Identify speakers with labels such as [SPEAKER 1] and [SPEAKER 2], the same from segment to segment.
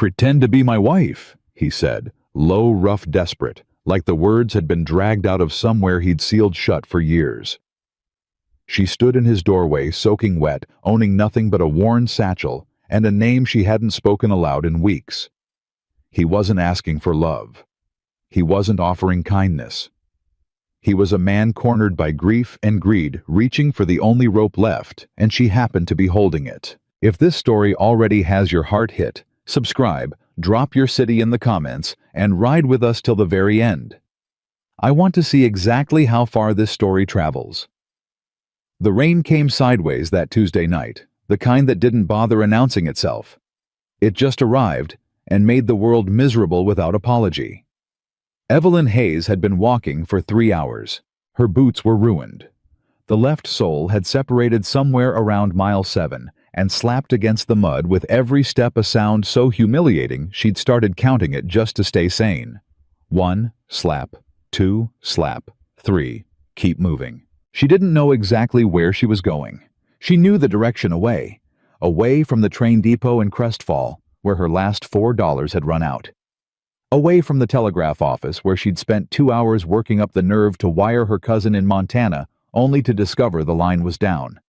[SPEAKER 1] "Pretend to be my wife," he said, low, rough, desperate, like the words had been dragged out of somewhere he'd sealed shut for years. She stood in his doorway, soaking wet, owning nothing but a worn satchel and a name she hadn't spoken aloud in weeks. He wasn't asking for love. He wasn't offering kindness. He was a man cornered by grief and greed, reaching for the only rope left, and she happened to be holding it. If this story already has your heart hit, subscribe, drop your city in the comments, and ride with us till the very end. I want to see exactly how far this story travels. The rain came sideways that Tuesday night, the kind that didn't bother announcing itself. It just arrived and made the world miserable without apology. Evelyn Hayes had been walking for 3 hours. Her boots were ruined. The left sole had separated somewhere around mile 7 and slapped against the mud with every step a sound so humiliating she'd started counting it just to stay sane. 1, slap. 2, slap. 3, keep moving. She didn't know exactly where she was going. She knew the direction away from the train depot in Crestfall, where her last $4 had run out. Away from the telegraph office where she'd spent 2 hours working up the nerve to wire her cousin in Montana, only to discover the line was down.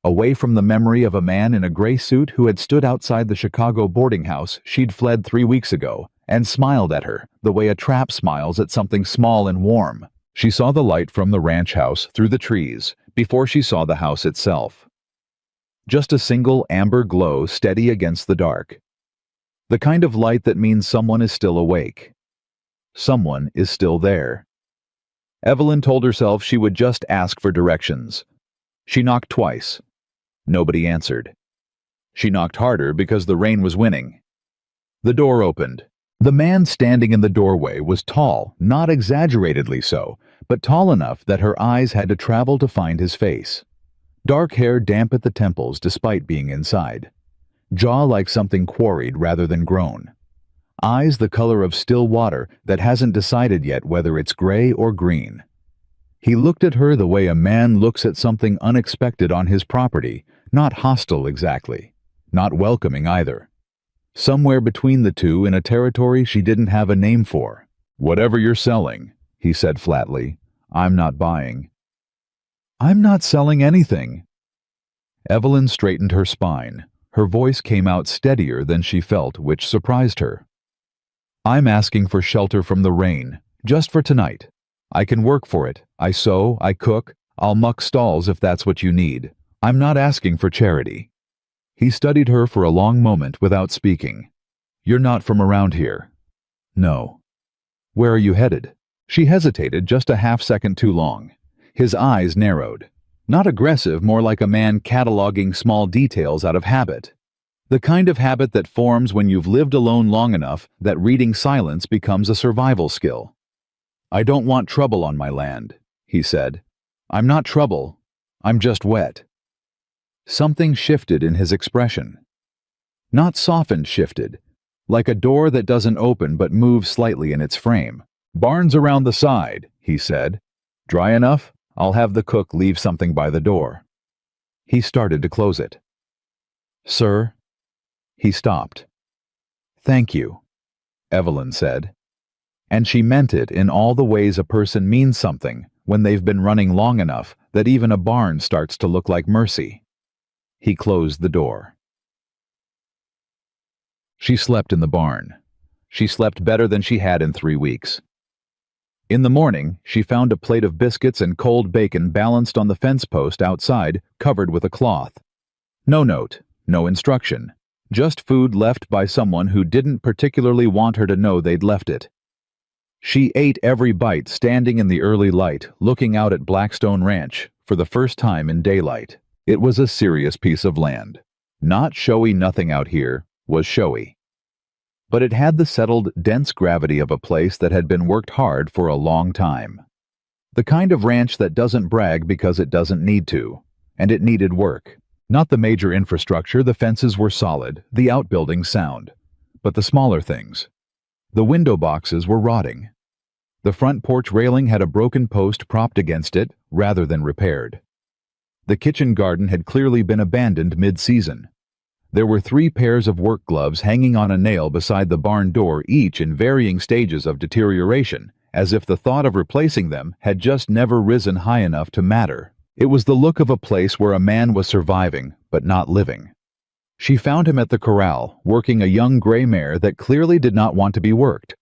[SPEAKER 1] Away from the memory of a man in a gray suit who had stood outside the Chicago boarding house she'd fled 3 weeks ago and smiled at her the way a trap smiles at something small and warm. She saw the light from the ranch house through the trees before she saw the house itself. Just a single amber glow steady against the dark. The kind of light that means someone is still awake. Someone is still there. Evelyn told herself she would just ask for directions. She knocked twice. Nobody answered. She knocked harder because the rain was winning. The door opened. The man standing in the doorway was tall, not exaggeratedly so, but tall enough that her eyes had to travel to find his face. Dark hair damp at the temples despite being inside. Jaw like something quarried rather than grown. Eyes the color of still water that hasn't decided yet whether it's gray or green. He looked at her the way a man looks at something unexpected on his property, not hostile exactly, not welcoming either. Somewhere between the two in a territory she didn't have a name for. "Whatever you're selling," he said flatly, "I'm not buying." "I'm not selling anything." Evelyn straightened her spine. Her voice came out steadier than she felt, which surprised her. "I'm asking for shelter from the rain, just for tonight. I can work for it. I sew, I cook, I'll muck stalls if that's what you need. I'm not asking for charity." He studied her for a long moment without speaking. "You're not from around here." "No." "Where are you headed?" She hesitated just a half-second too long. His eyes narrowed. Not aggressive, more like a man cataloging small details out of habit. The kind of habit that forms when you've lived alone long enough that reading silence becomes a survival skill. "I don't want trouble on my land," he said. "I'm not trouble. I'm just wet." Something shifted in his expression. Not softened, shifted, like a door that doesn't open but moves slightly in its frame. "Barn's around the side," he said. "Dry enough? I'll have the cook leave something by the door." He started to close it. "Sir?" He stopped. "Thank you," Evelyn said. And she meant it in all the ways a person means something when they've been running long enough that even a barn starts to look like mercy. He closed the door. She slept in the barn. She slept better than she had in 3 weeks. In the morning, she found a plate of biscuits and cold bacon balanced on the fence post outside, covered with a cloth. No note, no instruction, just food left by someone who didn't particularly want her to know they'd left it. She ate every bite standing in the early light, looking out at Blackstone Ranch for the first time in daylight. It was a serious piece of land. Not showy nothing out here was showy. But it had the settled, dense gravity of a place that had been worked hard for a long time. The kind of ranch that doesn't brag because it doesn't need to, and it needed work. Not the major infrastructure, the fences were solid, the outbuildings sound, but the smaller things. The window boxes were rotting. The front porch railing had a broken post propped against it rather than repaired. The kitchen garden had clearly been abandoned mid-season. There were 3 pairs of work gloves hanging on a nail beside the barn door, each in varying stages of deterioration, as if the thought of replacing them had just never risen high enough to matter. It was the look of a place where a man was surviving, but not living. She found him at the corral, working a young gray mare that clearly did not want to be worked.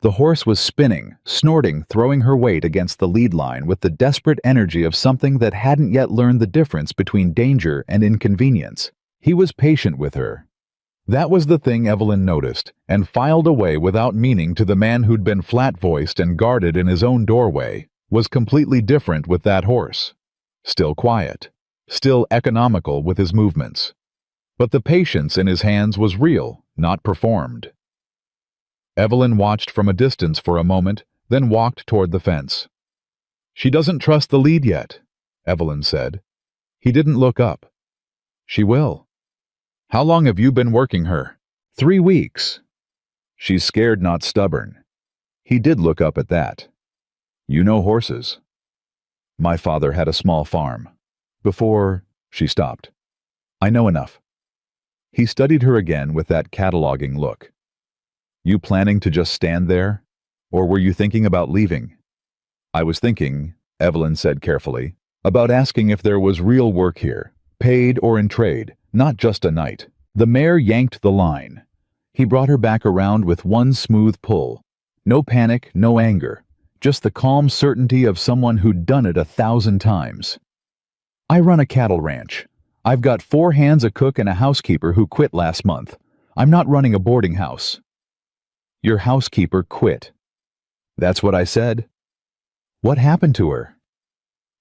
[SPEAKER 1] The horse was spinning, snorting, throwing her weight against the lead line with the desperate energy of something that hadn't yet learned the difference between danger and inconvenience. He was patient with her. That was the thing Evelyn noticed, and filed away without meaning to the man who'd been flat-voiced and guarded in his own doorway, was completely different with that horse. Still quiet, still economical with his movements. But the patience in his hands was real, not performed. Evelyn watched from a distance for a moment, then walked toward the fence. "She doesn't trust the lead yet," Evelyn said. He didn't look up. "She will." "How long have you been working her?" 3 weeks. "She's scared, not stubborn." He did look up at that. "You know horses." "My father had a small farm. Before—" She stopped. "I know enough." He studied her again with that cataloging look. "You planning to just stand there? Or were you thinking about leaving?" "I was thinking," Evelyn said carefully, "about asking if there was real work here, paid or in trade, not just a night." The mare yanked the line. He brought her back around with one smooth pull. No panic, no anger, just the calm certainty of someone who'd done it 1,000 times. "I run a cattle ranch. I've got 4 hands, a cook, and a housekeeper who quit last month. I'm not running a boarding house." "Your housekeeper quit." "That's what I said." "What happened to her?"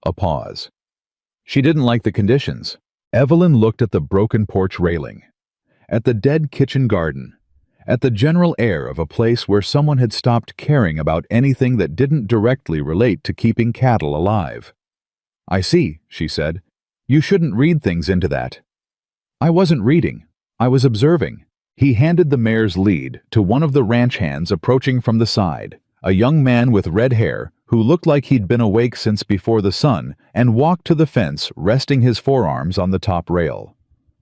[SPEAKER 1] A pause. "She didn't like the conditions." Evelyn looked at the broken porch railing, at the dead kitchen garden, at the general air of a place where someone had stopped caring about anything that didn't directly relate to keeping cattle alive. "I see," she said. "You shouldn't read things into that." "I wasn't reading. I was observing." He handed the mare's lead to one of the ranch hands approaching from the side, a young man with red hair who looked like he'd been awake since before the sun, and walked to the fence, resting his forearms on the top rail.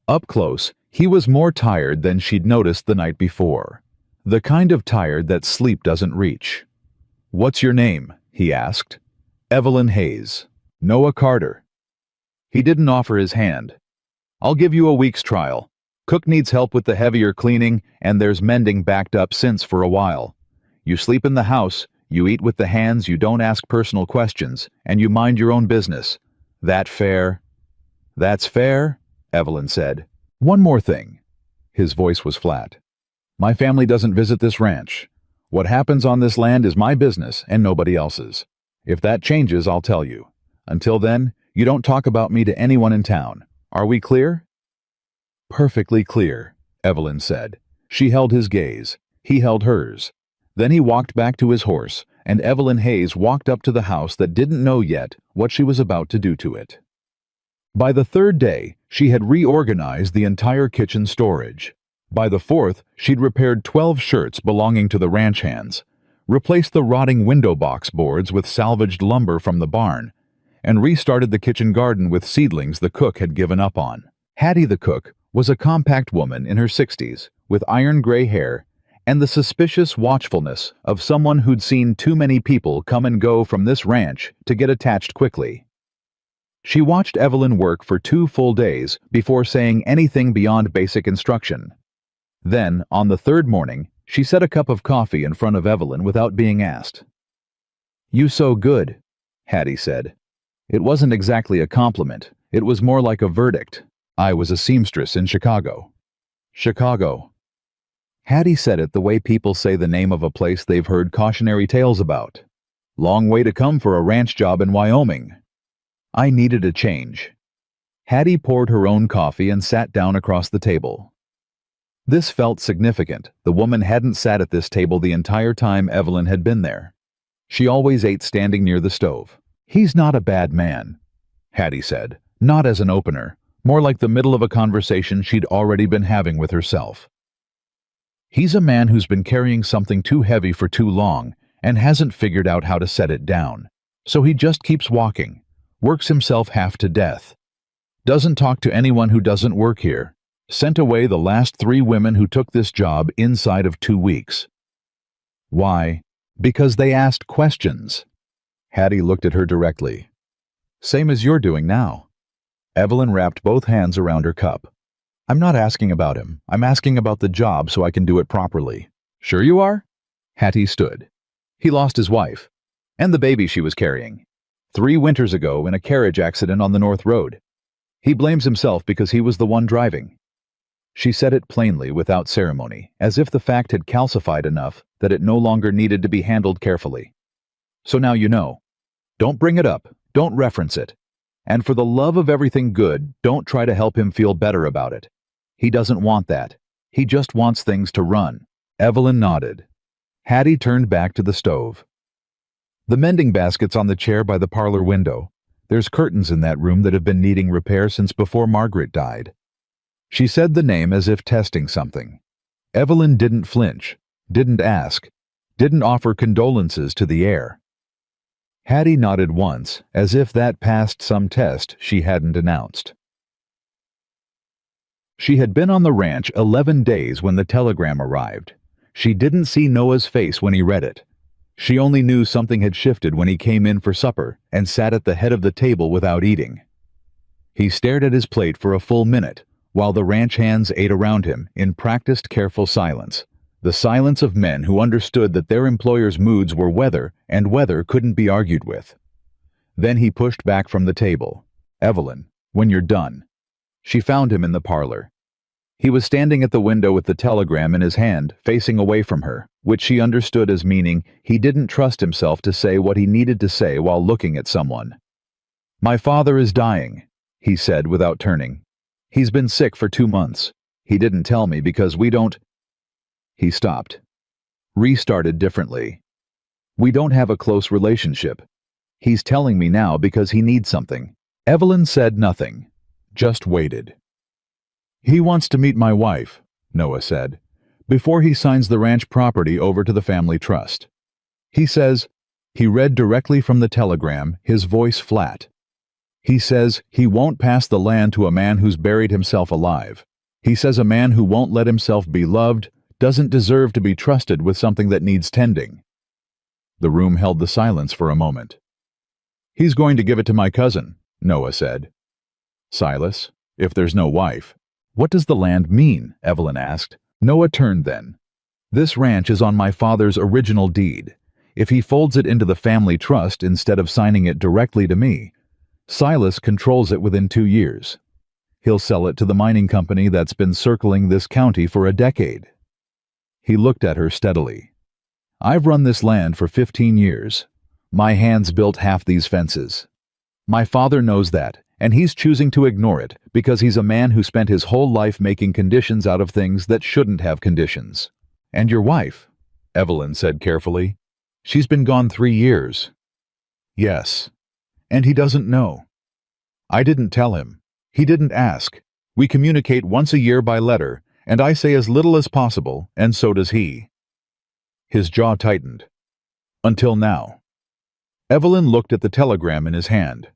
[SPEAKER 1] Up close, he was more tired than she'd noticed the night before. The kind of tired that sleep doesn't reach. "What's your name?" he asked. "Evelyn Hayes." "Noah Carter." He didn't offer his hand. "I'll give you a week's trial. Cook needs help with the heavier cleaning, and there's mending backed up since for a while. You sleep in the house, you eat with the hands, you don't ask personal questions, and you mind your own business. That fair?" "That's fair," Evelyn said. "One more thing." His voice was flat. "My family doesn't visit this ranch. What happens on this land is my business and nobody else's. If that changes, I'll tell you. Until then, you don't talk about me to anyone in town. Are we clear?" "Perfectly clear," Evelyn said. She held his gaze. He held hers. Then he walked back to his horse, and Evelyn Hayes walked up to the house that didn't know yet what she was about to do to it. By the 3rd day, she had reorganized the entire kitchen storage. By the 4th, she'd repaired 12 shirts belonging to the ranch hands, replaced the rotting window box boards with salvaged lumber from the barn, and restarted the kitchen garden with seedlings the cook had given up on. Hattie the cook was a compact woman in her 60s, with iron gray hair, and the suspicious watchfulness of someone who'd seen too many people come and go from this ranch to get attached quickly. She watched Evelyn work for 2 full days before saying anything beyond basic instruction. Then, on the 3rd morning, she set a cup of coffee in front of Evelyn without being asked. "You so good," Hattie said. It wasn't exactly a compliment. It was more like a verdict. "I was a seamstress in Chicago." "Chicago." Hattie said it the way people say the name of a place they've heard cautionary tales about. "Long way to come for a ranch job in Wyoming." I needed a change. Hattie poured her own coffee and sat down across the table. This felt significant. The woman hadn't sat at this table the entire time Evelyn had been there. She always ate standing near the stove. "He's not a bad man," Hattie said, not as an opener, more like the middle of a conversation she'd already been having with herself. "He's a man who's been carrying something too heavy for too long and hasn't figured out how to set it down. So he just keeps walking, works himself half to death. Doesn't talk to anyone who doesn't work here. Sent away the last 3 women who took this job inside of 2 weeks. Why? Because they asked questions. Hattie looked at her directly. Same as you're doing now. Evelyn wrapped both hands around her cup. I'm not asking about him. I'm asking about the job so I can do it properly. Sure you are? Hattie stood. He lost his wife. And the baby she was carrying. 3 winters ago in a carriage accident on the North Road. He blames himself because he was the one driving. She said it plainly, without ceremony, as if the fact had calcified enough that it no longer needed to be handled carefully. So now you know. Don't bring it up. Don't reference it. And for the love of everything good, don't try to help him feel better about it. He doesn't want that. He just wants things to run. Evelyn nodded. Hattie turned back to the stove. The mending basket's on the chair by the parlor window. There's curtains in that room that have been needing repair since before Margaret died. She said the name as if testing something. Evelyn didn't flinch, didn't ask, didn't offer condolences to the heir. Hattie nodded once, as if that passed some test she hadn't announced. She had been on the ranch 11 days when the telegram arrived. She didn't see Noah's face when he read it. She only knew something had shifted when he came in for supper and sat at the head of the table without eating. He stared at his plate for a full minute, while the ranch hands ate around him in practiced careful silence, the silence of men who understood that their employers' moods were weather, and weather couldn't be argued with. Then he pushed back from the table. Evelyn, when you're done. She found him in the parlor. He was standing at the window with the telegram in his hand, facing away from her, which she understood as meaning he didn't trust himself to say what he needed to say while looking at someone. My father is dying, he said without turning. He's been sick for 2 months. He didn't tell me because we don't... He stopped. Restarted differently. We don't have a close relationship. He's telling me now because he needs something. Evelyn said nothing, just waited. He wants to meet my wife, Noah said, before he signs the ranch property over to the family trust. He says, he read directly from the telegram, his voice flat. He says he won't pass the land to a man who's buried himself alive. He says a man who won't let himself be loved doesn't deserve to be trusted with something that needs tending. The room held the silence for a moment. He's going to give it to my cousin, Noah said. Silas, if there's no wife. What does the land mean? Evelyn asked. Noah turned then. This ranch is on my father's original deed. If he folds it into the family trust instead of signing it directly to me, Silas controls it within 2 years. He'll sell it to the mining company that's been circling this county for a decade. He looked at her steadily. I've run this land for 15 years. My hands built half these fences. My father knows that, and he's choosing to ignore it because he's a man who spent his whole life making conditions out of things that shouldn't have conditions. And your wife, Evelyn said carefully. She's been gone 3 years. Yes. And he doesn't know. I didn't tell him. He didn't ask. We communicate once a year by letter, and I say as little as possible, and so does he. His jaw tightened. Until now. Evelyn looked at the telegram in his hand.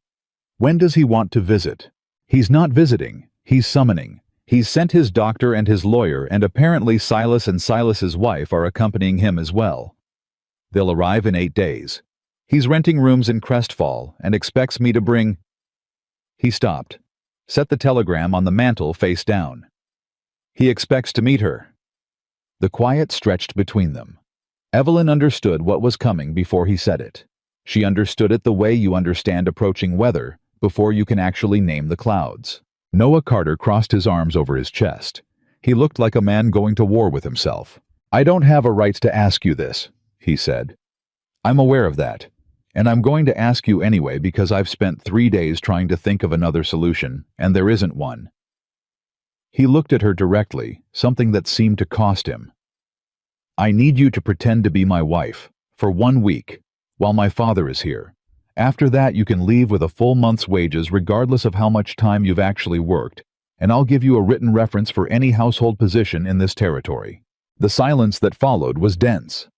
[SPEAKER 1] When does he want to visit? He's not visiting. He's summoning. He's sent his doctor and his lawyer, and apparently Silas and Silas's wife are accompanying him as well. They'll arrive in 8 days. He's renting rooms in Crestfall and expects me to bring... He stopped, set the telegram on the mantel face down. He expects to meet her. The quiet stretched between them. Evelyn understood what was coming before he said it. She understood it the way you understand approaching weather before you can actually name the clouds. Noah Carter crossed his arms over his chest. He looked like a man going to war with himself. I don't have a right to ask you this, he said. I'm aware of that. And I'm going to ask you anyway because I've spent 3 days trying to think of another solution, and there isn't one. He looked at her directly, something that seemed to cost him. I need you to pretend to be my wife, for 1 week, while my father is here. After that you can leave with a full month's wages regardless of how much time you've actually worked, and I'll give you a written reference for any household position in this territory. The silence that followed was dense.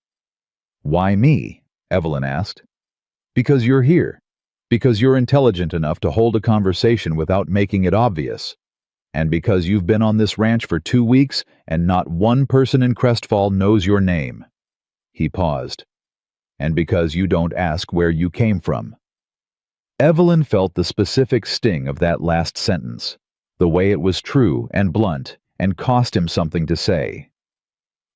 [SPEAKER 1] Why me? Evelyn asked. Because you're here. Because you're intelligent enough to hold a conversation without making it obvious. And because you've been on this ranch for 2 weeks and not one person in Crestfall knows your name. He paused. And because you don't ask where you came from. Evelyn felt the specific sting of that last sentence, the way it was true and blunt and cost him something to say.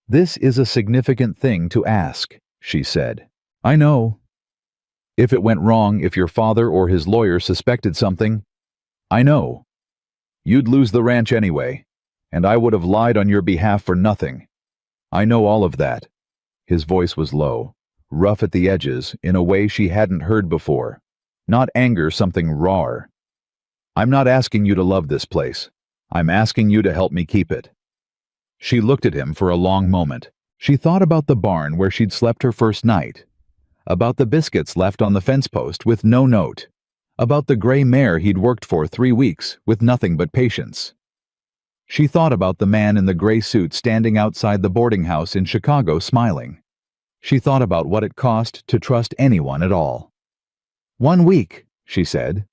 [SPEAKER 1] This is a significant thing to ask, she said. I know. If it went wrong, if your father or his lawyer suspected something, I know. You'd lose the ranch anyway, and I would have lied on your behalf for nothing. I know all of that. His voice was low, rough at the edges, in a way she hadn't heard before. Not anger, something raw. I'm not asking you to love this place. I'm asking you to help me keep it. She looked at him for a long moment. She thought about the barn where she'd slept her first night, about the biscuits left on the fence post with no note, about the gray mare he'd worked for 3 weeks with nothing but patience. She thought about the man in the gray suit standing outside the boarding house in Chicago smiling. She thought about what it cost to trust anyone at all. 1 week, she said.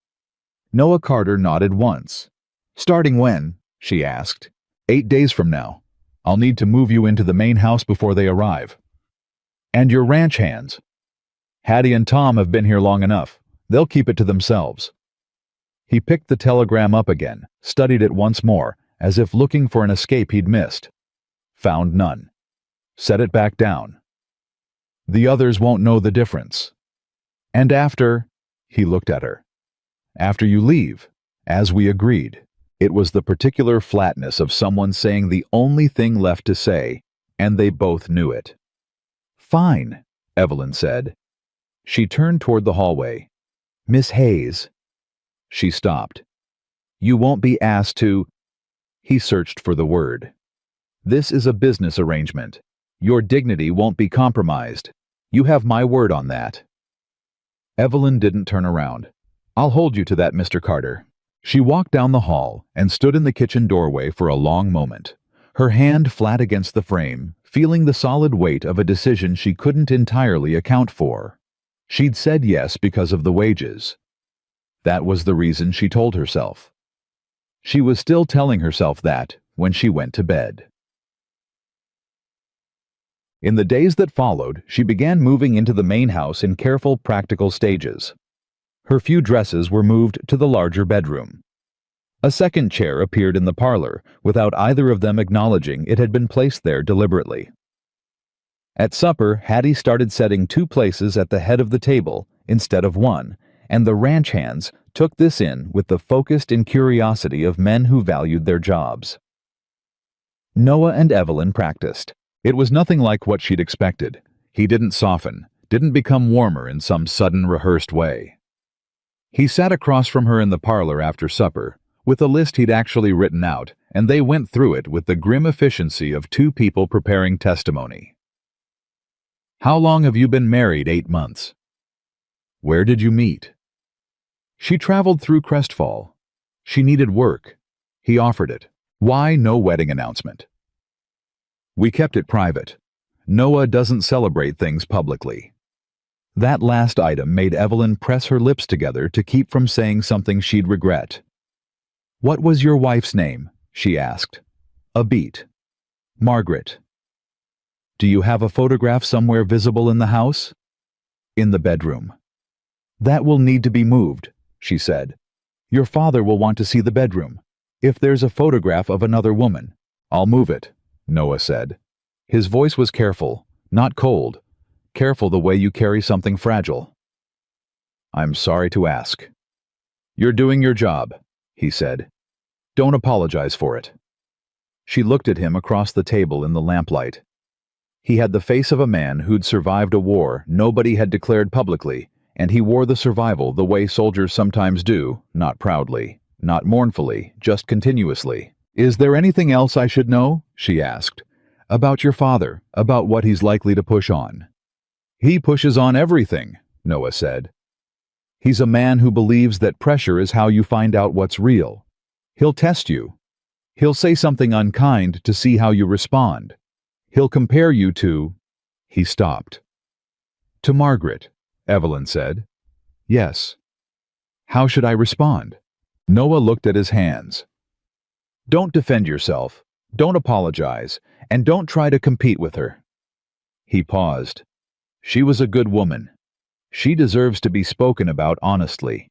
[SPEAKER 1] Noah Carter nodded once. Starting when? She asked. 8 days from now. I'll need to move you into the main house before they arrive. And your ranch hands. Hattie and Tom have been here long enough. They'll keep it to themselves. He picked the telegram up again, studied it once more, as if looking for an escape he'd missed. Found none. Set it back down. The others won't know the difference. And after, he looked at her. After you leave, as we agreed. It was the particular flatness of someone saying the only thing left to say, and they both knew it. Fine, Evelyn said. She turned toward the hallway. Miss Hayes. She stopped. You won't be asked to... He searched for the word. This is a business arrangement. Your dignity won't be compromised. You have my word on that. Evelyn didn't turn around. I'll hold you to that, Mr. Carter. She walked down the hall and stood in the kitchen doorway for a long moment, her hand flat against the frame, feeling the solid weight of a decision she couldn't entirely account for. She'd said yes because of the wages. That was the reason, she told herself. She was still telling herself that when she went to bed. In the days that followed, she began moving into the main house in careful, practical stages. Her few dresses were moved to the larger bedroom. A second chair appeared in the parlor, without either of them acknowledging it had been placed there deliberately. At supper, Hattie started setting 2 places at the head of the table instead of 1, and the ranch hands took this in with the focused curiosity of men who valued their jobs. Noah and Evelyn practiced. It was nothing like what she'd expected. He didn't soften, didn't become warmer in some sudden rehearsed way. He sat across from her in the parlor after supper, with a list he'd actually written out, and they went through it with the grim efficiency of 2 people preparing testimony. How long have you been married? 8 months. Where did you meet? She traveled through Crestfall. She needed work. He offered it. Why no wedding announcement? We kept it private. Noah doesn't celebrate things publicly. That last item made Evelyn press her lips together to keep from saying something she'd regret. What was your wife's name? She asked. A beat. Margaret. Do you have a photograph somewhere visible in the house? In the bedroom. That will need to be moved, she said. Your father will want to see the bedroom. If there's a photograph of another woman, I'll move it, Noah said. His voice was careful, not cold. Careful the way you carry something fragile. I'm sorry to ask. You're doing your job, he said. Don't apologize for it. She looked at him across the table in the lamplight. He had the face of a man who'd survived a war nobody had declared publicly, and he wore the survival the way soldiers sometimes do, not proudly, not mournfully, just continuously. Is there anything else I should know? She asked. About your father, about what he's likely to push on. He pushes on everything, Noah said. He's a man who believes that pressure is how you find out what's real. He'll test you. He'll say something unkind to see how you respond. He'll compare you to... He stopped. To Margaret, Evelyn said. Yes. How should I respond? Noah looked at his hands. Don't defend yourself, don't apologize, and don't try to compete with her." He paused. She was a good woman. She deserves to be spoken about honestly.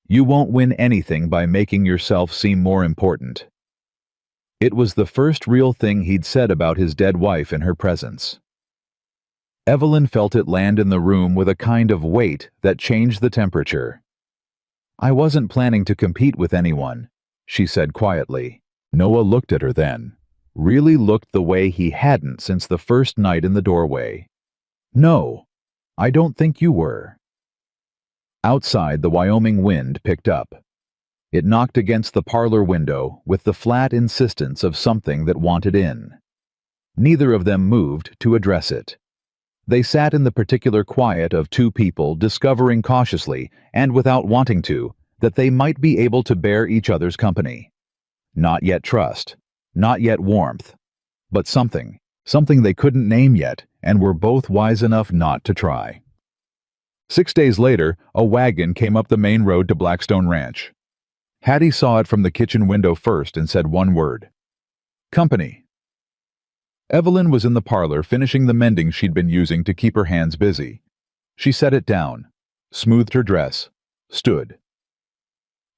[SPEAKER 1] You won't win anything by making yourself seem more important. It was the first real thing he'd said about his dead wife in her presence. Evelyn felt it land in the room with a kind of weight that changed the temperature. "I wasn't planning to compete with anyone," she said quietly. Noah looked at her then, really looked the way he hadn't since the first night in the doorway. "No, I don't think you were." Outside, the Wyoming wind picked up. It knocked against the parlor window with the flat insistence of something that wanted in. Neither of them moved to address it. They sat in the particular quiet of two people discovering cautiously, and without wanting to, that they might be able to bear each other's company. Not yet trust, not yet warmth, but something they couldn't name yet and were both wise enough not to try. 6 days later, a wagon came up the main road to Blackstone Ranch. Hattie saw it from the kitchen window first and said one word: "Company." Evelyn was in the parlor finishing the mending she'd been using to keep her hands busy. She set it down, smoothed her dress, stood.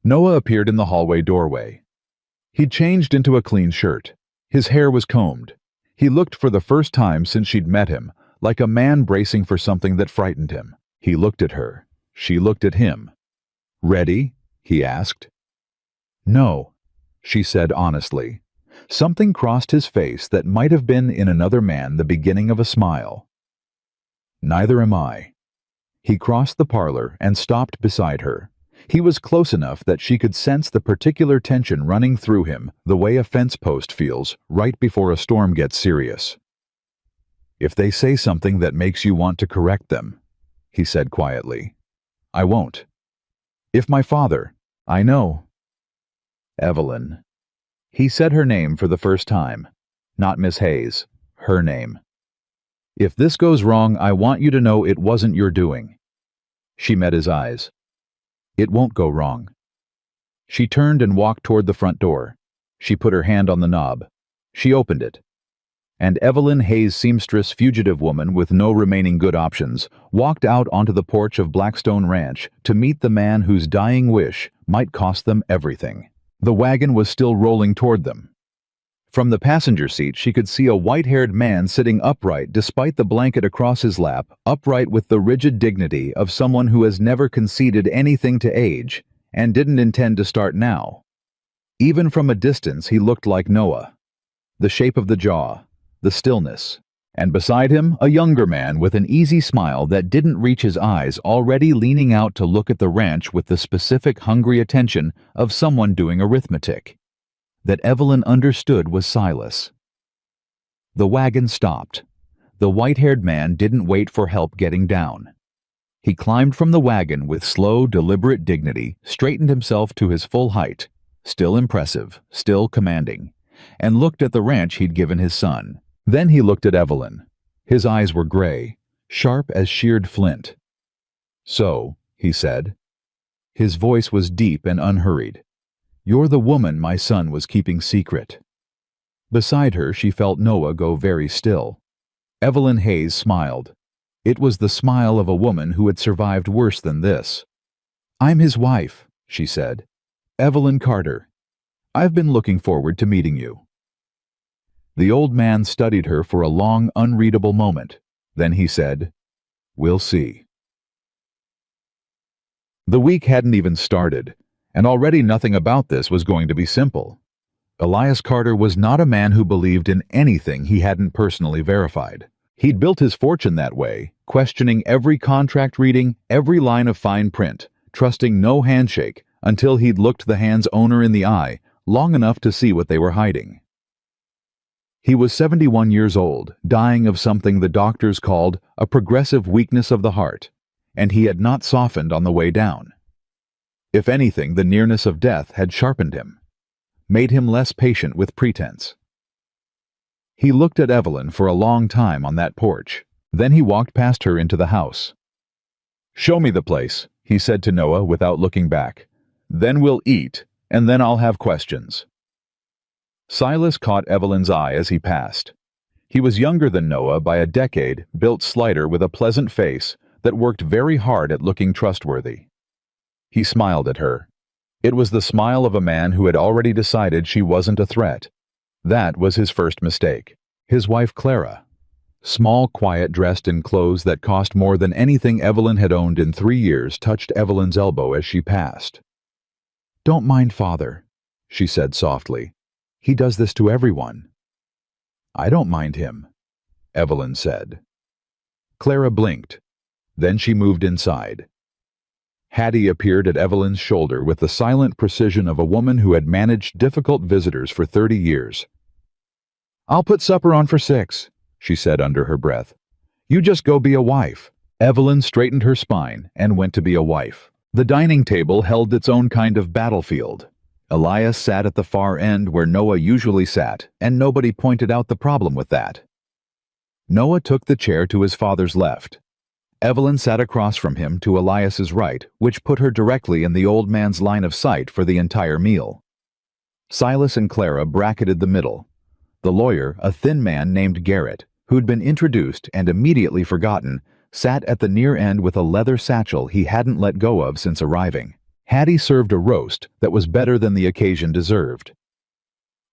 [SPEAKER 1] Noah appeared in the hallway doorway. He'd changed into a clean shirt. His hair was combed. He looked for the first time since she'd met him, like a man bracing for something that frightened him. He looked at her. She looked at him. "Ready?" he asked. "No," she said honestly. Something crossed his face that might have been in another man the beginning of a smile. "Neither am I." He crossed the parlor and stopped beside her. He was close enough that she could sense the particular tension running through him, the way a fence post feels right before a storm gets serious. "If they say something that makes you want to correct them," he said quietly, "I won't. If my father, I know." "Evelyn." He said her name for the first time. Not Miss Hayes, her name. "If this goes wrong, I want you to know it wasn't your doing." She met his eyes. "It won't go wrong." She turned and walked toward the front door. She put her hand on the knob. She opened it. And Evelyn Hayes' seamstress fugitive woman with no remaining good options walked out onto the porch of Blackstone Ranch to meet the man whose dying wish might cost them everything. The wagon was still rolling toward them. From the passenger seat, she could see a white-haired man sitting upright despite the blanket across his lap, upright with the rigid dignity of someone who has never conceded anything to age and didn't intend to start now. Even from a distance, he looked like Noah. The shape of the jaw, the stillness, and beside him, a younger man with an easy smile that didn't reach his eyes, already leaning out to look at the ranch with the specific hungry attention of someone doing arithmetic. That Evelyn understood was Silas. The wagon stopped. The white-haired man didn't wait for help getting down. He climbed from the wagon with slow, deliberate dignity, straightened himself to his full height, still impressive, still commanding, and looked at the ranch he'd given his son. Then he looked at Evelyn. His eyes were gray, sharp as sheared flint. "So," he said. His voice was deep and unhurried. "You're the woman my son was keeping secret." Beside her, she felt Noah go very still. Evelyn Hayes smiled. It was the smile of a woman who had survived worse than this. "I'm his wife," she said. "Evelyn Carter. I've been looking forward to meeting you." The old man studied her for a long, unreadable moment. Then he said, "We'll see." The week hadn't even started, and already nothing about this was going to be simple. Elias Carter was not a man who believed in anything he hadn't personally verified. He'd built his fortune that way, questioning every contract reading, every line of fine print, trusting no handshake until he'd looked the hand's owner in the eye long enough to see what they were hiding. He was 71 years old, dying of something the doctors called a progressive weakness of the heart, and he had not softened on the way down. If anything, the nearness of death had sharpened him, made him less patient with pretense. He looked at Evelyn for a long time on that porch. Then he walked past her into the house. "Show me the place," he said to Noah without looking back. "Then we'll eat, and then I'll have questions." Silas caught Evelyn's eye as he passed. He was younger than Noah by a decade, built slighter with a pleasant face that worked very hard at looking trustworthy. He smiled at her. It was the smile of a man who had already decided she wasn't a threat. That was his first mistake. His wife Clara. Small, quiet, dressed in clothes that cost more than anything Evelyn had owned in 3 years, touched Evelyn's elbow as she passed. "Don't mind Father," she said softly. "He does this to everyone." "I don't mind him," Evelyn said. Clara blinked. Then she moved inside. Hattie appeared at Evelyn's shoulder with the silent precision of a woman who had managed difficult visitors for 30 years. "I'll put supper on for 6, she said under her breath. "You just go be a wife." Evelyn straightened her spine and went to be a wife. The dining table held its own kind of battlefield. Elias sat at the far end where Noah usually sat, and nobody pointed out the problem with that. Noah took the chair to his father's left. Evelyn sat across from him to Elias's right, which put her directly in the old man's line of sight for the entire meal. Silas and Clara bracketed the middle. The lawyer, a thin man named Garrett, who'd been introduced and immediately forgotten, sat at the near end with a leather satchel he hadn't let go of since arriving. Hattie served a roast that was better than the occasion deserved.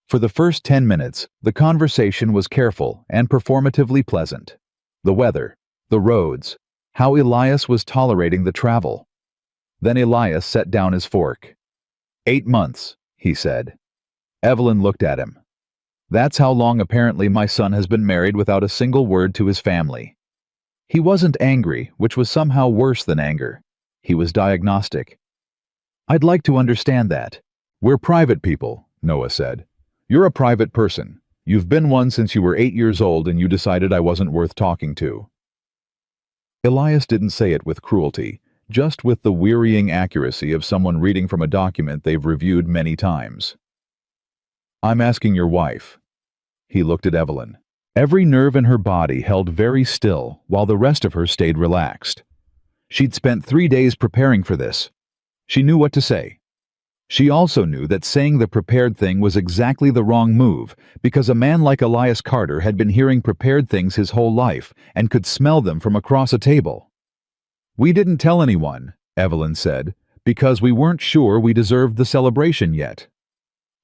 [SPEAKER 1] For the first 10 minutes, the conversation was careful and performatively pleasant. The weather, the roads, how Elias was tolerating the travel. Then Elias set down his fork. 8 months, he said. Evelyn looked at him. That's how long apparently my son has been married without a single word to his family. He wasn't angry, which was somehow worse than anger. He was diagnostic. I'd like to understand that. We're private people, Noah said. You're a private person. You've been one since you were 8 years old and you decided I wasn't worth talking to. Elias didn't say it with cruelty, just with the wearying accuracy of someone reading from a document they've reviewed many times. I'm asking your wife. He looked at Evelyn. Every nerve in her body held very still while the rest of her stayed relaxed. She'd spent 3 days preparing for this. She knew what to say. She also knew that saying the prepared thing was exactly the wrong move because a man like Elias Carter had been hearing prepared things his whole life and could smell them from across a table. We didn't tell anyone, Evelyn said, because we weren't sure we deserved the celebration yet.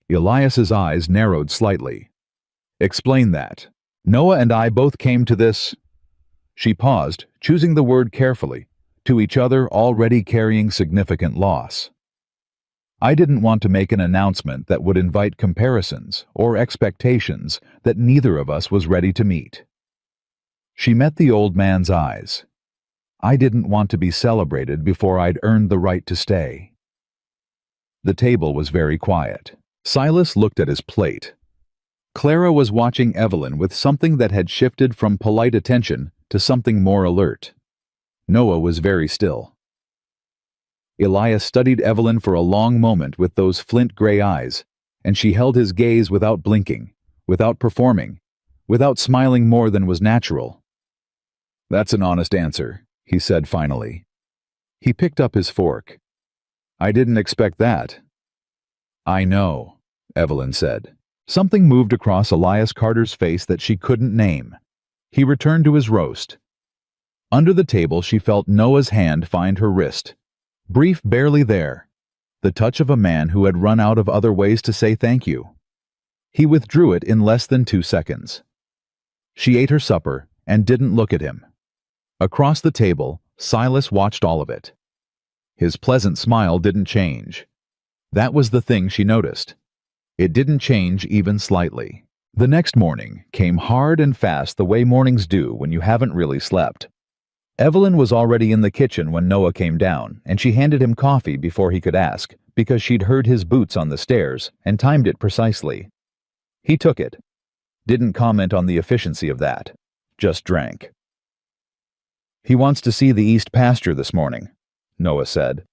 [SPEAKER 1] Elias's eyes narrowed slightly. Explain that. Noah and I both came to this. She paused, choosing the word carefully, to each other already carrying significant loss. I didn't want to make an announcement that would invite comparisons or expectations that neither of us was ready to meet. She met the old man's eyes. I didn't want to be celebrated before I'd earned the right to stay. The table was very quiet. Silas looked at his plate. Clara was watching Evelyn with something that had shifted from polite attention to something more alert. Noah was very still. Elias studied Evelyn for a long moment with those flint-gray eyes, and she held his gaze without blinking, without performing, without smiling more than was natural. That's an honest answer, he said finally. He picked up his fork. I didn't expect that. I know, Evelyn said. Something moved across Elias Carter's face that she couldn't name. He returned to his roast. Under the table she felt Noah's hand find her wrist. Brief, barely there. The touch of a man who had run out of other ways to say thank you. He withdrew it in less than 2 seconds. She ate her supper and didn't look at him. Across the table, Silas watched all of it. His pleasant smile didn't change. That was the thing she noticed. It didn't change even slightly. The next morning came hard and fast the way mornings do when you haven't really slept. Evelyn was already in the kitchen when Noah came down, and she handed him coffee before he could ask, because she'd heard his boots on the stairs and timed it precisely. He took it. Didn't comment on the efficiency of that. Just drank. He wants to see the east pasture this morning, Noah said.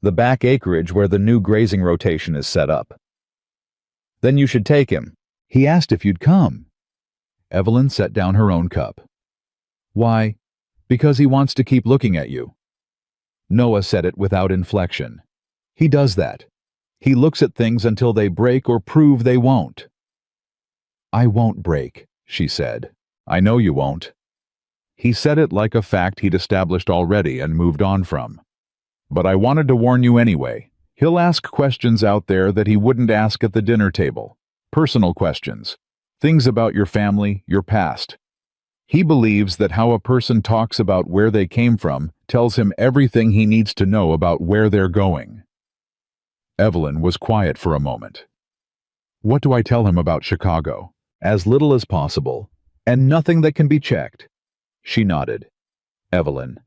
[SPEAKER 1] The back acreage where the new grazing rotation is set up. Then you should take him. He asked if you'd come. Evelyn set down her own cup. Why? Because he wants to keep looking at you. Noah said it without inflection. He does that. He looks at things until they break or prove they won't. I won't break, she said. I know you won't. He said it like a fact he'd established already and moved on from. But I wanted to warn you anyway. He'll ask questions out there that he wouldn't ask at the dinner table. Personal questions. Things about your family, your past. He believes that how a person talks about where they came from tells him everything he needs to know about where they're going. Evelyn was quiet for a moment. What do I tell him about Chicago? As little as possible, and nothing that can be checked. She nodded. Evelyn.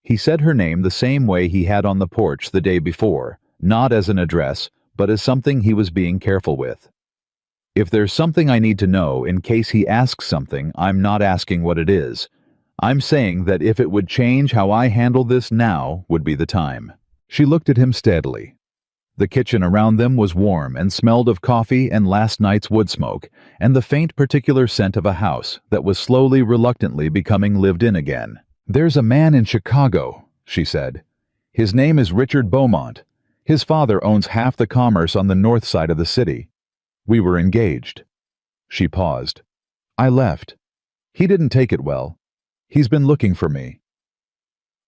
[SPEAKER 1] He said her name the same way he had on the porch the day before, not as an address, but as something he was being careful with. If there's something I need to know in case he asks something, I'm not asking what it is. I'm saying that if it would change how I handle this, now would be the time. She looked at him steadily. The kitchen around them was warm and smelled of coffee and last night's wood smoke, and the faint particular scent of a house that was slowly, reluctantly becoming lived in again. There's a man in Chicago, she said. His name is Richard Beaumont. His father owns half the commerce on the north side of the city. We were engaged. She paused. I left. He didn't take it well. He's been looking for me.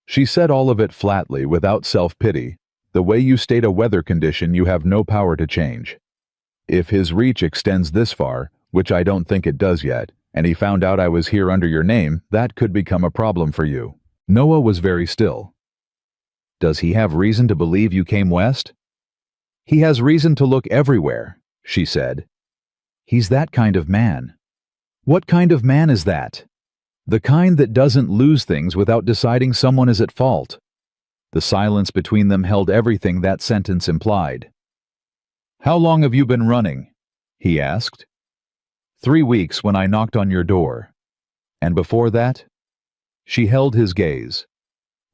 [SPEAKER 1] She said all of it flatly, without self-pity, the way you state a weather condition you have no power to change. If his reach extends this far, which I don't think it does yet, and he found out I was here under your name, that could become a problem for you. Noah was very still. Does he have reason to believe you came west? He has reason to look everywhere, she said. He's that kind of man. What kind of man is that? The kind that doesn't lose things without deciding someone is at fault. The silence between them held everything that sentence implied. How long have you been running? He asked. 3 weeks when I knocked on your door. And before that? She held his gaze.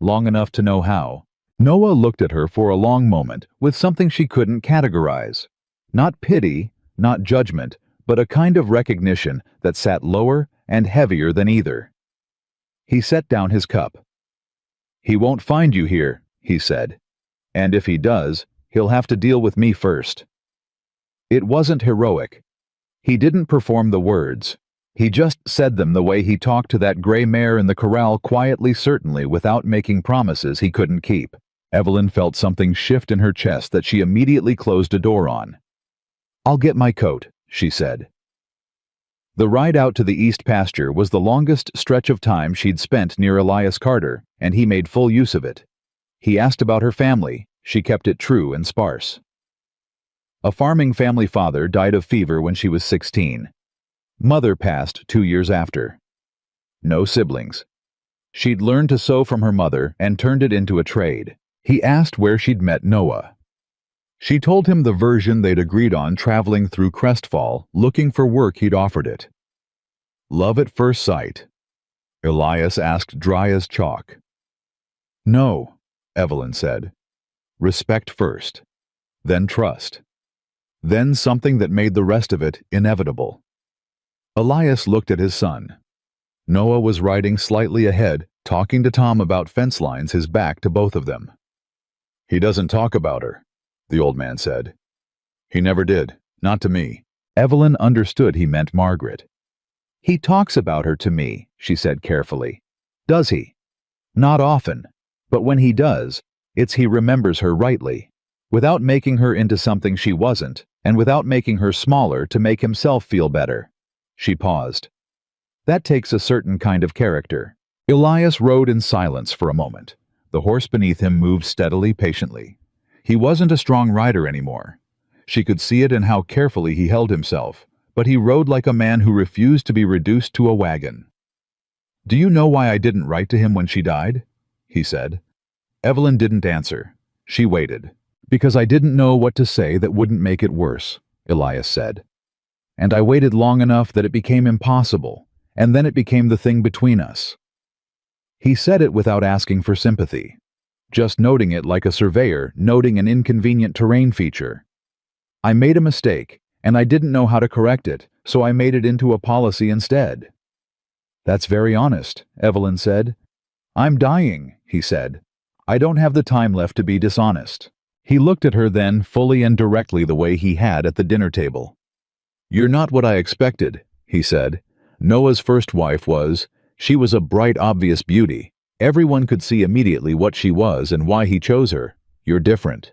[SPEAKER 1] Long enough to know how. Noah looked at her for a long moment with something she couldn't categorize. Not pity, not judgment, but a kind of recognition that sat lower and heavier than either. He set down his cup. He won't find you here, he said. And if he does, he'll have to deal with me first. It wasn't heroic. He didn't perform the words. He just said them the way he talked to that gray mare in the corral, quietly, certainly, without making promises he couldn't keep. Evelyn felt something shift in her chest that she immediately closed a door on. I'll get my coat, she said. The ride out to the east pasture was the longest stretch of time she'd spent near Elias Carter, and he made full use of it. He asked about her family. She kept it true and sparse. A farming family father died of fever when she was 16. Mother passed 2 years after. No siblings. She'd learned to sew from her mother and turned it into a trade. He asked where she'd met Noah. She told him the version they'd agreed on traveling through Crestfall, looking for work he'd offered it. Love at first sight? Elias asked, dry as chalk. No, Evelyn said. Respect first. Then trust. Then something that made the rest of it inevitable. Elias looked at his son. Noah was riding slightly ahead, talking to Tom about fence lines, his back to both of them. He doesn't talk about her, the old man said. He never did, not to me. Evelyn understood he meant Margaret. He talks about her to me, she said carefully. Does he? Not often, but when he does, it's he remembers her rightly, without making her into something she wasn't, and without making her smaller to make himself feel better. She paused. That takes a certain kind of character. Elias rode in silence for a moment. The horse beneath him moved steadily, patiently. He wasn't a strong rider anymore. She could see it in how carefully he held himself, but he rode like a man who refused to be reduced to a wagon. Do you know why I didn't write to him when she died? He said. Evelyn didn't answer. She waited. Because I didn't know what to say that wouldn't make it worse, Elias said. And I waited long enough that it became impossible, and then it became the thing between us. He said it without asking for sympathy, just noting it like a surveyor noting an inconvenient terrain feature. I made a mistake, and I didn't know how to correct it, so I made it into a policy instead. That's very honest, Evelyn said. I'm dying, he said. I don't have the time left to be dishonest. He looked at her then fully and directly the way he had at the dinner table. "You're not what I expected," he said. "Noah's first wife she was a bright, obvious beauty. Everyone could see immediately what she was and why he chose her. You're different."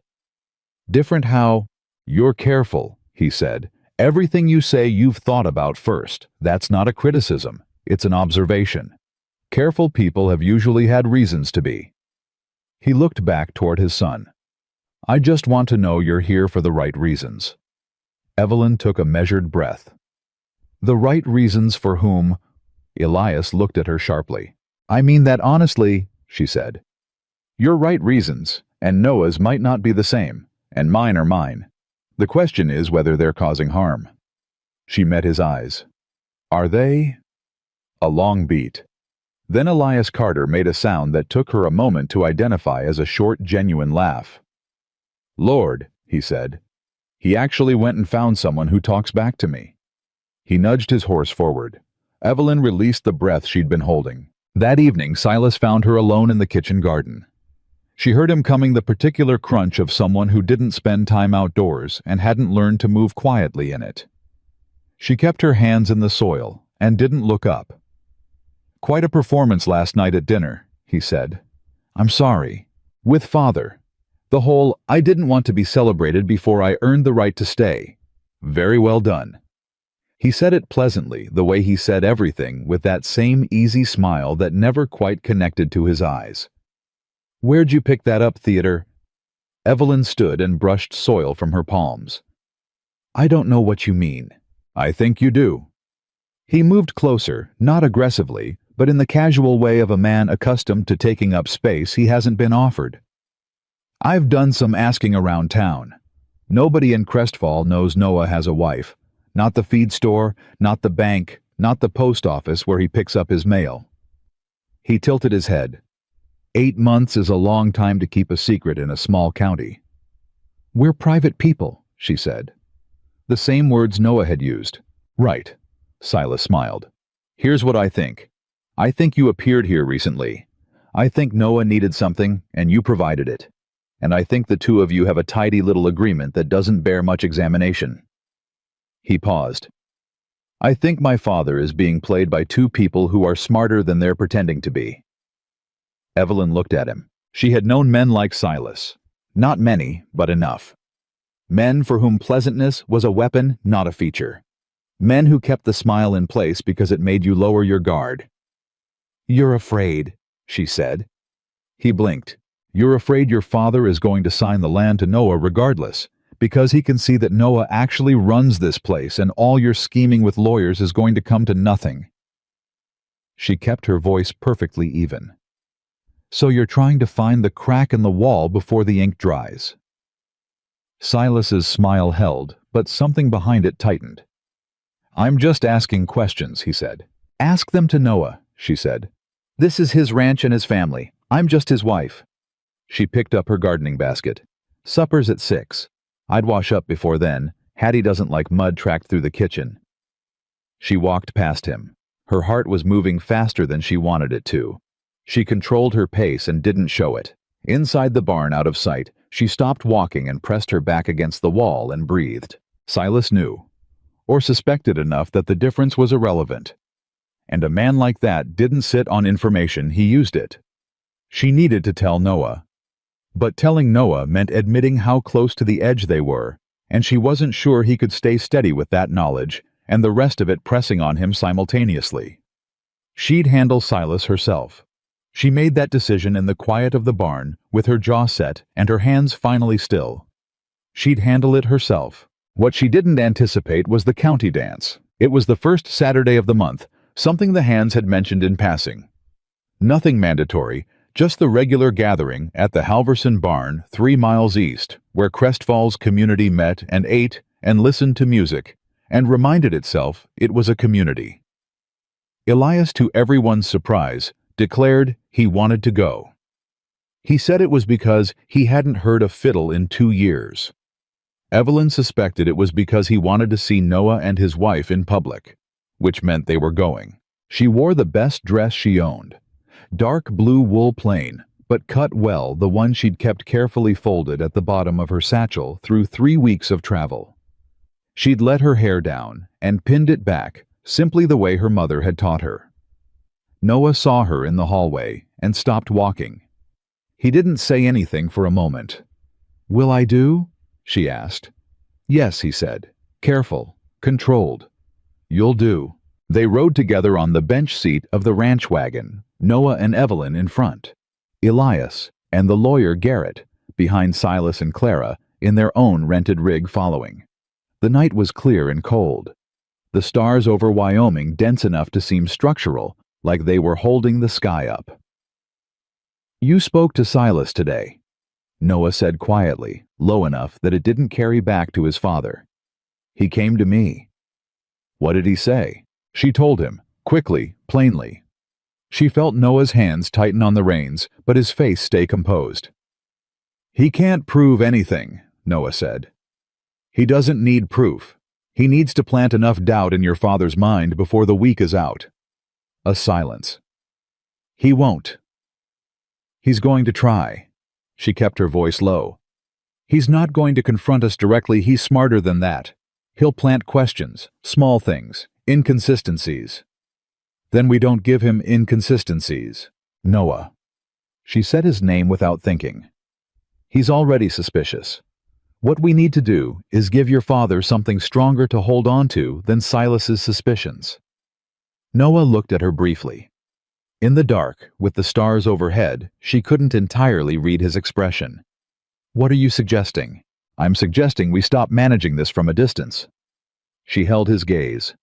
[SPEAKER 1] "Different how?" "You're careful," he said. "Everything you say you've thought about first. That's not a criticism. It's an observation. Careful people have usually had reasons to be." He looked back toward his son. "I just want to know you're here for the right reasons." Evelyn took a measured breath. "The right reasons for whom?" Elias looked at her sharply. "I mean that honestly," she said. "Your right reasons, and Noah's might not be the same, and mine are mine. The question is whether they're causing harm." She met his eyes. "Are they?" A long beat. Then Elias Carter made a sound that took her a moment to identify as a short, genuine laugh. "Lord," he said. "He actually went and found someone who talks back to me." He nudged his horse forward. Evelyn released the breath she'd been holding. That evening, Silas found her alone in the kitchen garden. She heard him coming, the particular crunch of someone who didn't spend time outdoors and hadn't learned to move quietly in it. She kept her hands in the soil and didn't look up. "Quite a performance last night at dinner," he said. "I'm sorry. With Father. The whole, I didn't want to be celebrated before I earned the right to stay. Very well done." He said it pleasantly, the way he said everything, with that same easy smile that never quite connected to his eyes. "Where'd you pick that up, Theodore?" Evelyn stood and brushed soil from her palms. "I don't know what you mean." "I think you do." He moved closer, not aggressively, but in the casual way of a man accustomed to taking up space he hasn't been offered. "I've done some asking around town. Nobody in Crestfall knows Noah has a wife. Not the feed store, not the bank, not the post office where he picks up his mail." He tilted his head. 8 months is a long time to keep a secret in a small county. "We're private people," she said. The same words Noah had used. "Right," Silas smiled. "Here's what I think. I think you appeared here recently. I think Noah needed something, and you provided it. And I think the two of you have a tidy little agreement that doesn't bear much examination." He paused. "I think my father is being played by two people who are smarter than they're pretending to be." Evelyn looked at him. She had known men like Silas. Not many, but enough. Men for whom pleasantness was a weapon, not a feature. Men who kept the smile in place because it made you lower your guard. "You're afraid," she said. He blinked. "You're afraid your father is going to sign the land to Noah regardless, because he can see that Noah actually runs this place and all your scheming with lawyers is going to come to nothing." She kept her voice perfectly even. "So you're trying to find the crack in the wall before the ink dries." Silas's smile held, but something behind it tightened. "I'm just asking questions," he said. "Ask them to Noah," she said. "This is his ranch and his family. I'm just his wife." She picked up her gardening basket. "Supper's at 6. I'd wash up before then. Hattie doesn't like mud tracked through the kitchen." She walked past him. Her heart was moving faster than she wanted it to. She controlled her pace and didn't show it. Inside the barn, out of sight, she stopped walking and pressed her back against the wall and breathed. Silas knew, or suspected enough that the difference was irrelevant. And a man like that didn't sit on information, he used it. She needed to tell Noah. But telling Noah meant admitting how close to the edge they were, and she wasn't sure he could stay steady with that knowledge, and the rest of it pressing on him simultaneously. She'd handle Silas herself. She made that decision in the quiet of the barn, with her jaw set and her hands finally still. She'd handle it herself. What she didn't anticipate was the county dance. It was the first Saturday of the month, something the Hands had mentioned in passing. Nothing mandatory, just the regular gathering at the Halverson barn 3 miles east, where Crestfall's community met and ate and listened to music, and reminded itself it was a community. Elias, to everyone's surprise, declared he wanted to go. He said it was because he hadn't heard a fiddle in 2 years. Evelyn suspected it was because he wanted to see Noah and his wife in public, which meant they were going. She wore the best dress she owned. Dark blue wool plain, but cut well, the one she'd kept carefully folded at the bottom of her satchel through 3 weeks of travel. She'd let her hair down and pinned it back, simply the way her mother had taught her. Noah saw her in the hallway and stopped walking. He didn't say anything for a moment. "Will I do?" she asked. "Yes," he said. "Careful, controlled. You'll do." They rode together on the bench seat of the ranch wagon, Noah and Evelyn in front, Elias and the lawyer Garrett behind Silas and Clara in their own rented rig following. The night was clear and cold. The stars over Wyoming dense enough to seem structural, like they were holding the sky up. "You spoke to Silas today," Noah said quietly, low enough that it didn't carry back to his father. "He came to me." "What did he say?" She told him, quickly, plainly. She felt Noah's hands tighten on the reins, but his face stay composed. "He can't prove anything," Noah said. "He doesn't need proof. He needs to plant enough doubt in your father's mind before the week is out." A silence. "He won't." "He's going to try." She kept her voice low. "He's not going to confront us directly. He's smarter than that. He'll plant questions, small things, inconsistencies. Then we don't give him inconsistencies." "Noah." She said his name without thinking. "He's already suspicious. What we need to do is give your father something stronger to hold on to than Silas's suspicions." Noah looked at her briefly. In the dark, with the stars overhead, she couldn't entirely read his expression. "What are you suggesting?" "I'm suggesting we stop managing this from a distance." She held his gaze.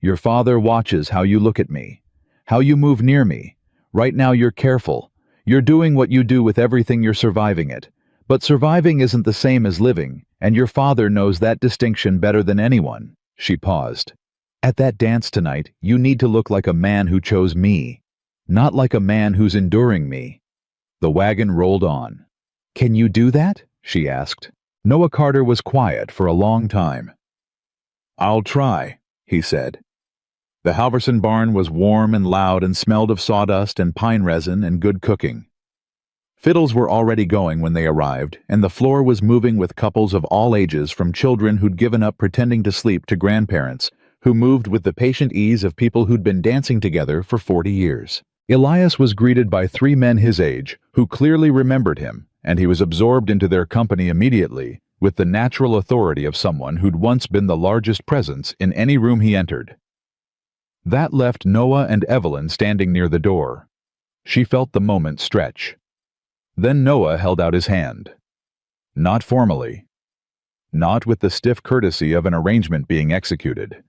[SPEAKER 1] "Your father watches how you look at me, how you move near me. Right now you're careful. You're doing what you do with everything, you're surviving it. But surviving isn't the same as living, and your father knows that distinction better than anyone." She paused. "At that dance tonight, you need to look like a man who chose me, not like a man who's enduring me." The wagon rolled on. "Can you do that?" she asked. Noah Carter was quiet for a long time. "I'll try," he said. The Halverson barn was warm and loud and smelled of sawdust and pine resin and good cooking. Fiddles were already going when they arrived, and the floor was moving with couples of all ages, from children who'd given up pretending to sleep to grandparents who moved with the patient ease of people who'd been dancing together for 40 years. Elias was greeted by 3 men his age who clearly remembered him, and he was absorbed into their company immediately with the natural authority of someone who'd once been the largest presence in any room he entered. That left Noah and Evelyn standing near the door. She felt the moment stretch. Then Noah held out his hand. Not formally. Not with the stiff courtesy of an arrangement being executed.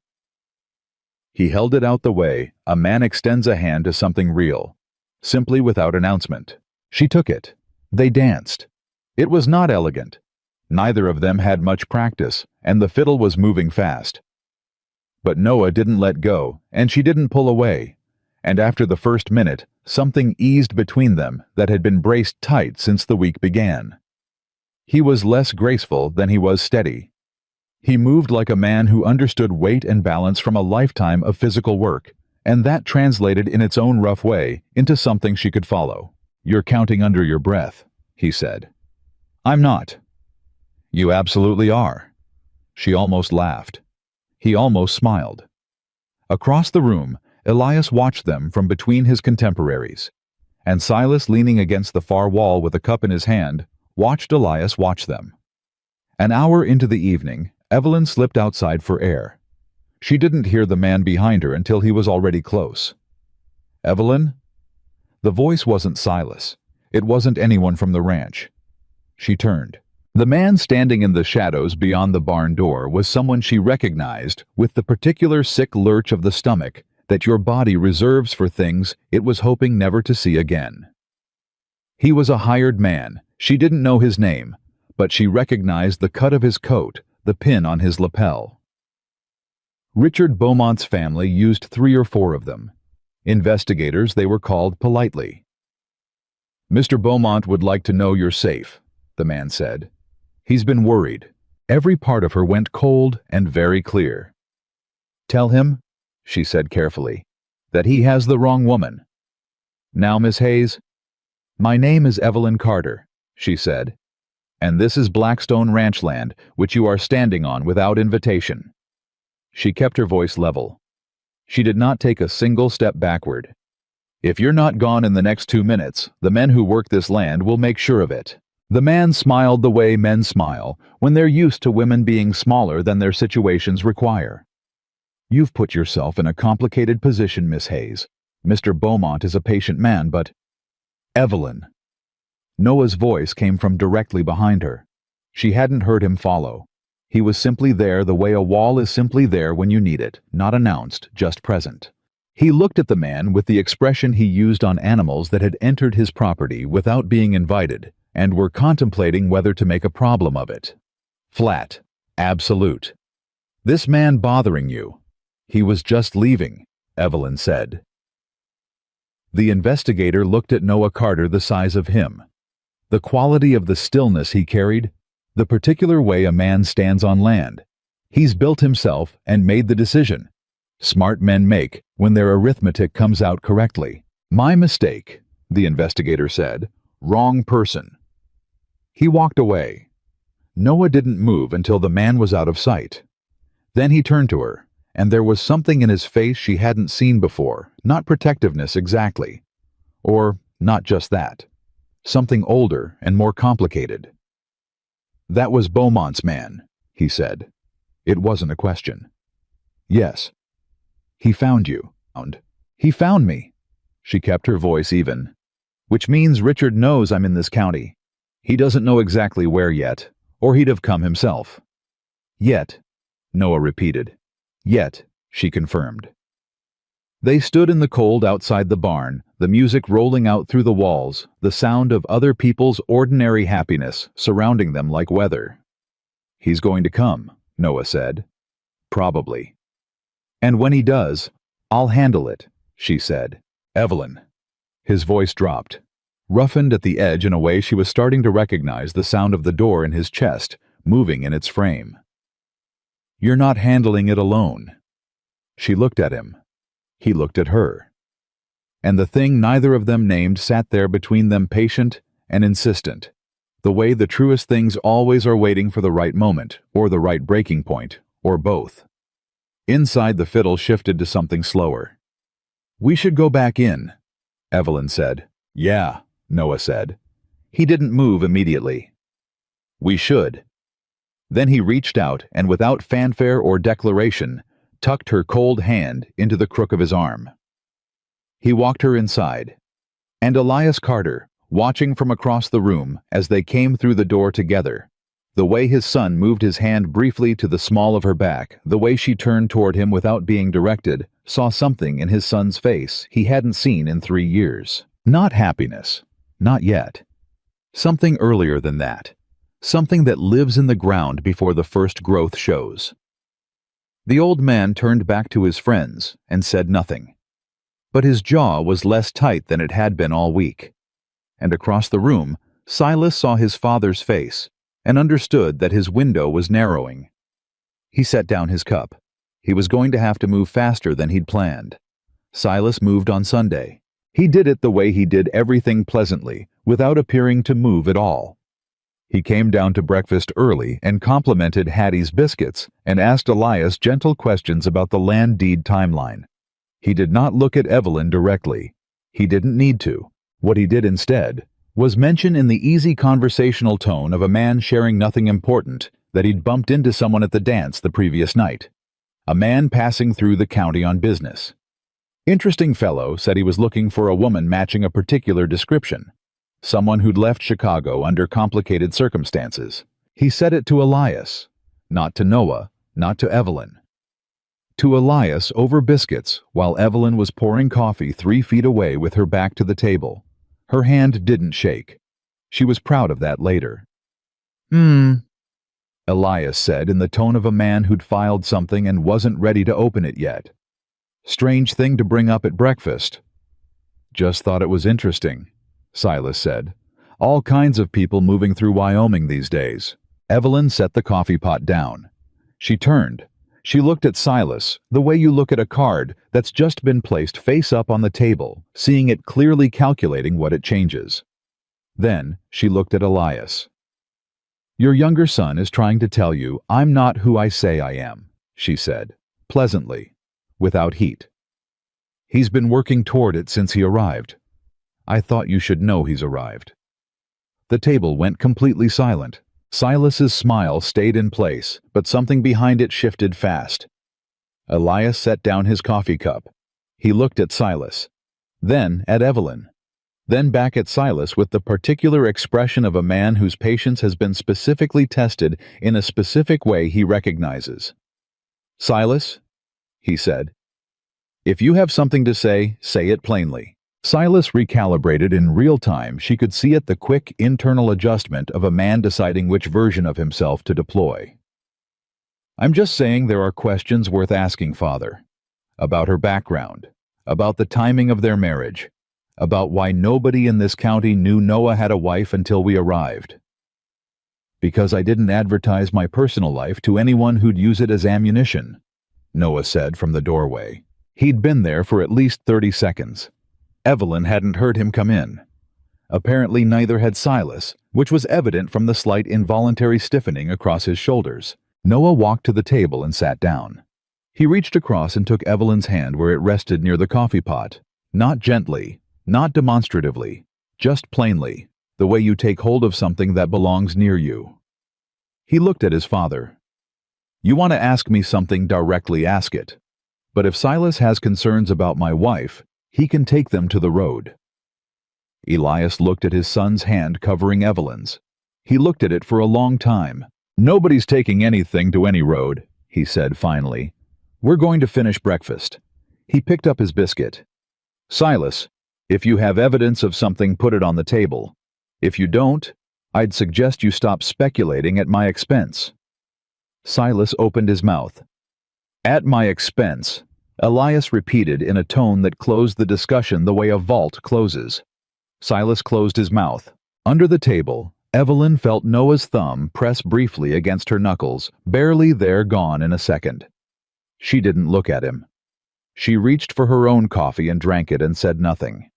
[SPEAKER 1] He held it out the way a man extends a hand to something real, simply without announcement. She took it. They danced. It was not elegant. Neither of them had much practice, and the fiddle was moving fast. But Noah didn't let go, and she didn't pull away, and after the first minute, something eased between them that had been braced tight since the week began. He was less graceful than he was steady. He moved like a man who understood weight and balance from a lifetime of physical work, and that translated in its own rough way into something she could follow. "You're counting under your breath," he said. "I'm not." "You absolutely are." She almost laughed. He almost smiled. Across the room, Elias watched them from between his contemporaries, and Silas, leaning against the far wall with a cup in his hand, watched Elias watch them. An hour into the evening, Evelyn slipped outside for air. She didn't hear the man behind her until he was already close. "Evelyn?" The voice wasn't Silas. It wasn't anyone from the ranch. She turned. The man standing in the shadows beyond the barn door was someone she recognized with the particular sick lurch of the stomach that your body reserves for things it was hoping never to see again. He was a hired man. She didn't know his name, but she recognized the cut of his coat, the pin on his lapel. Richard Beaumont's family used 3 or 4 of them. Investigators, they were called politely. "Mr. Beaumont would like to know you're safe," the man said. "He's been worried." Every part of her went cold and very clear. "Tell him," she said carefully, "that he has the wrong woman. Now, Miss Hayes." "My name is Evelyn Carter," she said. And this is Blackstone Ranch land, which you are standing on without invitation." She kept her voice level. She did not take a single step backward. "If you're not gone in the next 2 minutes, the men who work this land will make sure of it." The man smiled the way men smile when they're used to women being smaller than their situations require. "You've put yourself in a complicated position, Miss Hayes. Mr. Beaumont is a patient man, but—" "Evelyn." Noah's voice came from directly behind her. She hadn't heard him follow. He was simply there the way a wall is simply there when you need it, not announced, just present. He looked at the man with the expression he used on animals that had entered his property without being invited and were contemplating whether to make a problem of it. Flat. Absolute. "This man bothering you?" "He was just leaving," Evelyn said. The investigator looked at Noah Carter the size of him. The quality of the stillness he carried, the particular way a man stands on land. He's built himself and made the decision. Smart men make when their arithmetic comes out correctly. "My mistake," the investigator said. "Wrong person." He walked away. Noah didn't move until the man was out of sight. Then he turned to her, and there was something in his face she hadn't seen before, not protectiveness exactly. Or not just that. Something older and more complicated. "That was Beaumont's man," he said. It wasn't a question. "Yes." "He found you." "He found me." She kept her voice even. "Which means Richard knows I'm in this county. He doesn't know exactly where yet, or he'd have come himself." "Yet," Noah repeated. "Yet," she confirmed. They stood in the cold outside the barn, the music rolling out through the walls, the sound of other people's ordinary happiness surrounding them like weather. "He's going to come," Noah said. "Probably. And when he does, I'll handle it," she said. "Evelyn." His voice dropped, roughened at the edge in a way she was starting to recognize the sound of the door in his chest, moving in its frame. "You're not handling it alone." She looked at him. He looked at her. And the thing neither of them named sat there between them, patient and insistent, the way the truest things always are waiting for the right moment, or the right breaking point, or both. Inside, the fiddle shifted to something slower. "We should go back in," Evelyn said. "Yeah," Noah said. He didn't move immediately. "We should." Then he reached out and, without fanfare or declaration, tucked her cold hand into the crook of his arm. He walked her inside. And Elias Carter, watching from across the room as they came through the door together, the way his son moved his hand briefly to the small of her back, the way she turned toward him without being directed, saw something in his son's face he hadn't seen in 3 years. Not happiness. Not yet. Something earlier than that. Something that lives in the ground before the first growth shows. The old man turned back to his friends and said nothing. But his jaw was less tight than it had been all week. And across the room, Silas saw his father's face and understood that his window was narrowing. He set down his cup. He was going to have to move faster than he'd planned. Silas moved on Sunday. He did it the way he did everything, pleasantly, without appearing to move at all. He came down to breakfast early and complimented Hattie's biscuits and asked Elias gentle questions about the land deed timeline. He did not look at Evelyn directly. He didn't need to. What he did instead was mention in the easy conversational tone of a man sharing nothing important that he'd bumped into someone at the dance the previous night. A man passing through the county on business. Interesting fellow, said he was looking for a woman matching a particular description. Someone who'd left Chicago under complicated circumstances. He said it to Elias, not to Noah, not to Evelyn. To Elias over biscuits while Evelyn was pouring coffee 3 feet away with her back to the table. Her hand didn't shake. She was proud of that later. Elias said in the tone of a man who'd filed something and wasn't ready to open it yet. Strange thing to bring up at breakfast. Just thought it was interesting, Silas said. All kinds of people moving through Wyoming these days. Evelyn set the coffee pot down. She turned. She looked at Silas, the way you look at a card that's just been placed face up on the table, seeing it clearly, calculating what it changes. Then she looked at Elias. Your younger son is trying to tell you I'm not who I say I am, she said, pleasantly, without heat. He's been working toward it since he arrived. I thought you should know he's arrived. The table went completely silent. Silas's smile stayed in place, but something behind it shifted fast. Elias set down his coffee cup. He looked at Silas, then at Evelyn, then back at Silas with the particular expression of a man whose patience has been specifically tested in a specific way he recognizes. Silas, he said, if you have something to say it plainly. Silas recalibrated in real time. She could see it, the quick internal adjustment of a man deciding which version of himself to deploy. I'm just saying there are questions worth asking, Father. About her background, about the timing of their marriage, about why nobody in this county knew Noah had a wife until we arrived. Because I didn't advertise my personal life to anyone who'd use it as ammunition, Noah said from the doorway. He'd been there for at least 30 seconds. Evelyn hadn't heard him come in. Apparently neither had Silas, which was evident from the slight involuntary stiffening across his shoulders. Noah walked to the table and sat down. He reached across and took Evelyn's hand where it rested near the coffee pot. Not gently, not demonstratively, just plainly, the way you take hold of something that belongs near you. He looked at his father. You want to ask me something, directly ask it. But if Silas has concerns about my wife, he can take them to the road. Elias looked at his son's hand covering Evelyn's. He looked at it for a long time. Nobody's taking anything to any road, he said finally. We're going to finish breakfast. He picked up his biscuit. Silas, if you have evidence of something, put it on the table. If you don't, I'd suggest you stop speculating at my expense. Silas opened his mouth. At my expense, Elias repeated in a tone that closed the discussion the way a vault closes. Silas closed his mouth. Under the table, Evelyn felt Noah's thumb press briefly against her knuckles, barely there, gone in a second. She didn't look at him. She reached for her own coffee and drank it and said nothing.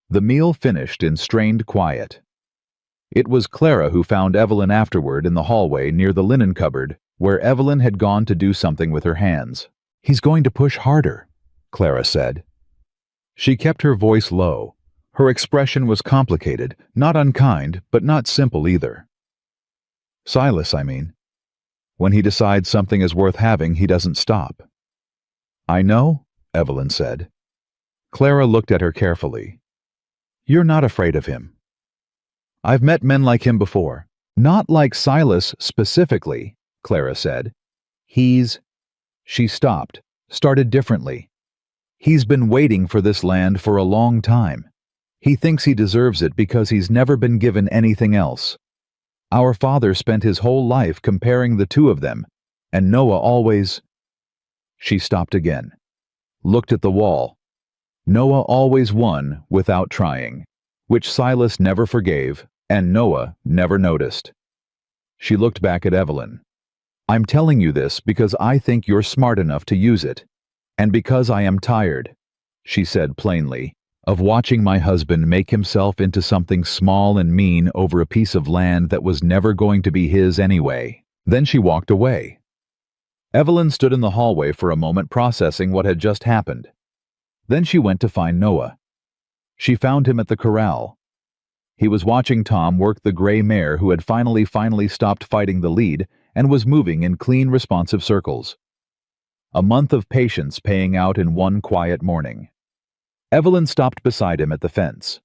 [SPEAKER 1] The meal finished in strained quiet. It was Clara who found Evelyn afterward in the hallway near the linen cupboard, where Evelyn had gone to do something with her hands. He's going to push harder, Clara said. She kept her voice low. Her expression was complicated, not unkind, but not simple either. Silas, I mean. When he decides something is worth having, he doesn't stop. I know, Evelyn said. Clara looked at her carefully. You're not afraid of him. I've met men like him before. Not like Silas specifically, Clara said. She stopped, started differently. He's been waiting for this land for a long time. He thinks he deserves it because he's never been given anything else. Our father spent his whole life comparing the two of them, and Noah always... She stopped again, looked at the wall. Noah always won without trying, which Silas never forgave, and Noah never noticed. She looked back at Evelyn. I'm telling you this because I think you're smart enough to use it, and because I am tired, she said plainly, of watching my husband make himself into something small and mean over a piece of land that was never going to be his anyway. Then she walked away. Evelyn stood in the hallway for a moment, processing what had just happened. Then she went to find Noah. She found him at the corral. He was watching Tom work the gray mare who had finally stopped fighting the lead and was moving in clean, responsive circles. A month of patience paying out in one quiet morning. Evelyn stopped beside him at the fence.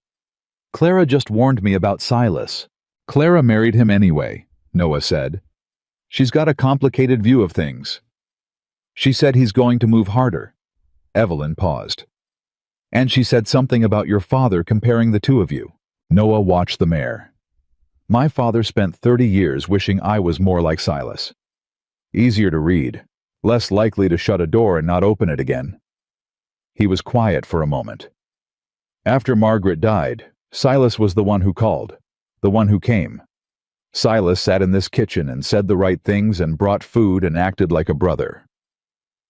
[SPEAKER 1] Clara just warned me about Silas. Clara married him anyway, Noah said. She's got a complicated view of things. She said he's going to move harder. Evelyn paused. And she said something about your father comparing the two of you. Noah watched the mare. My father spent 30 years wishing I was more like Silas. Easier to read, less likely to shut a door and not open it again. He was quiet for a moment. After Margaret died, Silas was the one who called, the one who came. Silas sat in this kitchen and said the right things and brought food and acted like a brother.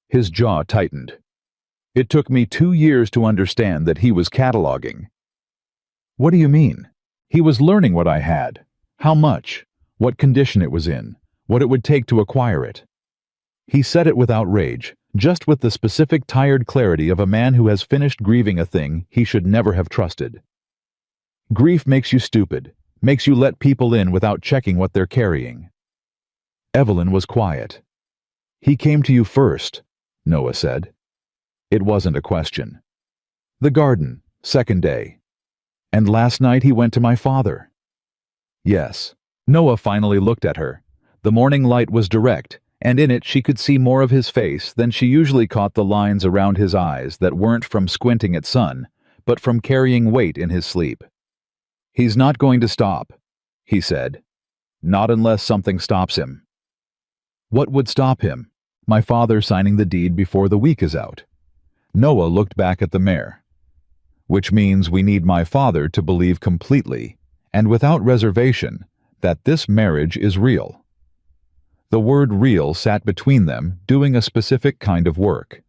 [SPEAKER 1] His jaw tightened. It took me 2 years to understand that he was cataloging. What do you mean? He was learning what I had. How much? what condition it was in, what it would take to acquire it. He said it without rage, just with the specific tired clarity of a man who has finished grieving a thing he should never have trusted. Grief makes you stupid, makes you let people in without checking what they're carrying. Evelyn was quiet. He came to you first, Noah said. It wasn't a question. The garden, second day. And last night he went to my father. Yes. Noah finally looked at her. The morning light was direct, and in it she could see more of his face than she usually caught the lines around his eyes that weren't from squinting at sun, but from carrying weight in his sleep. He's not going to stop, he said. Not unless something stops him. What would stop him? My father signing the deed before the week is out. Noah looked back at the mayor. Which means we need my father to believe completely, and without reservation, that this marriage is real. The word real sat between them, doing a specific kind of work.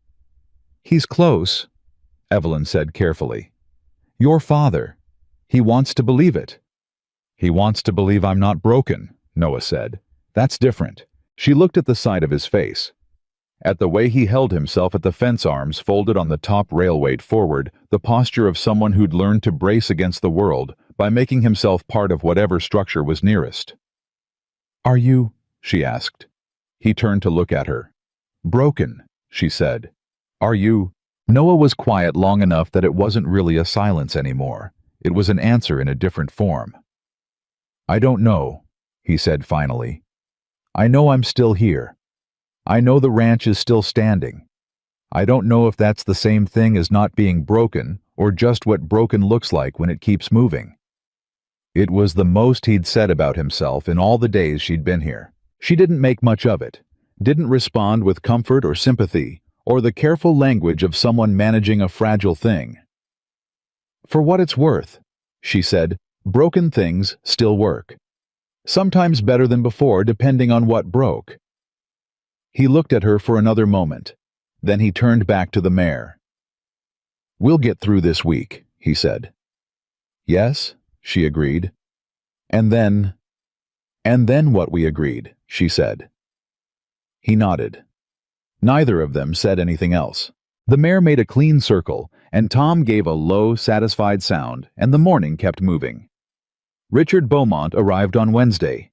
[SPEAKER 1] He's close, Evelyn said carefully. Your father. He wants to believe it. He wants to believe I'm not broken, Noah said. That's different. She looked at the side of his face. At the way he held himself at the fence arms folded on the top rail weight forward, the posture of someone who'd learned to brace against the world by making himself part of whatever structure was nearest. Are you? She asked. He turned to look at her. Broken, she said. Are you? Noah was quiet long enough that it wasn't really a silence anymore. It was an answer in a different form. I don't know, he said finally. I know I'm still here. I know the ranch is still standing. I don't know if that's the same thing as not being broken or just what broken looks like when it keeps moving. It was the most he'd said about himself in all the days she'd been here. She didn't make much of it, didn't respond with comfort or sympathy, or the careful language of someone managing a fragile thing. For what it's worth, she said, broken things still work. Sometimes better than before, depending on what broke. He looked at her for another moment. Then he turned back to the mayor. We'll get through this week, he said. Yes, she agreed. And then what we agreed, she said. He nodded. Neither of them said anything else. The mayor made a clean circle, and Tom gave a low, satisfied sound, and the morning kept moving. Richard Beaumont arrived on Wednesday.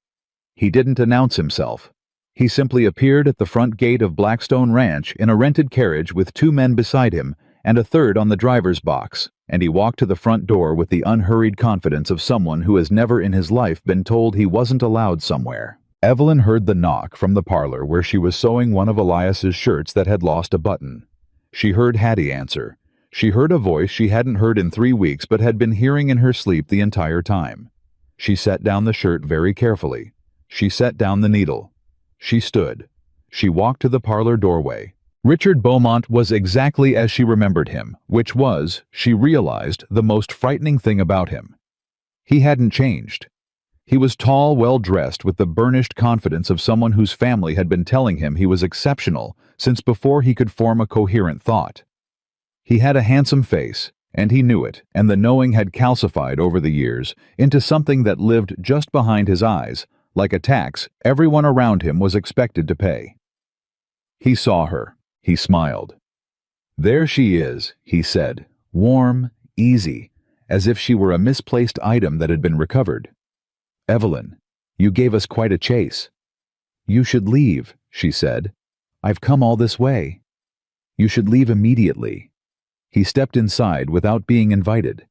[SPEAKER 1] He didn't announce himself. He simply appeared at the front gate of Blackstone Ranch in a rented carriage with 2 men beside him and a third on the driver's box, and he walked to the front door with the unhurried confidence of someone who has never in his life been told he wasn't allowed somewhere. Evelyn heard the knock from the parlor where she was sewing one of Elias's shirts that had lost a button. She heard Hattie answer. She heard a voice she hadn't heard in 3 weeks but had been hearing in her sleep the entire time. She set down the shirt very carefully. She set down the needle. She stood. She walked to the parlor doorway. Richard Beaumont was exactly as she remembered him, which was, she realized, the most frightening thing about him. He hadn't changed. He was tall, well-dressed, with the burnished confidence of someone whose family had been telling him he was exceptional since before he could form a coherent thought. He had a handsome face, and he knew it, and the knowing had calcified over the years into something that lived just behind his eyes, like a tax everyone around him was expected to pay. He saw her. He smiled. There she is, he said, warm, easy, as if she were a misplaced item that had been recovered. Evelyn, you gave us quite a chase. You should leave, she said. I've come all this way. You should leave immediately. He stepped inside without being invited.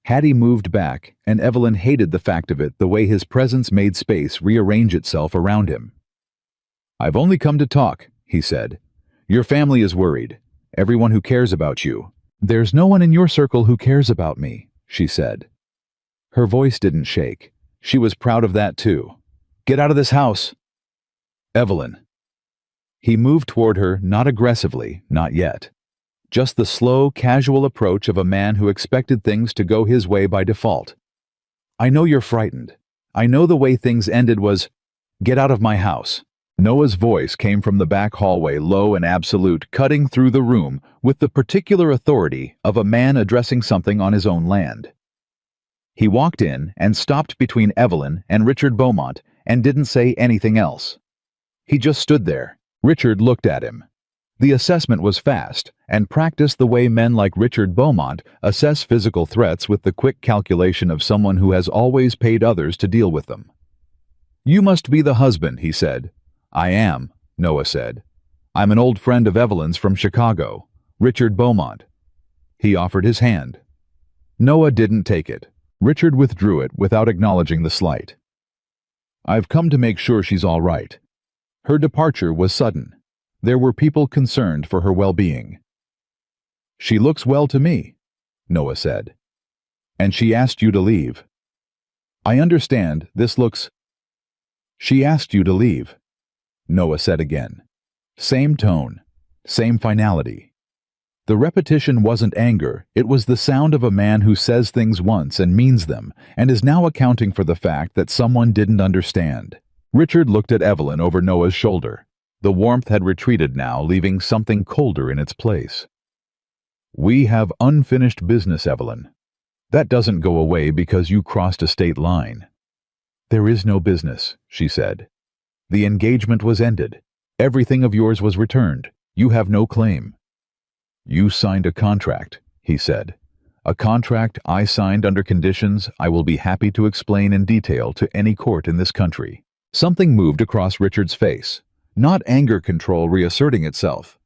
[SPEAKER 1] Hattie moved back, and Evelyn hated the fact of it the way his presence made space rearrange itself around him. I've only come to talk, he said. Your family is worried. Everyone who cares about you. There's no one in your circle who cares about me, she said. Her voice didn't shake. She was proud of that too. Get out of this house. Evelyn. He moved toward her, not aggressively, not yet. Just the slow, casual approach of a man who expected things to go his way by default. I know you're frightened. I know the way things ended was, get out of my house. Noah's voice came from the back hallway, low and absolute, cutting through the room with the particular authority of a man addressing something on his own land. He walked in and stopped between Evelyn and Richard Beaumont and didn't say anything else. He just stood there. Richard looked at him. The assessment was fast and practiced the way men like Richard Beaumont assess physical threats with the quick calculation of someone who has always paid others to deal with them. "You must be the husband," he said. "I am," Noah said. "I'm an old friend of Evelyn's from Chicago, Richard Beaumont." He offered his hand. Noah didn't take it. Richard withdrew it without acknowledging the slight. "I've come to make sure she's all right." Her departure was sudden. There were people concerned for her well-being. "She looks well to me," Noah said. "And she asked you to leave." "I understand, this looks—" "She asked you to leave," Noah said again. Same tone, same finality. The repetition wasn't anger, it was the sound of a man who says things once and means them, and is now accounting for the fact that someone didn't understand. Richard looked at Evelyn over Noah's shoulder. The warmth had retreated now, leaving something colder in its place. "We have unfinished business, Evelyn. That doesn't go away because you crossed a state line." "There is no business," she said. "The engagement was ended. Everything of yours was returned. You have no claim." "You signed a contract," he said. "A contract I signed under conditions I will be happy to explain in detail to any court in this country." Something moved across Richard's face. Not anger control reasserting itself.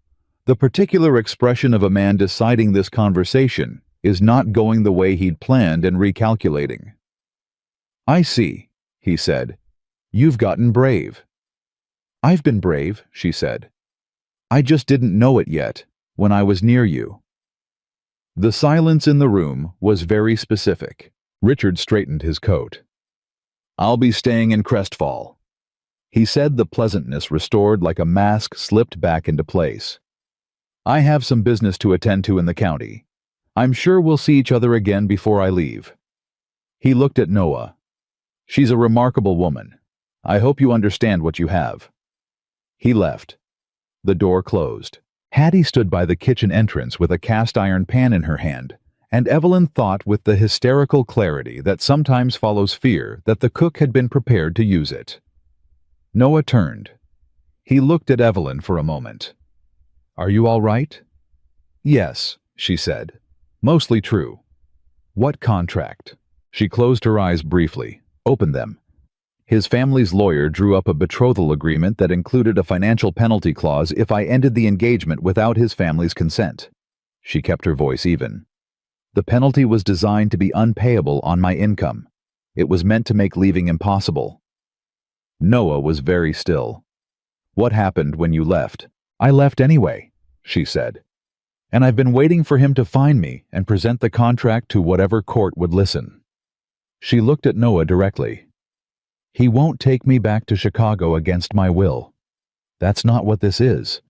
[SPEAKER 1] The particular expression of a man deciding this conversation is not going the way he'd planned and recalculating. "I see," he said. "You've gotten brave." "I've been brave," she said. "I just didn't know it yet, when I was near you." The silence in the room was very specific. Richard straightened his coat. "I'll be staying in Crestfall," he said, the pleasantness restored like a mask slipped back into place. "I have some business to attend to in the county. I'm sure we'll see each other again before I leave." He looked at Noah. "She's a remarkable woman. I hope you understand what you have." He left. The door closed. Hattie stood by the kitchen entrance with a cast-iron pan in her hand, and Evelyn thought with the hysterical clarity that sometimes follows fear that the cook had been prepared to use it. Noah turned. He looked at Evelyn for a moment. "Are you all right?" "Yes," she said. "Mostly true." "What contract?" She closed her eyes briefly, opened them. His family's lawyer drew up a betrothal agreement that included a financial penalty clause if I ended the engagement without his family's consent. She kept her voice even. "The penalty was designed to be unpayable on my income. It was meant to make leaving impossible." Noah was very still. "What happened when you left?" "I left anyway," she said. "And I've been waiting for him to find me and present the contract to whatever court would listen." She looked at Noah directly. "He won't take me back to Chicago against my will. That's not what this is.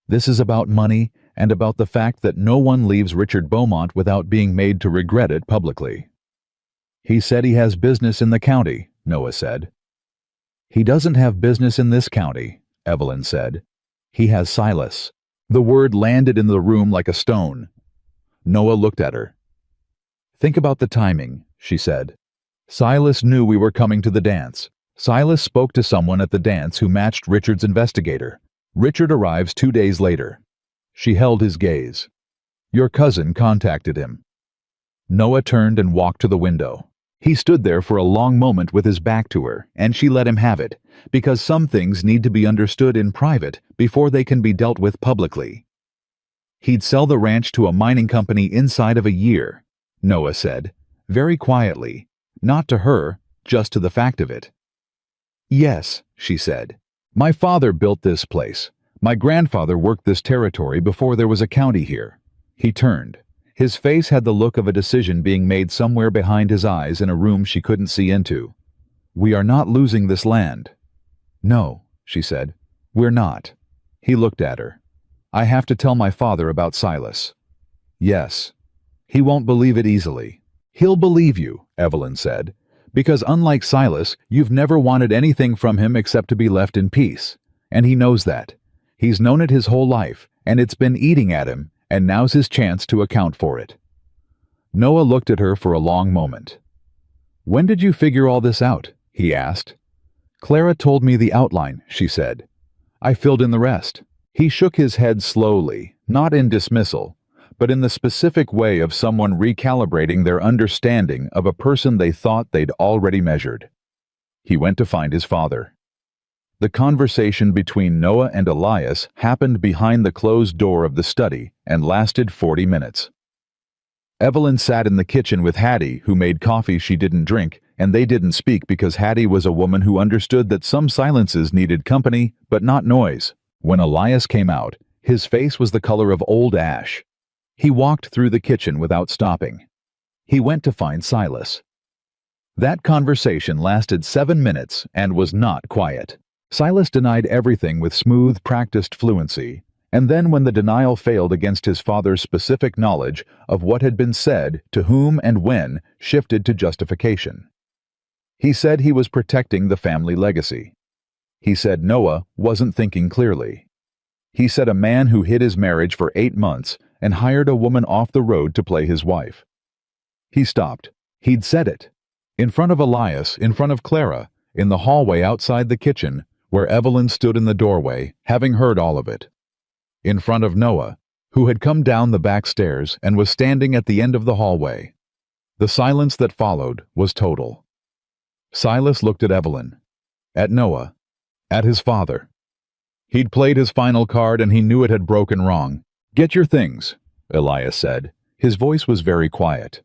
[SPEAKER 1] This is about money and about the fact that no one leaves Richard Beaumont without being made to regret it publicly." "He said he has business in the county," Noah said. "He doesn't have business in this county," Evelyn said. "He has Silas." The word landed in the room like a stone. Noah looked at her. "Think about the timing," she said. "Silas knew we were coming to the dance. Silas spoke to someone at the dance who matched Richard's investigator. Richard arrives 2 days later." She held his gaze. "Your cousin contacted him." Noah turned and walked to the window. He stood there for a long moment with his back to her, and she let him have it, because some things need to be understood in private before they can be dealt with publicly. "He'd sell the ranch to a mining company inside of a year," Noah said, very quietly, not to her, just to the fact of it. "Yes," she said. "My father built this place. My grandfather worked this territory before there was a county here." He turned. His face had the look of a decision being made somewhere behind his eyes in a room she couldn't see into. "We are not losing this land." "No," she said. "We're not." He looked at her. "I have to tell my father about Silas." "Yes." "He won't believe it easily." "He'll believe you," Evelyn said, "because unlike Silas, you've never wanted anything from him except to be left in peace. And he knows that. He's known it his whole life, and it's been eating at him, and now's his chance to account for it." Noah looked at her for a long moment. "When did you figure all this out?" he asked. Clara told me the outline, she said. I filled in the rest. He shook his head slowly, not in dismissal, but in the specific way of someone recalibrating their understanding of a person they thought they'd already measured. He went to find his father. The conversation between Noah and Elias happened behind the closed door of the study and lasted 40 minutes. Evelyn sat in the kitchen with Hattie, who made coffee she didn't drink, and they didn't speak because Hattie was a woman who understood that some silences needed company, but not noise. When Elias came out, his face was the color of old ash. He walked through the kitchen without stopping. He went to find Silas. That conversation lasted 7 minutes and was not quiet. Silas denied everything with smooth, practiced fluency, and then when the denial failed against his father's specific knowledge of what had been said, to whom and when, shifted to justification. He said he was protecting the family legacy. He said Noah wasn't thinking clearly. He said a man who hid his marriage for 8 months and hired a woman off the road to play his wife. He stopped. He'd said it. In front of Elias, in front of Clara, in the hallway outside the kitchen, where Evelyn stood in the doorway, having heard all of it. In front of Noah, who had come down the back stairs and was standing at the end of the hallway. The silence that followed was total. Silas looked at Evelyn, at Noah, at his father. He'd played his final card and he knew it had broken wrong. "Get your things," Elias said. His voice was very quiet.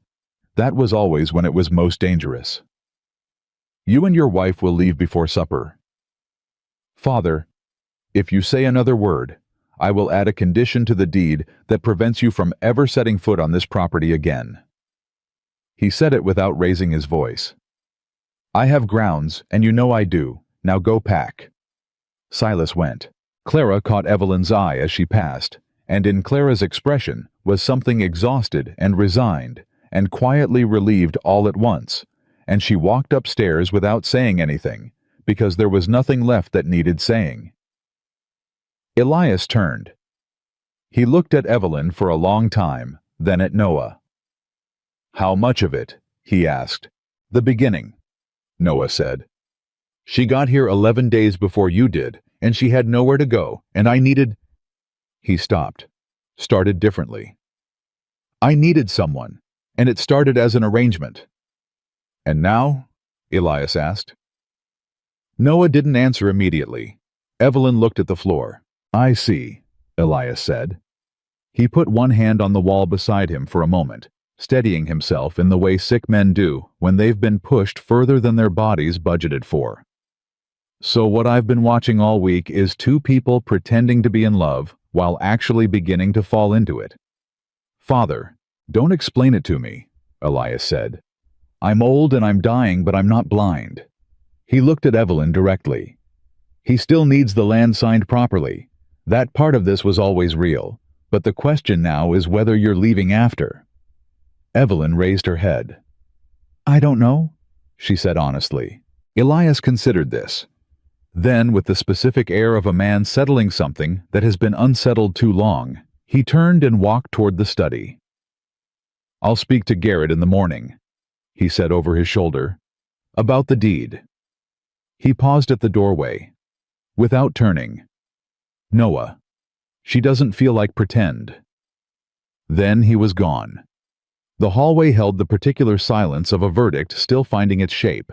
[SPEAKER 1] That was always when it was most dangerous. "You and your wife will leave before supper. Father, if you say another word, I will add a condition to the deed that prevents you from ever setting foot on this property again." He said it without raising his voice. "I have grounds, and you know I do. Now go pack." Silas went. Clara caught Evelyn's eye as she passed, and in Clara's expression was something exhausted and resigned, and quietly relieved all at once, and she walked upstairs without saying anything, because there was nothing left that needed saying. Elias turned. He looked at Evelyn for a long time, then at Noah. "How much of it?" he asked. "The beginning," Noah said. "She got here 11 days before you did, and she had nowhere to go, and I needed—" He stopped, started differently. "I needed someone, and it started as an arrangement." "And now?" Elias asked. Noah didn't answer immediately. Evelyn looked at the floor. "I see," Elias said. He put one hand on the wall beside him for a moment, steadying himself in the way sick men do when they've been pushed further than their bodies budgeted for. "So what I've been watching all week is two people pretending to be in love while actually beginning to fall into it. Father, don't explain it to me," Elias said. "I'm old and I'm dying, but I'm not blind." He looked at Evelyn directly. "He still needs the land signed properly. That part of this was always real, but the question now is whether you're leaving after." Evelyn raised her head. "I don't know," she said honestly. Elias considered this. Then, with the specific air of a man settling something that has been unsettled too long, he turned and walked toward the study. "I'll speak to Garrett in the morning," he said over his shoulder, "about the deed." He paused at the doorway, without turning. "Noah, she doesn't feel like pretend." Then he was gone. The hallway held the particular silence of a verdict still finding its shape.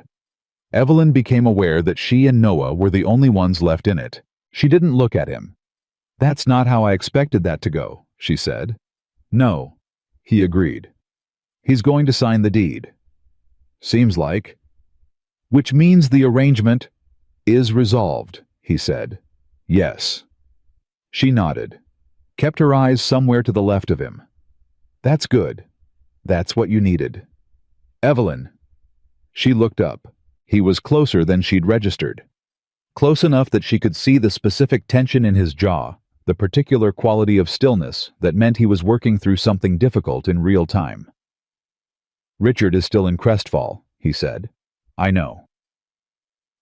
[SPEAKER 1] Evelyn became aware that she and Noah were the only ones left in it. She didn't look at him. "That's not how I expected that to go," she said. "No," he agreed. "He's going to sign the deed." "Seems like." "Which means the arrangement is resolved," he said. "Yes." She nodded, kept her eyes somewhere to the left of him. "That's good. That's what you needed." "Evelyn." She looked up. He was closer than she'd registered. Close enough that she could see the specific tension in his jaw, the particular quality of stillness that meant he was working through something difficult in real time. "Richard is still in Crestfall," he said. "I know.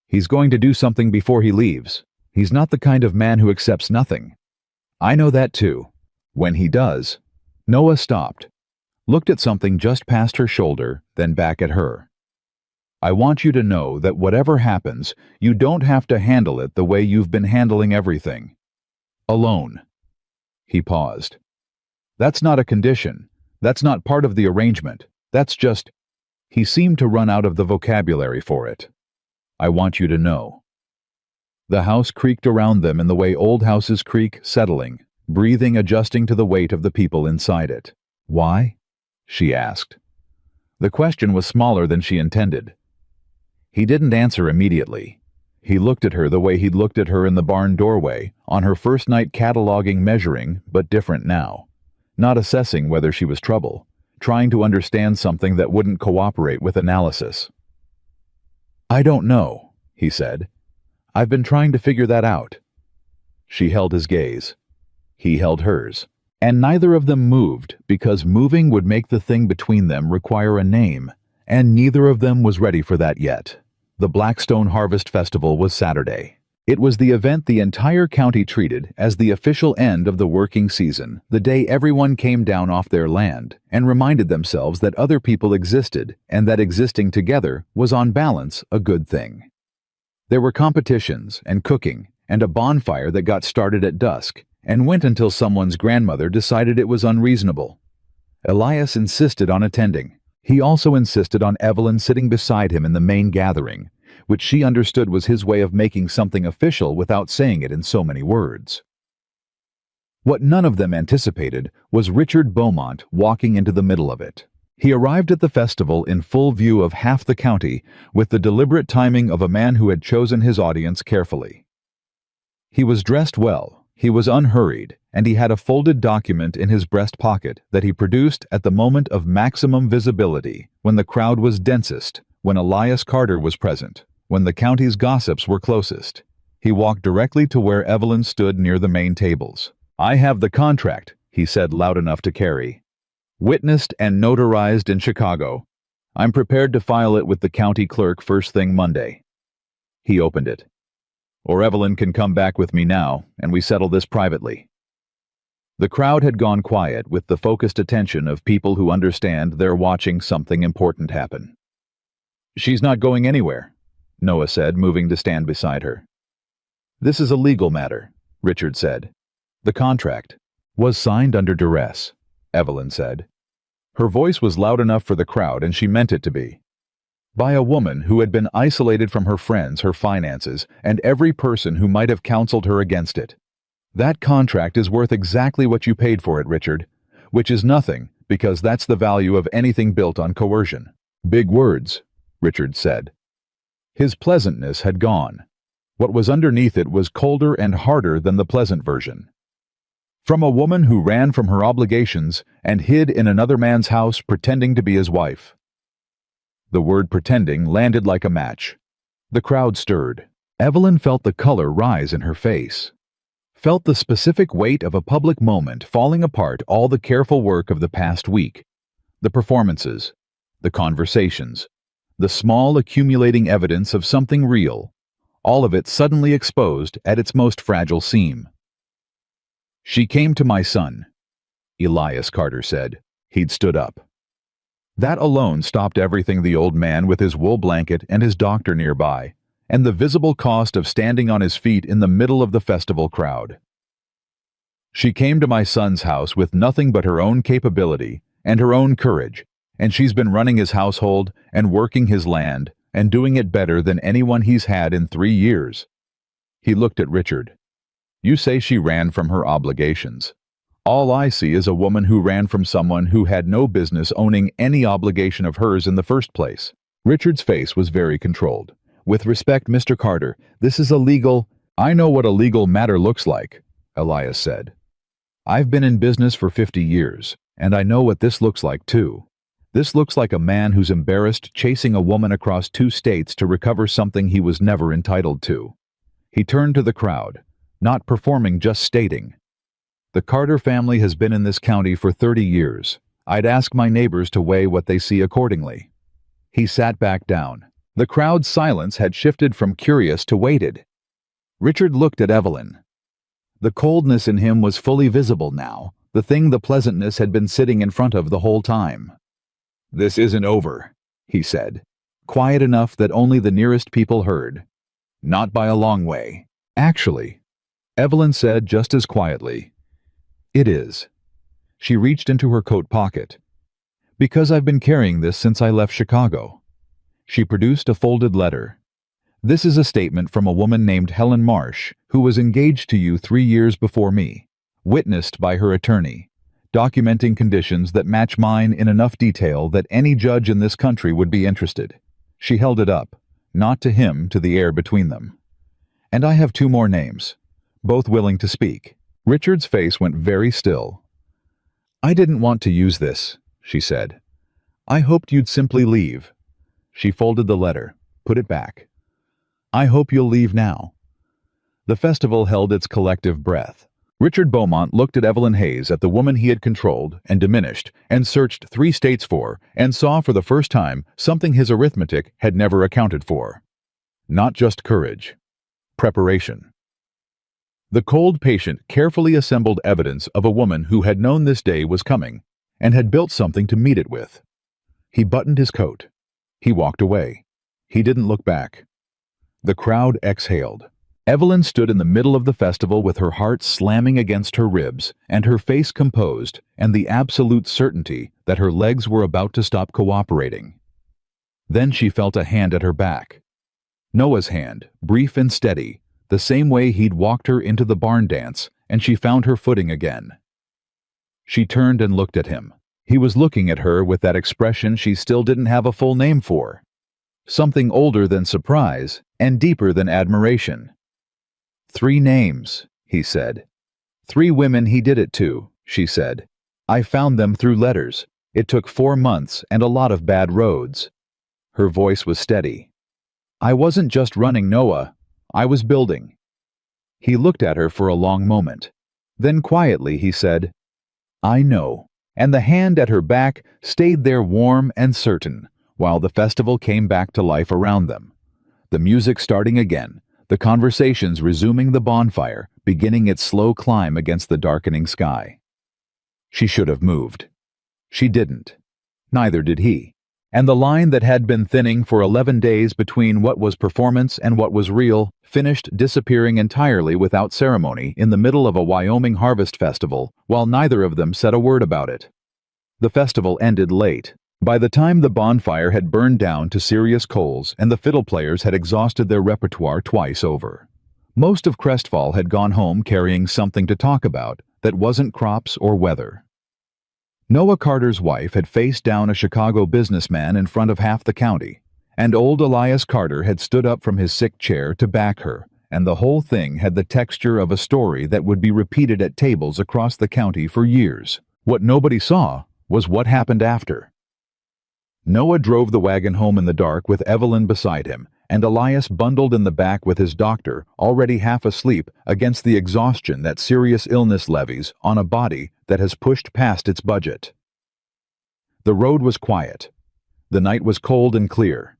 [SPEAKER 1] He's going to do something before he leaves. He's not the kind of man who accepts nothing. I know that too. When he does—" Noah stopped, looked at something just past her shoulder, then back at her. I want you to know that whatever happens, you don't have to handle it the way you've been handling everything. Alone." He paused. "That's not a condition. That's not part of the arrangement. That's just—" He seemed to run out of the vocabulary for it. "I want you to know." The house creaked around them in the way old houses creak, settling, breathing, adjusting to the weight of the people inside it. "Why?" she asked. The question was smaller than she intended. He didn't answer immediately. He looked at her the way he'd looked at her in the barn doorway, on her first night cataloging, measuring, but different now. Not assessing whether she was trouble, trying to understand something that wouldn't cooperate with analysis. "I don't know," he said. "I've been trying to figure that out." She held his gaze. He held hers. And neither of them moved, because moving would make the thing between them require a name, and neither of them was ready for that yet. The Blackstone Harvest Festival was Saturday. It was the event the entire county treated as the official end of the working season, the day everyone came down off their land and reminded themselves that other people existed and that existing together was on balance a good thing. There were competitions and cooking and a bonfire that got started at dusk and went until someone's grandmother decided it was unreasonable. Elias insisted on attending. He also insisted on Evelyn sitting beside him in the main gathering, which she understood was his way of making something official without saying it in so many words. What none of them anticipated was Richard Beaumont walking into the middle of it. He arrived at the festival in full view of half the county, with the deliberate timing of a man who had chosen his audience carefully. He was dressed well. He was unhurried, and he had a folded document in his breast pocket that he produced at the moment of maximum visibility, when the crowd was densest, when Elias Carter was present, when the county's gossips were closest. He walked directly to where Evelyn stood near the main tables. "I have the contract," he said loud enough to carry. "Witnessed and notarized in Chicago. I'm prepared to file it with the county clerk first thing Monday." He opened it. "Or Evelyn can come back with me now, and we settle this privately." The crowd had gone quiet with the focused attention of people who understand they're watching something important happen. "She's not going anywhere," Noah said, moving to stand beside her. "This is a legal matter," Richard said. "The contract was signed under duress," Evelyn said. Her voice was loud enough for the crowd, and she meant it to be. By a woman who had been isolated from her friends, her finances, and every person who might have counseled her against it. "That contract is worth exactly what you paid for it, Richard, which is nothing, because that's the value of anything built on coercion." "Big words," Richard said. His pleasantness had gone. What was underneath it was colder and harder than the pleasant version. From a woman who ran from her obligations and hid in another man's house pretending to be his wife. The word pretending landed like a match. The crowd stirred. Evelyn felt the color rise in her face. Felt the specific weight of a public moment falling apart all the careful work of the past week. The performances, the conversations, the small accumulating evidence of something real, all of it suddenly exposed at its most fragile seam. "She came to my son," Elias Carter said. He'd stood up. That alone stopped everything, the old man with his wool blanket and his doctor nearby, and the visible cost of standing on his feet in the middle of the festival crowd. "She came to my son's house with nothing but her own capability and her own courage, and she's been running his household and working his land and doing it better than anyone he's had in 3 years. He looked at Richard. "You say she ran from her obligations. All I see is a woman who ran from someone who had no business owning any obligation of hers in the first place." Richard's face was very controlled. "With respect, Mr. Carter, this is a legal—" "I know what a legal matter looks like," Elias said. "I've been in business for 50 years, and I know what this looks like too. This looks like a man who's embarrassed chasing a woman across 2 states to recover something he was never entitled to." He turned to the crowd, not performing, just stating. "The Carter family has been in this county for 30 years. I'd ask my neighbors to weigh what they see accordingly." He sat back down. The crowd's silence had shifted from curious to weighted. Richard looked at Evelyn. The coldness in him was fully visible now, the thing the pleasantness had been sitting in front of the whole time. "This isn't over," he said. quiet enough that only the nearest people heard. Not by a long way. Actually, Evelyn said just as quietly, "It is." She reached into her coat pocket. "Because I've been carrying this since I left Chicago." She produced a folded letter. "This is a statement from a woman named Helen Marsh, who was engaged to you 3 years before me, witnessed by her attorney, documenting conditions that match mine in enough detail that any judge in this country would be interested." She held it up, not to him, to the air between them. "And I have 2 more names, both willing to speak." Richard's face went very still. "I didn't want to use this," she said. "I hoped you'd simply leave." She folded the letter, put it back. "I hope you'll leave now." The festival held its collective breath. Richard Beaumont looked at Evelyn Hayes, at the woman he had controlled and diminished and searched 3 states for, and saw for the first time something his arithmetic had never accounted for. Not just courage. Preparation. The cold patient carefully assembled evidence of a woman who had known this day was coming and had built something to meet it with. He buttoned his coat. He walked away. He didn't look back. The crowd exhaled. Evelyn stood in the middle of the festival with her heart slamming against her ribs and her face composed and the absolute certainty that her legs were about to stop cooperating. Then she felt a hand at her back. Noah's hand, brief and steady, the same way he'd walked her into the barn dance, and she found her footing again. She turned and looked at him. He was looking at her with that expression she still didn't have a full name for. Something older than surprise and deeper than admiration. 3 names, he said. 3 women he did it to, she said. "I found them through letters. It took 4 months and a lot of bad roads." Her voice was steady. "I wasn't just running Noah. I was building." He looked at her for a long moment. Then quietly he said, "I know." And the hand at her back stayed there warm and certain, while the festival came back to life around them. The music starting again, the conversations resuming, the bonfire beginning its slow climb against the darkening sky. She should have moved. She didn't. Neither did he. And the line that had been thinning for 11 days between what was performance and what was real finished disappearing entirely without ceremony in the middle of a Wyoming harvest festival, while neither of them said a word about it. The festival ended late. By the time the bonfire had burned down to serious coals and the fiddle players had exhausted their repertoire twice over, most of Crestfall had gone home carrying something to talk about that wasn't crops or weather. Noah Carter's wife had faced down a Chicago businessman in front of half the county, and old Elias Carter had stood up from his sick chair to back her, and the whole thing had the texture of a story that would be repeated at tables across the county for years. What nobody saw was what happened after. Noah drove the wagon home in the dark with Evelyn beside him, and Elias bundled in the back with his doctor, already half asleep against the exhaustion that serious illness levies on a body that has pushed past its budget. The road was quiet. The night was cold and clear.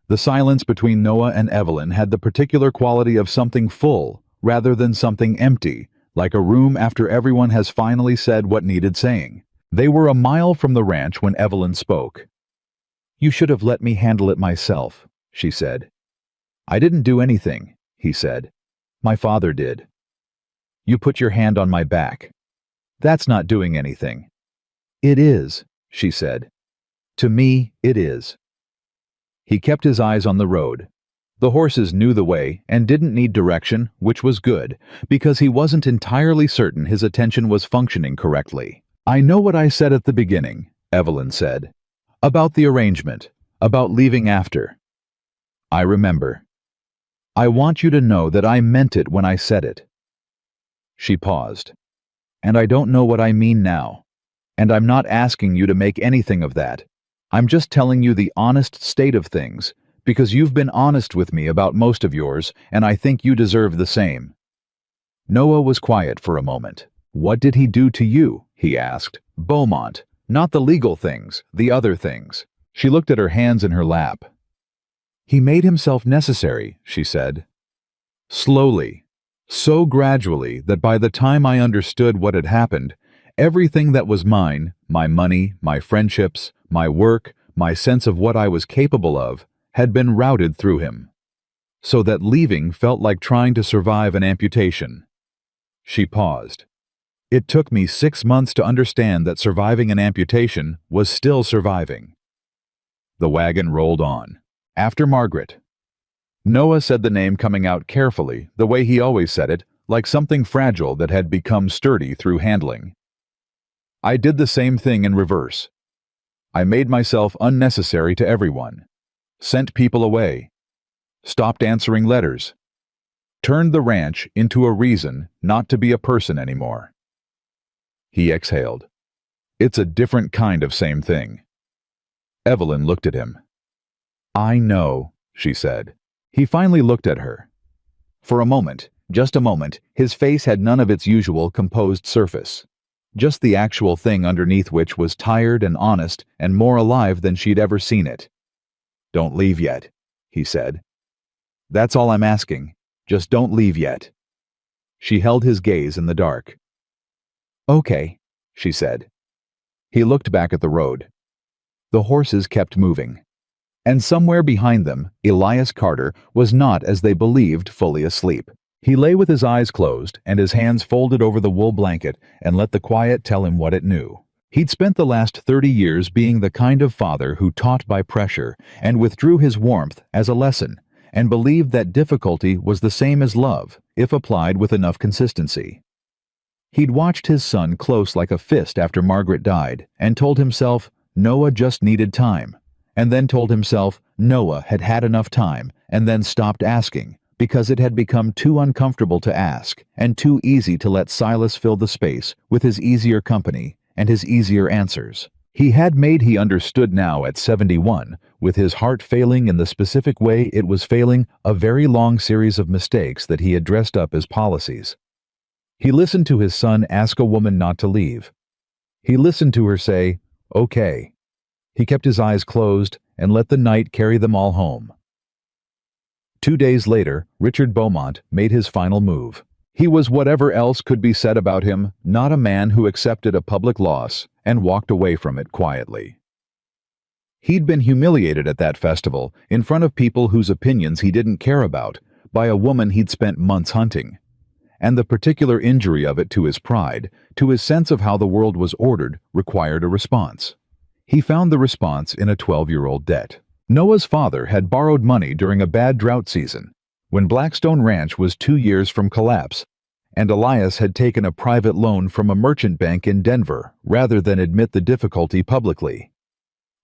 [SPEAKER 1] The silence between Noah and Evelyn had the particular quality of something full rather than something empty, like a room after everyone has finally said what needed saying. They were a mile from the ranch when Evelyn spoke. "You should have let me handle it myself," she said. "I didn't do anything," he said. "My father did." "You put your hand on my back." "That's not doing anything." "It is," she said. "To me, it is." He kept his eyes on the road. The horses knew the way and didn't need direction, which was good, because he wasn't entirely certain his attention was functioning correctly. "I know what I said at the beginning," Evelyn said. "About the arrangement, about leaving after." "I remember." "I want you to know that I meant it when I said it." She paused. "And I don't know what I mean now. And I'm not asking you to make anything of that. I'm just telling you the honest state of things, because you've been honest with me about most of yours, and I think you deserve the same." Noah was quiet for a moment. "What did he do to you?" he asked. "Beaumont. Not the legal things, the other things." She looked at her hands in her lap. "He made himself necessary," she said. "Slowly. So gradually that by the time I understood what had happened, everything that was mine, my money, my friendships, my work, my sense of what I was capable of, had been routed through him, so that leaving felt like trying to survive an amputation. She paused. It took me 6 months to understand that surviving an amputation was still surviving. The wagon rolled on. After Margaret. Noah said the name coming out carefully, the way he always said it, like something fragile that had become sturdy through handling. I did the same thing in reverse. I made myself unnecessary to everyone. Sent people away. Stopped answering letters. Turned the ranch into a reason not to be a person anymore. He exhaled. It's a different kind of same thing. Evelyn looked at him. I know, she said. He finally looked at her. For a moment, just a moment, his face had none of its usual composed surface. Just the actual thing underneath which was tired and honest and more alive than she'd ever seen it. Don't leave yet, he said. That's all I'm asking. Just don't leave yet. She held his gaze in the dark. Okay, she said. He looked back at the road. The horses kept moving. And somewhere behind them, Elias Carter was not, as they believed, fully asleep. He lay with his eyes closed and his hands folded over the wool blanket and let the quiet tell him what it knew. He'd spent the last 30 years being the kind of father who taught by pressure and withdrew his warmth as a lesson, and believed that difficulty was the same as love, if applied with enough consistency. He'd watched his son close like a fist after Margaret died, and told himself Noah just needed time, and then told himself Noah had had enough time, and then stopped asking, because it had become too uncomfortable to ask, and too easy to let Silas fill the space with his easier company and his easier answers. He had made he understood now at 71, with his heart failing in the specific way it was failing a very long series of mistakes that he had dressed up as policies. He listened to his son ask a woman not to leave. He listened to her say, okay. He kept his eyes closed and let the night carry them all home. 2 days later, Richard Beaumont made his final move. He was whatever else could be said about him, not a man who accepted a public loss and walked away from it quietly. He'd been humiliated at that festival, in front of people whose opinions he didn't care about, by a woman he'd spent months hunting. And the particular injury of it to his pride, to his sense of how the world was ordered, required a response. He found the response in a 12-year-old debt. Noah's father had borrowed money during a bad drought season, when Blackstone Ranch was 2 years from collapse, and Elias had taken a private loan from a merchant bank in Denver rather than admit the difficulty publicly.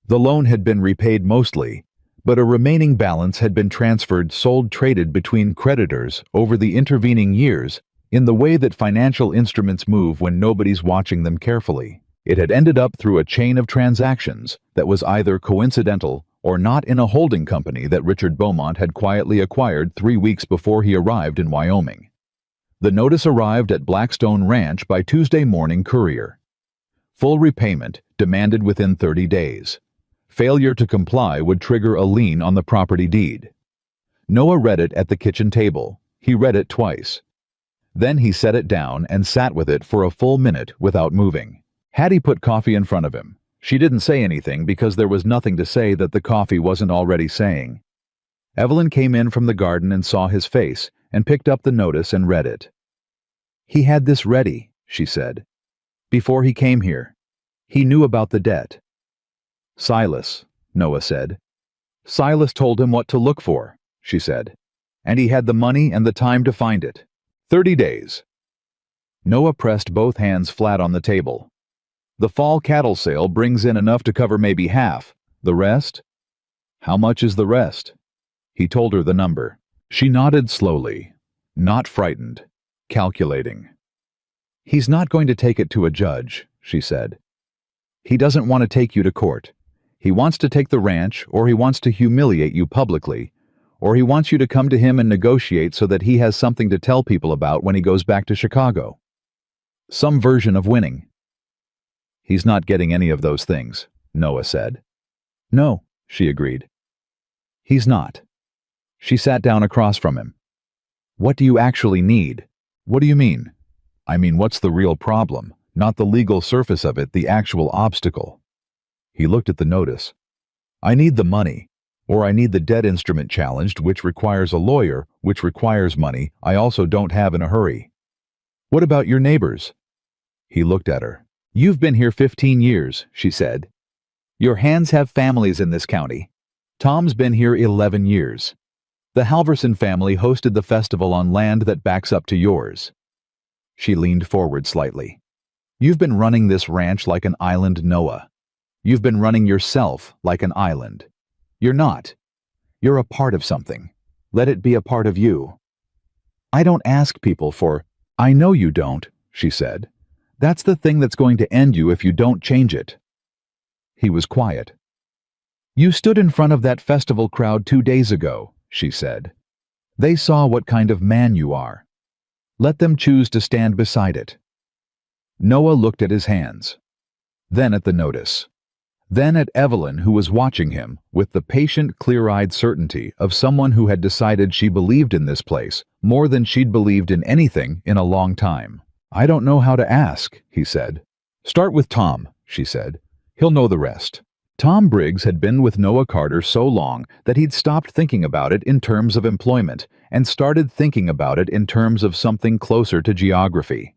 [SPEAKER 1] The loan had been repaid mostly, but a remaining balance had been transferred traded between creditors over the intervening years in the way that financial instruments move when nobody's watching them carefully. It had ended up through a chain of transactions that was either coincidental or not in a holding company that Richard Beaumont had quietly acquired 3 weeks before he arrived in Wyoming. The notice arrived at Blackstone Ranch by Tuesday morning courier. Full repayment demanded within 30 days. Failure to comply would trigger a lien on the property deed. Noah read it at the kitchen table. He read it twice. Then he set it down and sat with it for a full minute without moving. Hattie put coffee in front of him. She didn't say anything because there was nothing to say that the coffee wasn't already saying. Evelyn came in from the garden and saw his face and picked up the notice and read it. He had this ready, she said. Before he came here. He knew about the debt. Silas, Noah said. Silas told him what to look for, she said. And he had the money and the time to find it. 30 days. Noah pressed both hands flat on the table. The fall cattle sale brings in enough to cover maybe half. The rest? How much is the rest? He told her the number. She nodded slowly, not frightened, calculating. He's not going to take it to a judge, she said. He doesn't want to take you to court. He wants to take the ranch, or he wants to humiliate you publicly, or he wants you to come to him and negotiate so that he has something to tell people about when he goes back to Chicago. Some version of winning. He's not getting any of those things, Noah said. No, she agreed. He's not. She sat down across from him. What do you actually need? What do you mean? I mean, what's the real problem? Not the legal surface of it, the actual obstacle. He looked at the notice. I need the money. Or I need the debt instrument challenged, which requires a lawyer, which requires money I also don't have in a hurry. What about your neighbors? He looked at her. You've been here 15 years, she said. Your hands have families in this county. Tom's been here 11 years. The Halverson family hosted the festival on land that backs up to yours. She leaned forward slightly. You've been running this ranch like an island, Noah. You've been running yourself like an island. You're not. You're a part of something. Let it be a part of you. I don't ask people for... I know you don't, she said. That's the thing that's going to end you if you don't change it. He was quiet. You stood in front of that festival crowd 2 days ago, she said. They saw what kind of man you are. Let them choose to stand beside it. Noah looked at his hands. Then at the notice. Then at Evelyn, who was watching him with the patient, clear-eyed certainty of someone who had decided she believed in this place more than she'd believed in anything in a long time. I don't know how to ask, he said. Start with Tom, she said. He'll know the rest. Tom Briggs had been with Noah Carter so long that he'd stopped thinking about it in terms of employment and started thinking about it in terms of something closer to geography.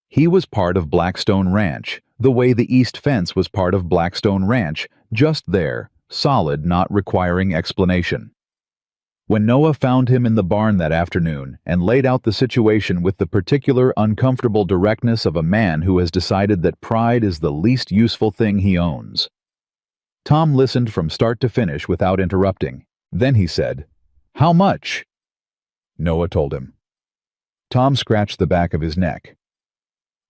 [SPEAKER 1] He was part of Blackstone Ranch, the way the East Fence was part of Blackstone Ranch, just there, solid, not requiring explanation. When Noah found him in the barn that afternoon and laid out the situation with the particular uncomfortable directness of a man who has decided that pride is the least useful thing he owns. Tom listened from start to finish without interrupting. Then he said, "How much?" Noah told him. Tom scratched the back of his neck.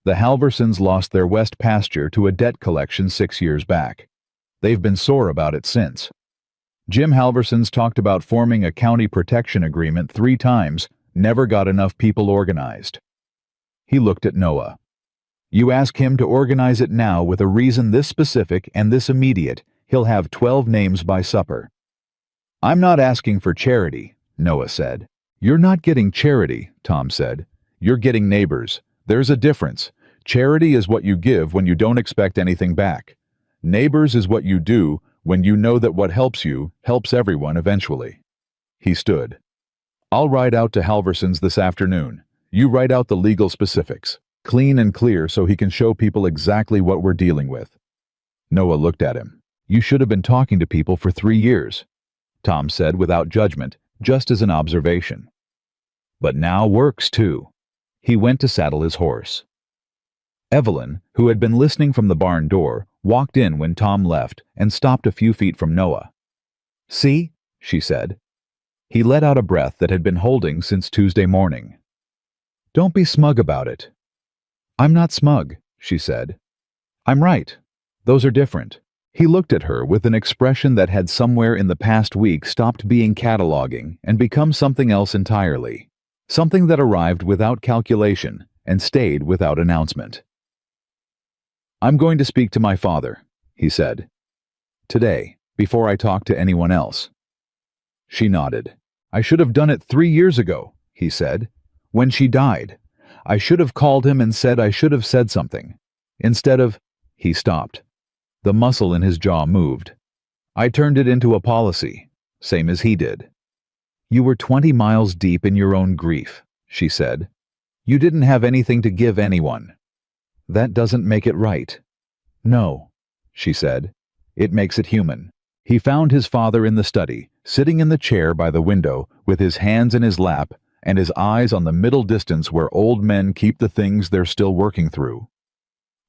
[SPEAKER 1] The Halversons lost their west pasture to a debt collection 6 years back. They've been sore about it since. Jim Halverson's talked about forming a county protection agreement 3 times, never got enough people organized. He looked at Noah. You ask him to organize it now with a reason this specific and this immediate, he'll have 12 names by supper. I'm not asking for charity, Noah said. You're not getting charity, Tom said. You're getting neighbors. There's a difference. Charity is what you give when you don't expect anything back. Neighbors is what you do when you know that what helps you helps everyone eventually. He stood. I'll ride out to Halverson's this afternoon. You write out the legal specifics, clean and clear so he can show people exactly what we're dealing with. Noah looked at him. You should have been talking to people for 3 years, Tom said without judgment, just as an observation. But now works too. He went to saddle his horse. Evelyn, who had been listening from the barn door, walked in when Tom left and stopped a few feet from Noah. See, she said. He let out a breath that had been holding since Tuesday morning. Don't be smug about it. I'm not smug, she said. I'm right. Those are different. He looked at her with an expression that had somewhere in the past week stopped being cataloging and become something else entirely. Something that arrived without calculation and stayed without announcement. I'm going to speak to my father, he said. Today, before I talk to anyone else. She nodded. I should have done it 3 years ago, he said. When she died. I should have called him and said I should have said something. Instead of... He stopped. The muscle in his jaw moved. I turned it into a policy, same as he did. You were 20 miles deep in your own grief, she said. You didn't have anything to give anyone. That doesn't make it right. No, she said. It makes it human. He found his father in the study, sitting in the chair by the window, with his hands in his lap and his eyes on the middle distance where old men keep the things they're still working through.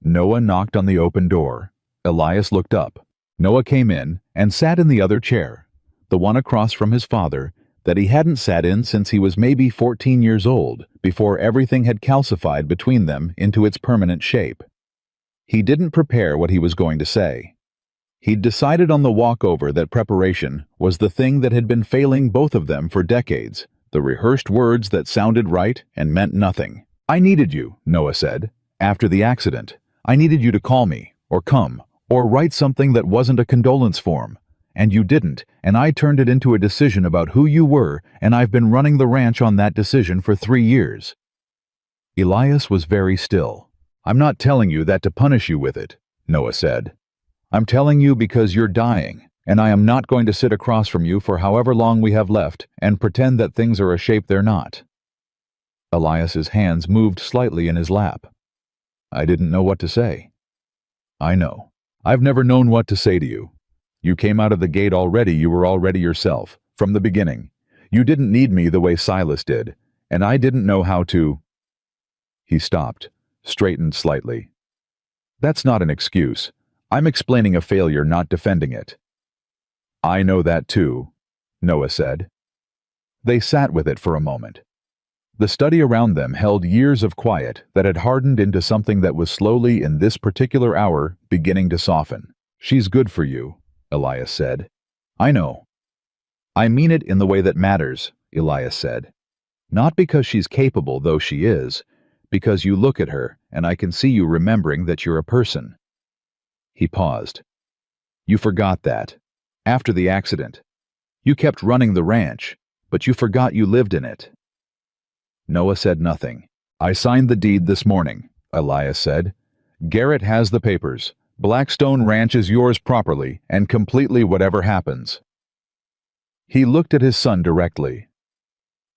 [SPEAKER 1] Noah knocked on the open door. Elias looked up. Noah came in and sat in the other chair, the one across from his father, that he hadn't sat in since he was maybe 14 years old, before everything had calcified between them into its permanent shape. He didn't prepare what he was going to say. He'd decided on the walk over that preparation was the thing that had been failing both of them for decades, the rehearsed words that sounded right and meant nothing. I needed you, Noah said, after the accident. I needed you to call me, or come, or write something that wasn't a condolence form. And you didn't, and I turned it into a decision about who you were, and I've been running the ranch on that decision for 3 years. Elias was very still. I'm not telling you that to punish you with it, Noah said. I'm telling you because you're dying, And I am not going to sit across from you for however long we have left and pretend that things are a shape they're not. Elias's hands moved slightly in his lap. I didn't know what to say. I know. I've never known what to say to you. You came out of the gate already, you were already yourself, from the beginning. You didn't need me the way Silas did, and I didn't know how to. He stopped, straightened slightly. That's not an excuse. I'm explaining a failure, not defending it. I know that too, Noah said. They sat with it for a moment. The study around them held years of quiet that had hardened into something that was slowly, in this particular hour, beginning to soften. She's good for you, Elias said. I know. I mean it in the way that matters, Elias said. Not because she's capable, though she is, because you look at her and I can see you remembering that you're a person. He paused. You forgot that. After the accident. You kept running the ranch, but you forgot you lived in it. Noah said nothing. I signed the deed this morning, Elias said. Garrett has the papers. Blackstone Ranch is yours properly and completely whatever happens. He looked at his son directly.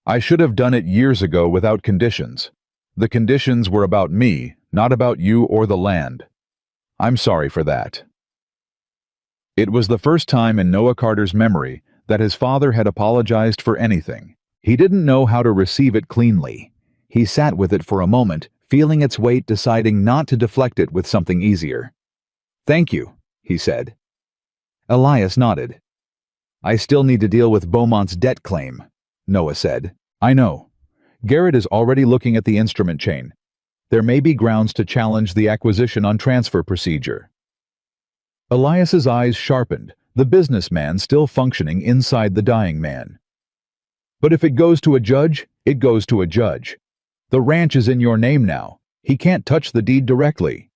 [SPEAKER 1] I should have done it years ago without conditions. The conditions were about me, not about you or the land. I'm sorry for that. It was the first time in Noah Carter's memory that his father had apologized for anything. He didn't know how to receive it cleanly. He sat with it for a moment, feeling its weight, deciding not to deflect it with something easier. Thank you, he said. Elias nodded. I still need to deal with Beaumont's debt claim, Noah said. I know. Garrett is already looking at the instrument chain. There may be grounds to challenge the acquisition on transfer procedure. Elias's eyes sharpened, the businessman still functioning inside the dying man. But if it goes to a judge, it goes to a judge. The ranch is in your name now. He can't touch the deed directly.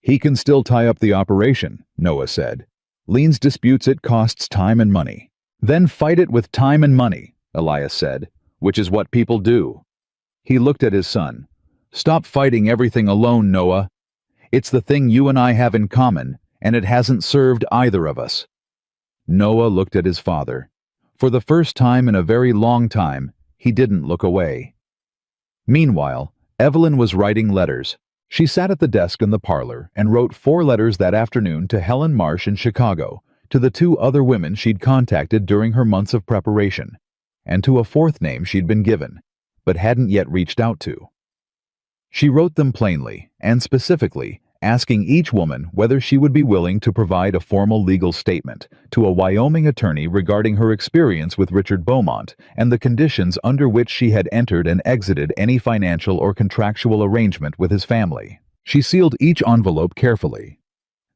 [SPEAKER 1] He can still tie up the operation, Noah said. Liens disputes it costs time and money. Then fight it with time and money, Elias said, which is what people do. He looked at his son. Stop fighting everything alone, Noah. It's the thing you and I have in common, and it hasn't served either of us. Noah looked at his father. For the first time in a very long time, he didn't look away. Meanwhile, Evelyn was writing letters. She sat at the desk in the parlor and wrote 4 letters that afternoon to Helen Marsh in Chicago, to the 2 other women she'd contacted during her months of preparation, and to a 4th name she'd been given, but hadn't yet reached out to. She wrote them plainly and specifically, asking each woman whether she would be willing to provide a formal legal statement to a Wyoming attorney regarding her experience with Richard Beaumont and the conditions under which she had entered and exited any financial or contractual arrangement with his family. She sealed each envelope carefully.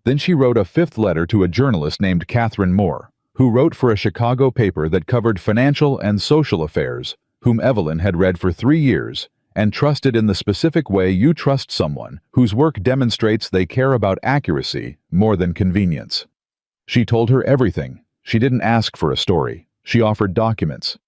[SPEAKER 1] Then she wrote a 5th letter to a journalist named Catherine Moore, who wrote for a Chicago paper that covered financial and social affairs, whom Evelyn had read for 3 years, and trusted in the specific way you trust someone whose work demonstrates they care about accuracy more than convenience. She told her everything. She didn't ask for a story. She offered documents.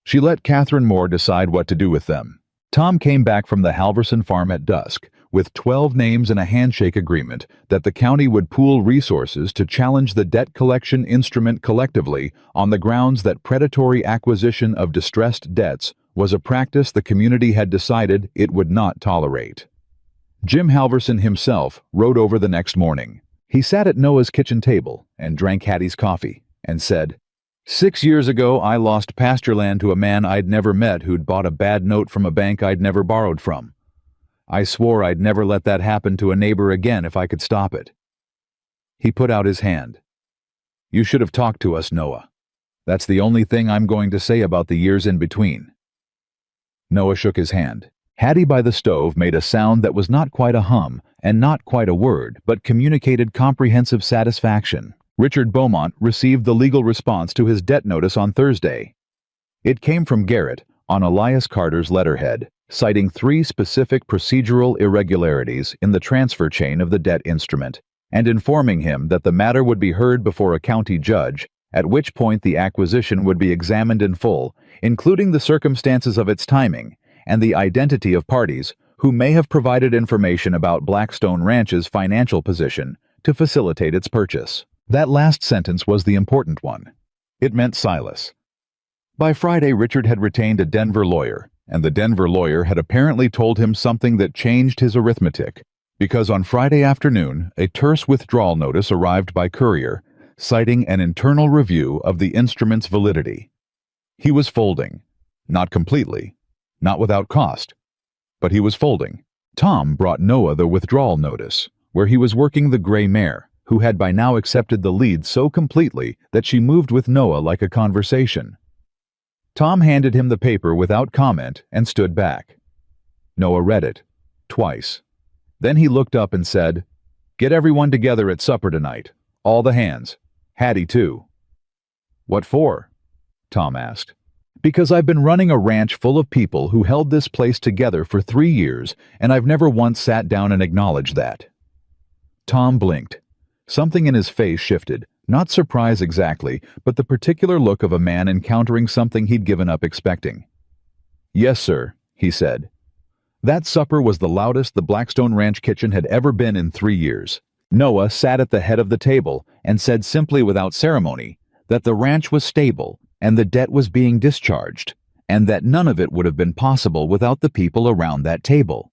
[SPEAKER 1] She let Catherine Moore decide what to do with them. Tom came back from the Halverson farm at dusk with 12 names and a handshake agreement that the county would pool resources to challenge the debt collection instrument collectively on the grounds that predatory acquisition of distressed debts was a practice the community had decided it would not tolerate. Jim Halverson himself rode over the next morning. He sat at Noah's kitchen table and drank Hattie's coffee and said, 6 years ago I lost pasture land to a man I'd never met who'd bought a bad note from a bank I'd never borrowed from. I swore I'd never let that happen to a neighbor again if I could stop it. He put out his hand. You should have talked to us, Noah. That's the only thing I'm going to say about the years in between. Noah shook his hand. Hattie by the stove made a sound that was not quite a hum and not quite a word, but communicated comprehensive satisfaction. Richard Beaumont received the legal response to his debt notice on Thursday. It came from Garrett on Elias Carter's letterhead, citing 3 specific procedural irregularities in the transfer chain of the debt instrument, and informing him that the matter would be heard before a county judge, at which point the acquisition would be examined in full, including the circumstances of its timing and the identity of parties who may have provided information about Blackstone Ranch's financial position to facilitate its purchase. That last sentence was the important one. It meant Silas. By Friday, Richard had retained a Denver lawyer, and the Denver lawyer had apparently told him something that changed his arithmetic, because on Friday afternoon, a terse withdrawal notice arrived by courier, citing an internal review of the instrument's validity. He was folding. Not completely. Not without cost. But he was folding. Tom brought Noah the withdrawal notice, where he was working the gray mare, who had by now accepted the lead so completely that she moved with Noah like a conversation. Tom handed him the paper without comment and stood back. Noah read it, twice. Then he looked up and said, "Get everyone together at supper tonight. All the hands. Hattie, too." "What for?" Tom asked. "Because I've been running a ranch full of people who held this place together for 3 years, and I've never once sat down and acknowledged that." Tom blinked. Something in his face shifted, not surprise exactly, but the particular look of a man encountering something he'd given up expecting. "Yes, sir," he said. That supper was the loudest the Blackstone Ranch kitchen had ever been in 3 years. Noah sat at the head of the table and said simply without ceremony that the ranch was stable and the debt was being discharged, and that none of it would have been possible without the people around that table.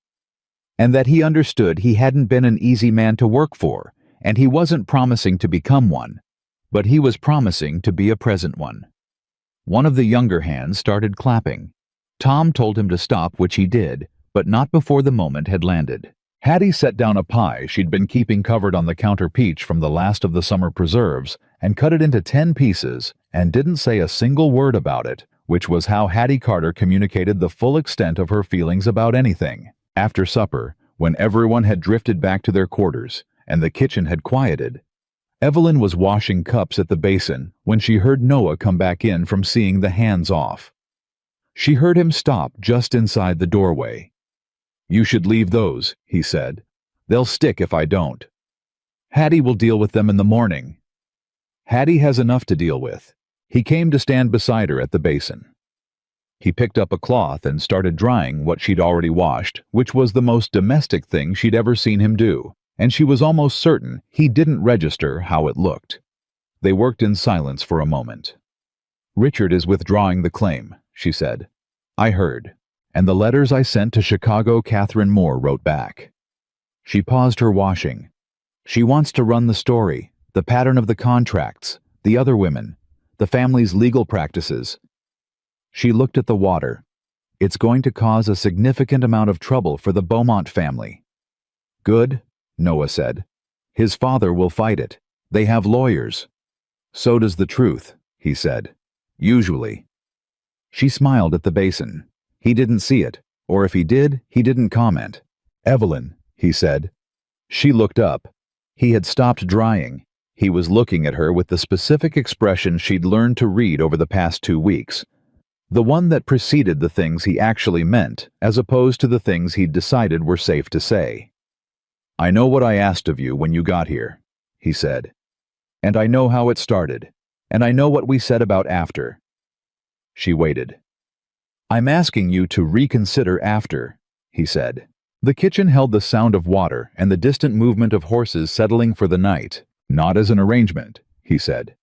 [SPEAKER 1] And that he understood he hadn't been an easy man to work for, and he wasn't promising to become one, but he was promising to be a present one. One of the younger hands started clapping. Tom told him to stop, which he did, but not before the moment had landed. Hattie set down a pie she'd been keeping covered on the counter peach from the last of the summer preserves and cut it into 10 pieces and didn't say a single word about it, which was how Hattie Carter communicated the full extent of her feelings about anything. After supper, when everyone had drifted back to their quarters and the kitchen had quieted, Evelyn was washing cups at the basin when she heard Noah come back in from seeing the hands off. She heard him stop just inside the doorway. "You should leave those," he said. "They'll stick if I don't. Hattie will deal with them in the morning." Hattie has enough to deal with. He came to stand beside her at the basin. He picked up a cloth and started drying what she'd already washed, which was the most domestic thing she'd ever seen him do, and she was almost certain he didn't register how it looked. They worked in silence for a moment. "Richard is withdrawing the claim," she said. "I heard. And the letters I sent to Chicago, Catherine Moore wrote back." She paused her washing. "She wants to run the story, the pattern of the contracts, the other women, the family's legal practices." She looked at the water. "It's going to cause a significant amount of trouble for the Beaumont family." "Good," Noah said. "His father will fight it. They have lawyers." "So does the truth," he said. "Usually." She smiled at the basin. He didn't see it, or if he did, he didn't comment. "Evelyn," he said. She looked up. He had stopped drying. He was looking at her with the specific expression she'd learned to read over the past 2 weeks. The one that preceded the things he actually meant, as opposed to the things he'd decided were safe to say. "I know what I asked of you when you got here," he said. "And I know how it started. And I know what we said about after." She waited. "I'm asking you to reconsider after," he said. The kitchen held the sound of water and the distant movement of horses settling for the night, not as an arrangement, he said.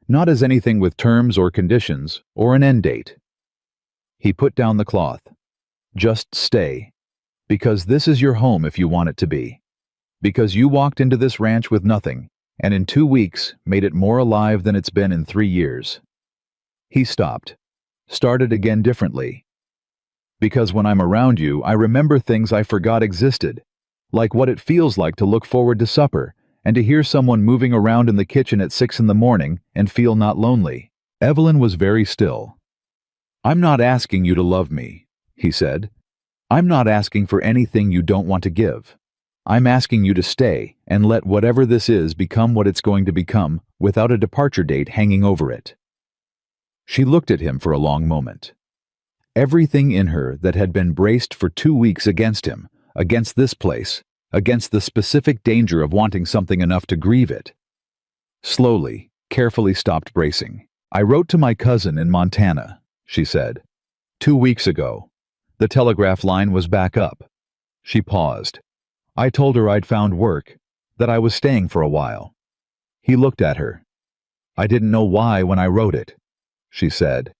[SPEAKER 1] Not as anything with terms or conditions or an end date. He put down the cloth. "Just stay. Because this is your home if you want it to be. Because you walked into this ranch with nothing, and in 2 weeks made it more alive than it's been in 3 years. He stopped. Started again differently. "Because when I'm around you, I remember things I forgot existed, like what it feels like to look forward to supper and to hear someone moving around in the kitchen at 6 in the morning and feel not lonely." Evelyn was very still. "I'm not asking you to love me," he said. "I'm not asking for anything you don't want to give. I'm asking you to stay and let whatever this is become what it's going to become without a departure date hanging over it." She looked at him for a long moment. Everything in her that had been braced for 2 weeks against him, against this place, against the specific danger of wanting something enough to grieve it, slowly, carefully stopped bracing. "I wrote to my cousin in Montana," she said. 2 weeks ago. The telegraph line was back up." She paused. "I told her I'd found work, that I was staying for a while." He looked at her. "I didn't know why when I wrote it," she said.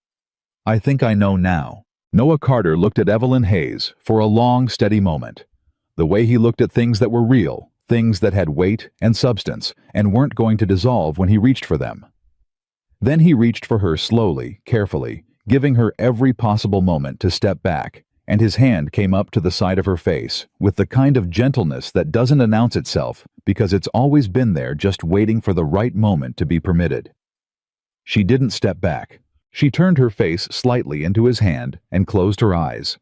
[SPEAKER 1] "I think I know now." Noah Carter looked at Evelyn Hayes for a long, steady moment. The way he looked at things that were real, things that had weight and substance, and weren't going to dissolve when he reached for them. Then he reached for her slowly, carefully, giving her every possible moment to step back, and his hand came up to the side of her face with the kind of gentleness that doesn't announce itself because it's always been there just waiting for the right moment to be permitted. She didn't step back. She turned her face slightly into his hand and closed her eyes.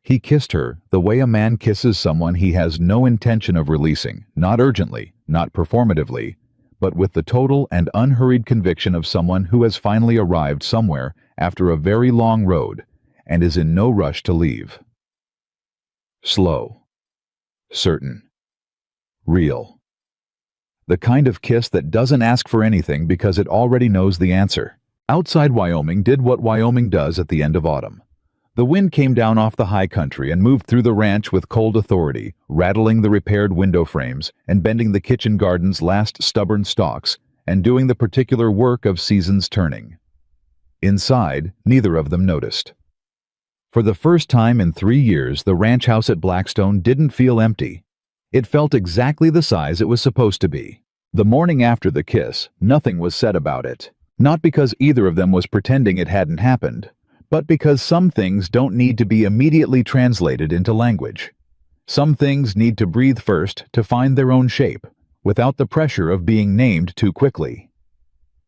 [SPEAKER 1] He kissed her the way a man kisses someone he has no intention of releasing, not urgently, not performatively, but with the total and unhurried conviction of someone who has finally arrived somewhere after a very long road and is in no rush to leave. Slow. Certain. Real. The kind of kiss that doesn't ask for anything because it already knows the answer. Outside Wyoming did what Wyoming does at the end of autumn. The wind came down off the high country and moved through the ranch with cold authority, rattling the repaired window frames and bending the kitchen garden's last stubborn stalks and doing the particular work of seasons turning. Inside, neither of them noticed. For the first time in 3 years, the ranch house at Blackstone didn't feel empty. It felt exactly the size it was supposed to be. The morning after the kiss, nothing was said about it. Not because either of them was pretending it hadn't happened, but because some things don't need to be immediately translated into language. Some things need to breathe first to find their own shape, without the pressure of being named too quickly.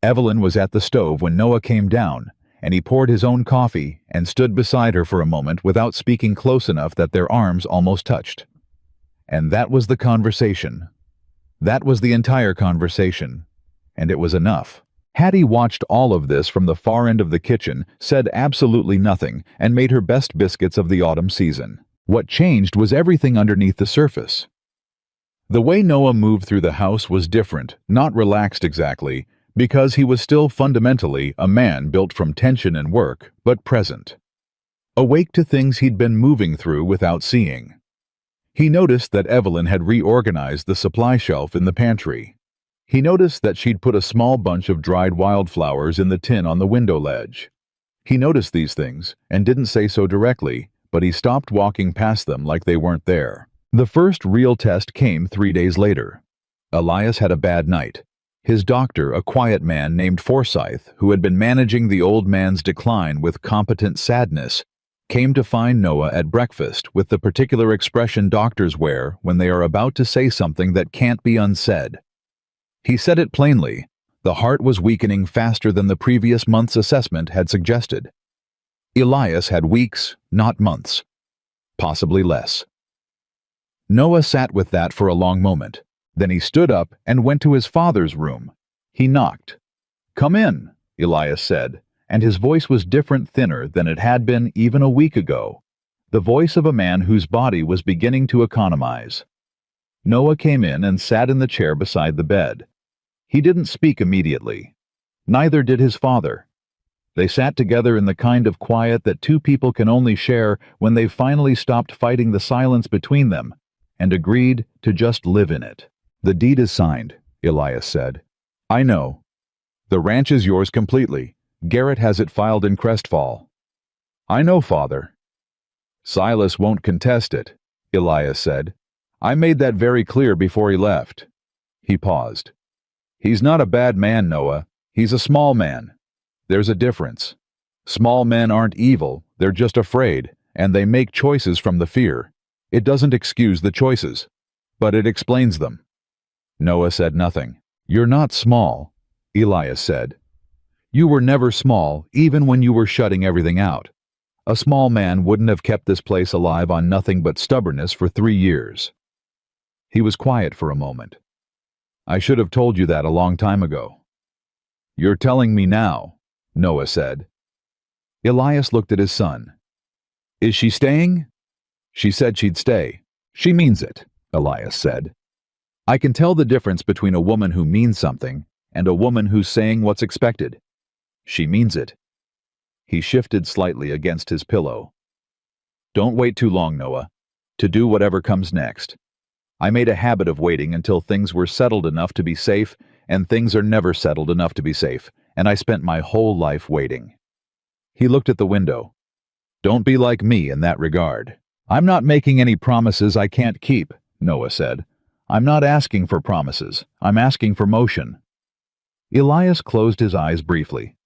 [SPEAKER 1] Evelyn was at the stove when Noah came down, and he poured his own coffee and stood beside her for a moment without speaking close enough that their arms almost touched. And that was the conversation. That was the entire conversation. And it was enough. Hattie watched all of this from the far end of the kitchen, said absolutely nothing, and made her best biscuits of the autumn season. What changed was everything underneath the surface. The way Noah moved through the house was different, not relaxed exactly, because he was still fundamentally a man built from tension and work, but present. Awake to things he'd been moving through without seeing. He noticed that Evelyn had reorganized the supply shelf in the pantry. He noticed that she'd put a small bunch of dried wildflowers in the tin on the window ledge. He noticed these things and didn't say so directly, but he stopped walking past them like they weren't there. The first real test came 3 days later. Elias had a bad night. His doctor, a quiet man named Forsyth, who had been managing the old man's decline with competent sadness, came to find Noah at breakfast with the particular expression doctors wear when they are about to say something that can't be unsaid. He said it plainly. The heart was weakening faster than the previous month's assessment had suggested. Elias had weeks, not months. Possibly less. Noah sat with that for a long moment. Then he stood up and went to his father's room. He knocked. "Come in," Elias said, and his voice was different, thinner than it had been even a week ago. The voice of a man whose body was beginning to economize. Noah came in and sat in the chair beside the bed. He didn't speak immediately. Neither did his father. They sat together in the kind of quiet that two people can only share when they've finally stopped fighting the silence between them and agreed to just live in it. "The deed is signed," Elias said. "I know. The ranch is yours completely. Garrett has it filed in Crestfall." "I know, Father." "Silas won't contest it," Elias said. "I made that very clear before he left." He paused. "He's not a bad man, Noah. He's a small man. There's a difference. Small men aren't evil, they're just afraid, and they make choices from the fear. It doesn't excuse the choices, but it explains them." Noah said nothing. "You're not small," Elias said. "You were never small, even when you were shutting everything out. A small man wouldn't have kept this place alive on nothing but stubbornness for 3 years. He was quiet for a moment. "I should have told you that a long time ago." "You're telling me now," Noah said. Elias looked at his son. "Is she staying?" "She said she'd stay." "She means it," Elias said. "I can tell the difference between a woman who means something and a woman who's saying what's expected. She means it." He shifted slightly against his pillow. "Don't wait too long, Noah, to do whatever comes next. I made a habit of waiting until things were settled enough to be safe, and things are never settled enough to be safe, and I spent my whole life waiting." He looked at the window. "Don't be like me in that regard." "I'm not making any promises I can't keep," Noah said. "I'm not asking for promises. I'm asking for motion." Elias closed his eyes briefly.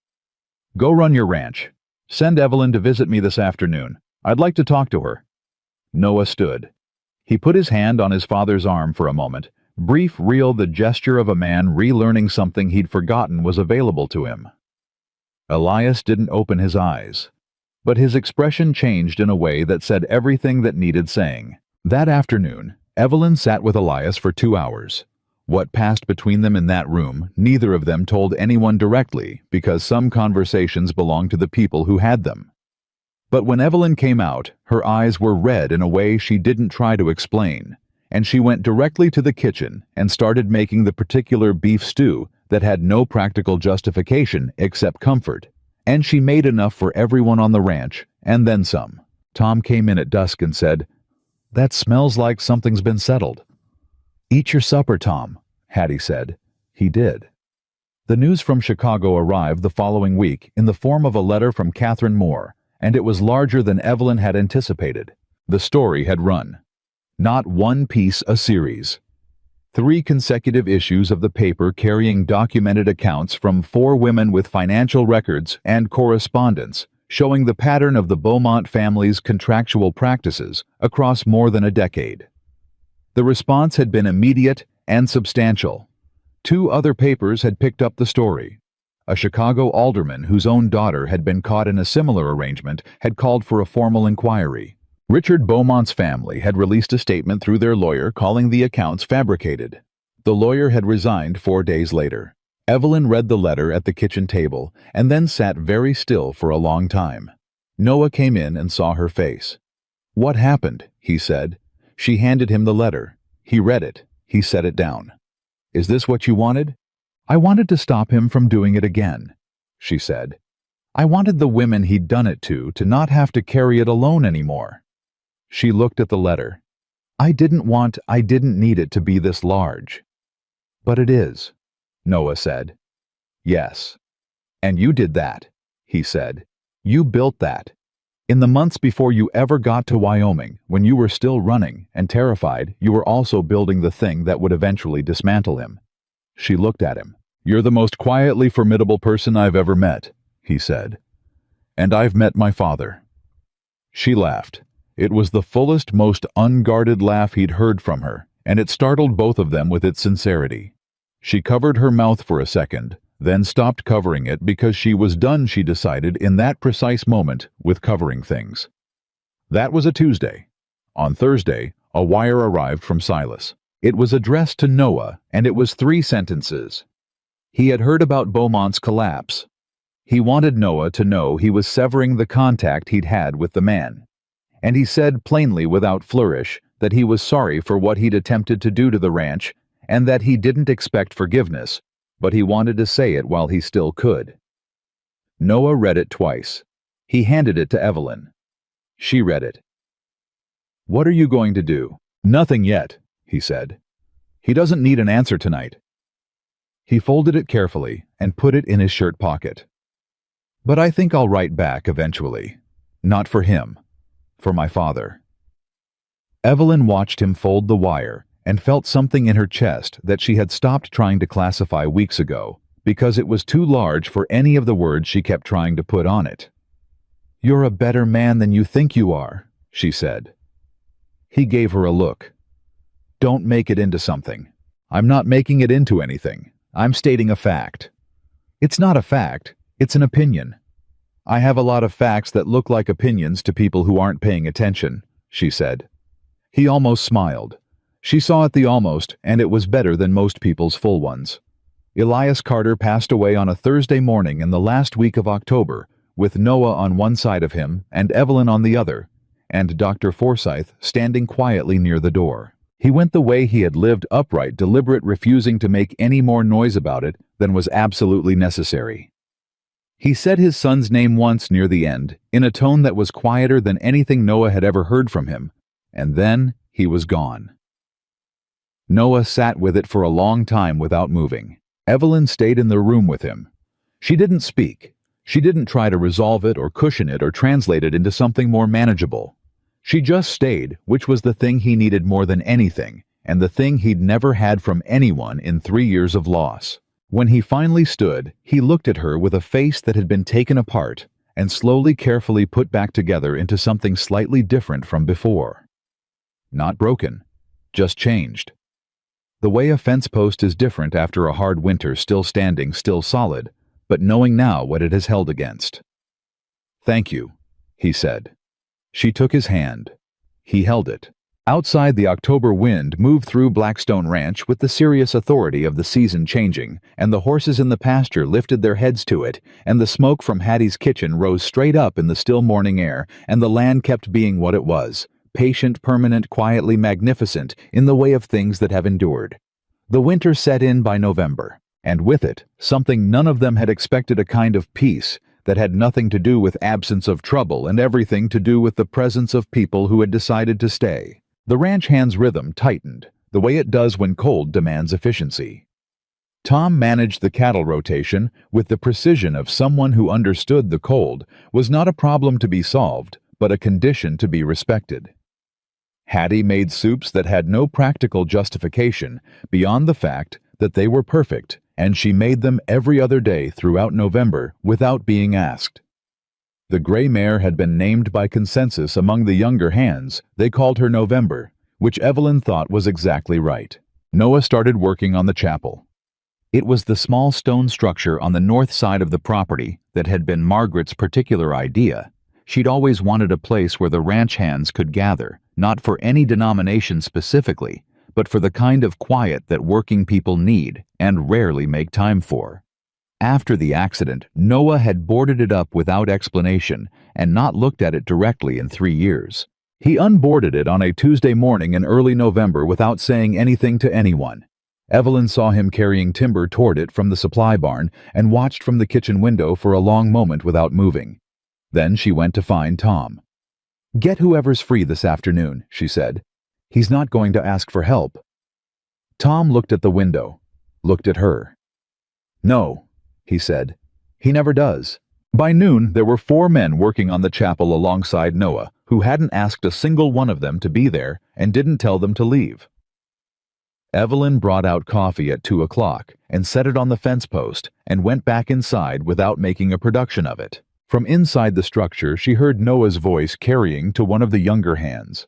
[SPEAKER 1] "Go run your ranch. Send Evelyn to visit me this afternoon. I'd like to talk to her." Noah stood. He put his hand on his father's arm for a moment, brief, real, the gesture of a man relearning something he'd forgotten was available to him. Elias didn't open his eyes, but his expression changed in a way that said everything that needed saying. That afternoon, Evelyn sat with Elias for 2 hours. What passed between them in that room, neither of them told anyone directly, because some conversations belonged to the people who had them. But when Evelyn came out, her eyes were red in a way she didn't try to explain, and she went directly to the kitchen and started making the particular beef stew that had no practical justification except comfort. And she made enough for everyone on the ranch, and then some. Tom came in at dusk and said, "That smells like something's been settled." "Eat your supper, Tom," Hattie said. He did. The news from Chicago arrived the following week in the form of a letter from Catherine Moore, and it was larger than Evelyn had anticipated. The story had run. Not one piece a series. 3 consecutive issues of the paper carrying documented accounts from 4 women with financial records and correspondence showing the pattern of the Beaumont family's contractual practices across more than a decade. The response had been immediate and substantial. 2 other papers had picked up the story. A Chicago alderman whose own daughter had been caught in a similar arrangement had called for a formal inquiry. Richard Beaumont's family had released a statement through their lawyer calling the accounts fabricated. The lawyer had resigned 4 days later. Evelyn read the letter at the kitchen table and then sat very still for a long time. Noah came in and saw her face. "What happened?" he said. She handed him the letter. He read it. He set it down. "Is this what you wanted?" "I wanted to stop him from doing it again," she said. "I wanted the women he'd done it to not have to carry it alone anymore." She looked at the letter. I didn't need it to be this large." "But it is," Noah said. "Yes. And you did that," he said. "You built that. In the months before you ever got to Wyoming, when you were still running and terrified, you were also building the thing that would eventually dismantle him." She looked at him. "You're the most quietly formidable person I've ever met," he said. "And I've met my father." She laughed. It was the fullest, most unguarded laugh he'd heard from her, and it startled both of them with its sincerity. She covered her mouth for a second, then stopped covering it because she was done, she decided, in that precise moment, with covering things. That was a Tuesday. On Thursday, a wire arrived from Silas. It was addressed to Noah, and it was 3 sentences. He had heard about Beaumont's collapse. He wanted Noah to know he was severing the contact he'd had with the man. And he said plainly, without flourish, that he was sorry for what he'd attempted to do to the ranch, and that he didn't expect forgiveness, but he wanted to say it while he still could. Noah read it twice. He handed it to Evelyn. She read it. "What are you going to do?" "Nothing yet," he said. "He doesn't need an answer tonight." He folded it carefully and put it in his shirt pocket. "But I think I'll write back eventually. Not for him. For my father." Evelyn watched him fold the wire and felt something in her chest that she had stopped trying to classify weeks ago because it was too large for any of the words she kept trying to put on it. "You're a better man than you think you are," she said. He gave her a look. "Don't make it into something." "I'm not making it into anything. I'm stating a fact." "It's not a fact. It's an opinion." "I have a lot of facts that look like opinions to people who aren't paying attention," she said. He almost smiled. She saw it the almost, and it was better than most people's full ones. Elias Carter passed away on a Thursday morning in the last week of October, with Noah on one side of him and Evelyn on the other, and Dr. Forsyth standing quietly near the door. He went the way he had lived, upright, deliberate, refusing to make any more noise about it than was absolutely necessary. He said his son's name once near the end, in a tone that was quieter than anything Noah had ever heard from him, and then he was gone. Noah sat with it for a long time without moving. Evelyn stayed in the room with him. She didn't speak. She didn't try to resolve it or cushion it or translate it into something more manageable. She just stayed, which was the thing he needed more than anything, and the thing he'd never had from anyone in 3 years of loss. When he finally stood, he looked at her with a face that had been taken apart and slowly, carefully put back together into something slightly different from before. Not broken, just changed. The way a fence post is different after a hard winter, still standing, still solid, but knowing now what it has held against. "Thank you," he said. She took his hand. He held it. Outside, the October wind moved through Blackstone Ranch with the serious authority of the season changing, and the horses in the pasture lifted their heads to it, and the smoke from Hattie's kitchen rose straight up in the still morning air, and the land kept being what it was, patient, permanent, quietly magnificent in the way of things that have endured. The winter set in by November, and with it, something none of them had expected, a kind of peace that had nothing to do with absence of trouble and everything to do with the presence of people who had decided to stay. The ranch hand's rhythm tightened, the way it does when cold demands efficiency. Tom managed the cattle rotation with the precision of someone who understood the cold was not a problem to be solved, but a condition to be respected. Hattie made soups that had no practical justification beyond the fact that they were perfect, and she made them every other day throughout November without being asked. The gray mare had been named by consensus among the younger hands. They called her November, which Evelyn thought was exactly right. Noah started working on the chapel. It was the small stone structure on the north side of the property that had been Margaret's particular idea. She'd always wanted a place where the ranch hands could gather, not for any denomination specifically, but for the kind of quiet that working people need and rarely make time for. After the accident, Noah had boarded it up without explanation and not looked at it directly in 3 years. He unboarded it on a Tuesday morning in early November without saying anything to anyone. Evelyn saw him carrying timber toward it from the supply barn and watched from the kitchen window for a long moment without moving. Then she went to find Tom. "Get whoever's free this afternoon," she said. "He's not going to ask for help." Tom looked at the window, looked at her. "No," he said. "He never does." By noon, there were 4 men working on the chapel alongside Noah, who hadn't asked a single one of them to be there and didn't tell them to leave. Evelyn brought out coffee at 2 o'clock and set it on the fence post and went back inside without making a production of it. From inside the structure, she heard Noah's voice carrying to one of the younger hands.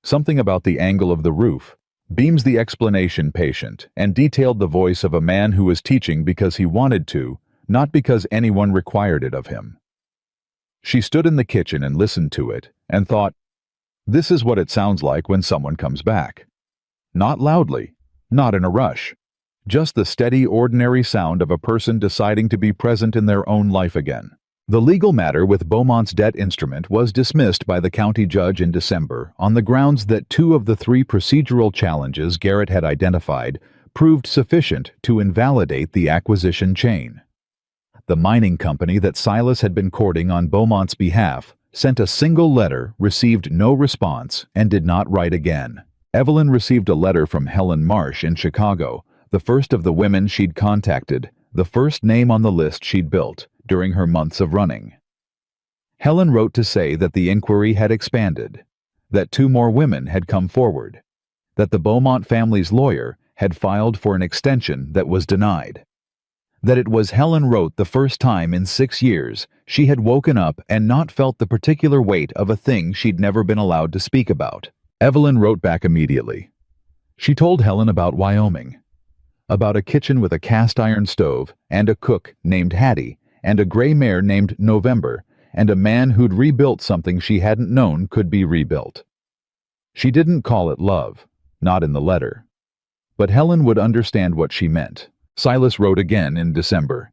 [SPEAKER 1] Something about the angle of the roof. Beams the explanation patient and detailed the voice of a man who was teaching because he wanted to, not because anyone required it of him. She stood in the kitchen and listened to it and thought, this is what it sounds like when someone comes back. Not loudly, not in a rush, just the steady, ordinary sound of a person deciding to be present in their own life again. The legal matter with Beaumont's debt instrument was dismissed by the county judge in December on the grounds that 2 of the 3 procedural challenges Garrett had identified proved sufficient to invalidate the acquisition chain. The mining company that Silas had been courting on Beaumont's behalf sent a single letter, received no response, and did not write again. Evelyn received a letter from Helen Marsh in Chicago, the first of the women she'd contacted, the first name on the list she'd built during her months of running. Helen wrote to say that the inquiry had expanded, that 2 more women had come forward, that the Beaumont family's lawyer had filed for an extension that was denied, that it was, Helen wrote, the first time in 6 years she had woken up and not felt the particular weight of a thing she'd never been allowed to speak about. Evelyn wrote back immediately. She told Helen about Wyoming, about a kitchen with a cast-iron stove and a cook named Hattie and a gray mare named November and a man who'd rebuilt something she hadn't known could be rebuilt. She didn't call it love, not in the letter. But Helen would understand what she meant. Silas wrote again in December.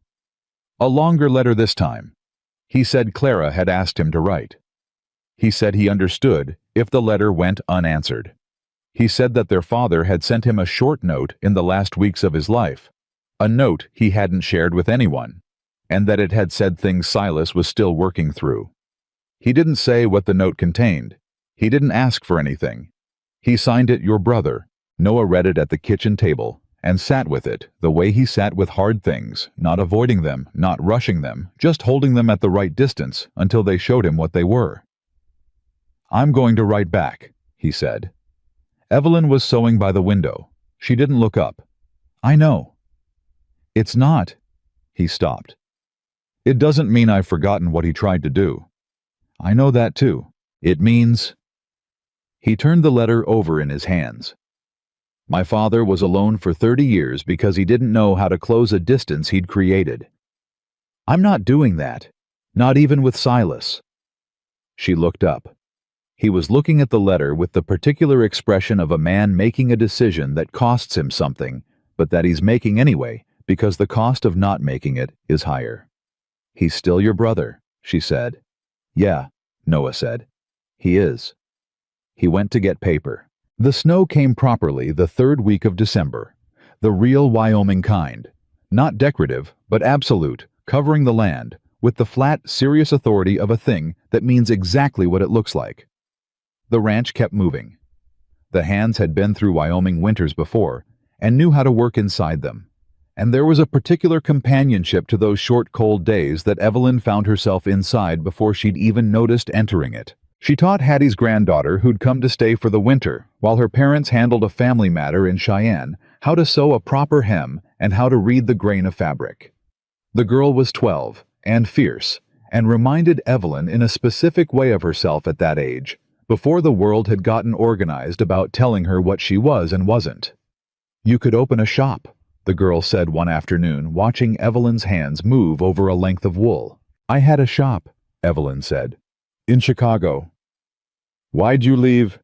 [SPEAKER 1] A longer letter this time. He said Clara had asked him to write. He said he understood if the letter went unanswered. He said that their father had sent him a short note in the last weeks of his life, a note he hadn't shared with anyone, and that it had said things Silas was still working through. He didn't say what the note contained. He didn't ask for anything. He signed it your brother. Noah read it at the kitchen table and sat with it the way he sat with hard things, not avoiding them, not rushing them, just holding them at the right distance until they showed him what they were. "I'm going to write back," he said. Evelyn was sewing by the window. She didn't look up. "I know." "It's not." He stopped. "It doesn't mean I've forgotten what he tried to do." "I know that too. It means—" He turned the letter over in his hands. "My father was alone for 30 years because he didn't know how to close a distance he'd created. I'm not doing that. Not even with Silas." She looked up. He was looking at the letter with the particular expression of a man making a decision that costs him something, but that he's making anyway because the cost of not making it is higher. "He's still your brother," she said. "Yeah," Noah said. "He is." He went to get paper. The snow came properly the 3rd week of December. The real Wyoming kind. Not decorative, but absolute, covering the land, with the flat, serious authority of a thing that means exactly what it looks like. The ranch kept moving. The hands had been through Wyoming winters before, and knew how to work inside them. And there was a particular companionship to those short cold days that Evelyn found herself inside before she'd even noticed entering it. She taught Hattie's granddaughter, who'd come to stay for the winter, while her parents handled a family matter in Cheyenne, how to sew a proper hem and how to read the grain of fabric. The girl was 12, and fierce, and reminded Evelyn in a specific way of herself at that age, before the world had gotten organized about telling her what she was and wasn't. "You could open a shop," the girl said one afternoon, watching Evelyn's hands move over a length of wool. "I had a shop," Evelyn said. "In Chicago." "Why'd you leave?"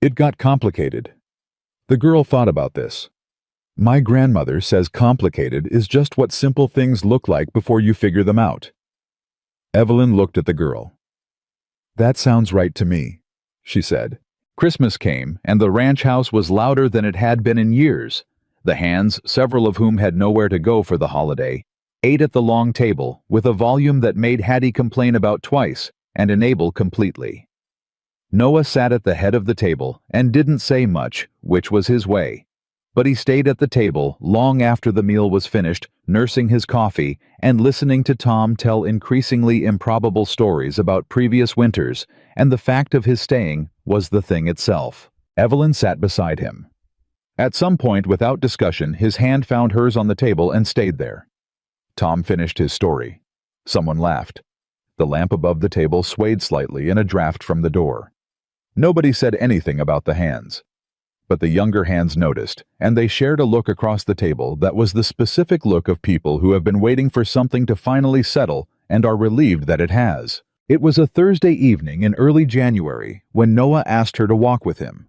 [SPEAKER 1] "It got complicated." The girl thought about this. "My grandmother says complicated is just what simple things look like before you figure them out." Evelyn looked at the girl. "That sounds right to me," she said. Christmas came, and the ranch house was louder than it had been in years. The hands, several of whom had nowhere to go for the holiday, ate at the long table with a volume that made Hattie complain about twice and enable completely. Noah sat at the head of the table and didn't say much, which was his way. But he stayed at the table long after the meal was finished, nursing his coffee and listening to Tom tell increasingly improbable stories about previous winters, and the fact of his staying was the thing itself. Evelyn sat beside him. At some point, without discussion, his hand found hers on the table and stayed there. Tom finished his story. Someone laughed. The lamp above the table swayed slightly in a draft from the door. Nobody said anything about the hands. But the younger hands noticed, and they shared a look across the table that was the specific look of people who have been waiting for something to finally settle and are relieved that it has. It was a Thursday evening in early January when Noah asked her to walk with him.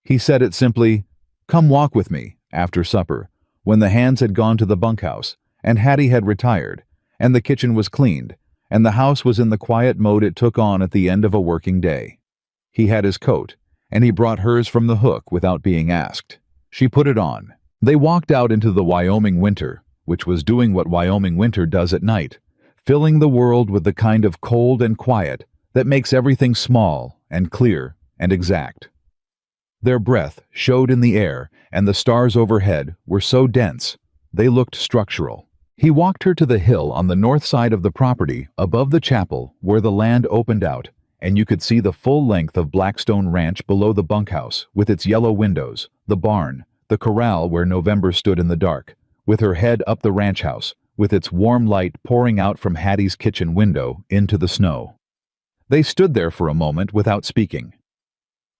[SPEAKER 1] He said it simply, "Come walk with me," after supper, when the hands had gone to the bunkhouse, and Hattie had retired, and the kitchen was cleaned, and the house was in the quiet mode it took on at the end of a working day. He had his coat, and he brought hers from the hook without being asked. She put it on. They walked out into the Wyoming winter, which was doing what Wyoming winter does at night, filling the world with the kind of cold and quiet that makes everything small and clear and exact. Their breath showed in the air, and the stars overhead were so dense they looked structural. He walked her to the hill on the north side of the property above the chapel where the land opened out, and you could see the full length of Blackstone Ranch below the bunkhouse with its yellow windows, the barn, the corral where November stood in the dark, with her head up the ranch house, with its warm light pouring out from Hattie's kitchen window into the snow. They stood there for a moment without speaking.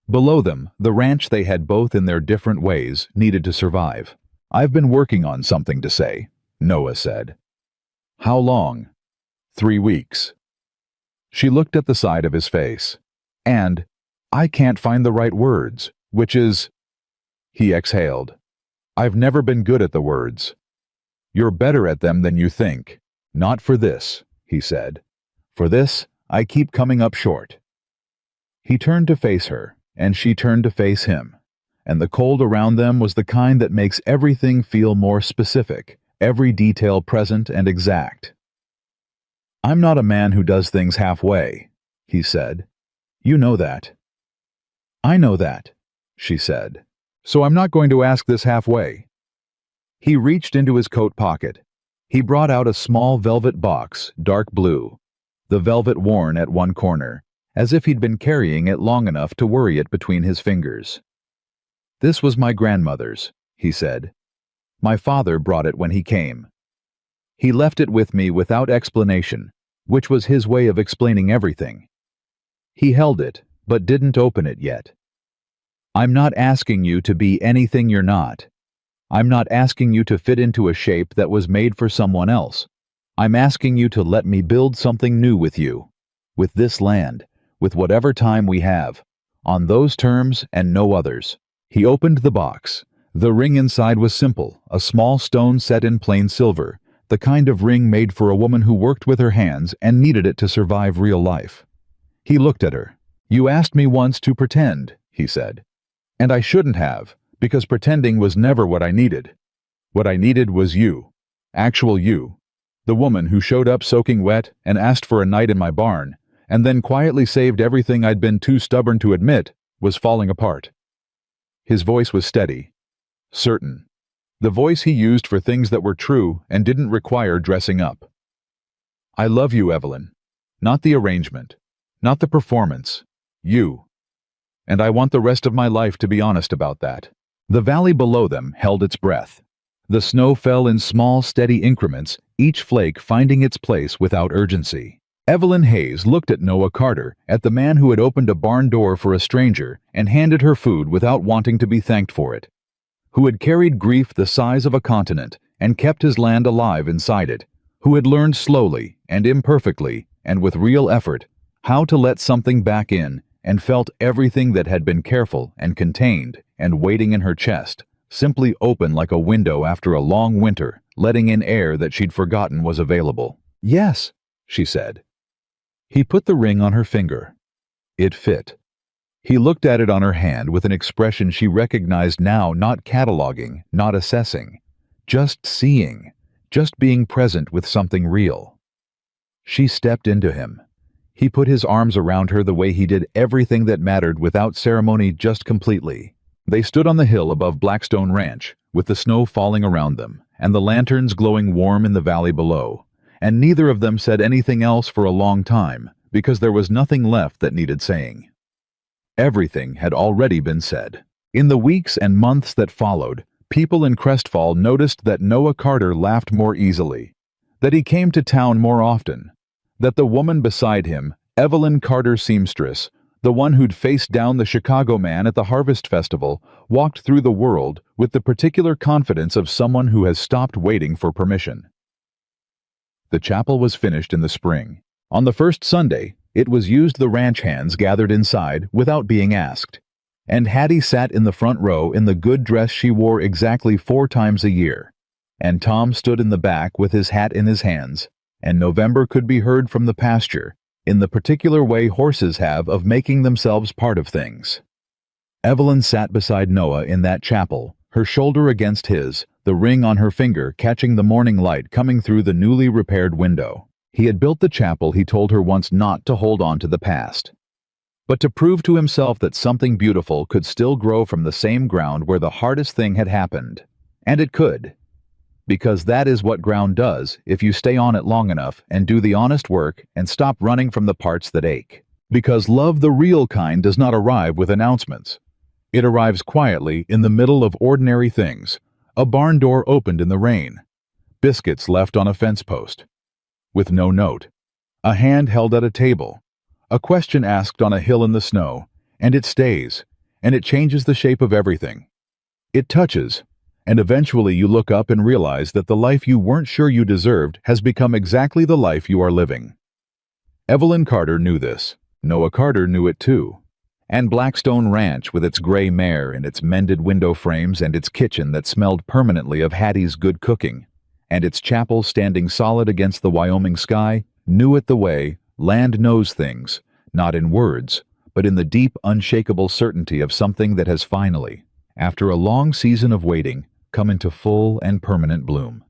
[SPEAKER 1] Below them, the ranch they had both in their different ways needed to survive. "I've been working on something to say," Noah said. "How long?" 3 weeks. She looked at the side of his face. "And I can't find the right words, which is—" He exhaled. "I've never been good at the words." "You're better at them than you think. Not for this," he said. "For this, I keep coming up short." He turned to face her, and she turned to face him, and the cold around them was the kind that makes everything feel more specific, every detail present and exact. "I'm not a man who does things halfway," he said. "You know that." "I know that," she said. So I'm not going to ask this halfway. He reached into his coat pocket. He brought out a small velvet box, dark blue, the velvet worn at one corner, as if he'd been carrying it long enough to worry it between his fingers. This was my grandmother's, he said. My father brought it when he came. He left it with me without explanation, which was his way of explaining everything. He held it, but didn't open it yet. I'm not asking you to be anything you're not. I'm not asking you to fit into a shape that was made for someone else. I'm asking you to let me build something new with you, with this land, with whatever time we have, on those terms and no others. He opened the box. The ring inside was simple, a small stone set in plain silver, the kind of ring made for a woman who worked with her hands and needed it to survive real life. He looked at her. You asked me once to pretend, he said. And I shouldn't have, because pretending was never what I needed. What I needed was you. Actual you. The woman who showed up soaking wet and asked for a night in my barn, and then quietly saved everything I'd been too stubborn to admit was falling apart. His voice was steady, certain. The voice he used for things that were true and didn't require dressing up. I love you, Evelyn. Not the arrangement. Not the performance. You. And I want the rest of my life to be honest about that. The valley below them held its breath. The snow fell in small, steady increments, each flake finding its place without urgency. Evelyn Hayes looked at Noah Carter, at the man who had opened a barn door for a stranger and handed her food without wanting to be thanked for it, who had carried grief the size of a continent and kept his land alive inside it, who had learned slowly and imperfectly and with real effort how to let something back in and felt everything that had been careful and contained and waiting in her chest simply open like a window after a long winter, letting in air that she'd forgotten was available. Yes, she said. He put the ring on her finger. It fit. He looked at it on her hand with an expression she recognized now, not cataloging, not assessing, just seeing, just being present with something real. She stepped into him. He put his arms around her the way he did everything that mattered without ceremony, just completely. They stood on the hill above Blackstone Ranch, with the snow falling around them, and the lanterns glowing warm in the valley below, and neither of them said anything else for a long time, because there was nothing left that needed saying. Everything had already been said. In the weeks and months that followed, people in Crestfall noticed that Noah Carter laughed more easily, that he came to town more often, that the woman beside him, Evelyn Carter seamstress, the one who'd faced down the Chicago man at the Harvest Festival, walked through the world with the particular confidence of someone who has stopped waiting for permission. The chapel was finished in the spring. On the first Sunday, it was used the ranch hands gathered inside without being asked, and Hattie sat in the front row in the good dress she wore exactly 4 times a year, and Tom stood in the back with his hat in his hands, and November could be heard from the pasture, in the particular way horses have of making themselves part of things. Evelyn sat beside Noah in that chapel, her shoulder against his, the ring on her finger catching the morning light coming through the newly repaired window. He had built the chapel, he told her once, not to hold on to the past, but to prove to himself that something beautiful could still grow from the same ground where the hardest thing had happened. And it could. Because that is what ground does if you stay on it long enough and do the honest work and stop running from the parts that ache. Because love, the real kind, does not arrive with announcements. It arrives quietly in the middle of ordinary things. A barn door opened in the rain. Biscuits left on a fence post, with no note. A hand held at a table. A question asked on a hill in the snow, and it stays, and it changes the shape of everything. It touches, and eventually you look up and realize that the life you weren't sure you deserved has become exactly the life you are living. Evelyn Carter knew this. Noah Carter knew it too. And Blackstone Ranch, with its gray mare and its mended window frames and its kitchen that smelled permanently of Hattie's good cooking, and its chapel standing solid against the Wyoming sky, knew it the way land knows things, not in words, but in the deep, unshakable certainty of something that has finally, after a long season of waiting, come into full and permanent bloom.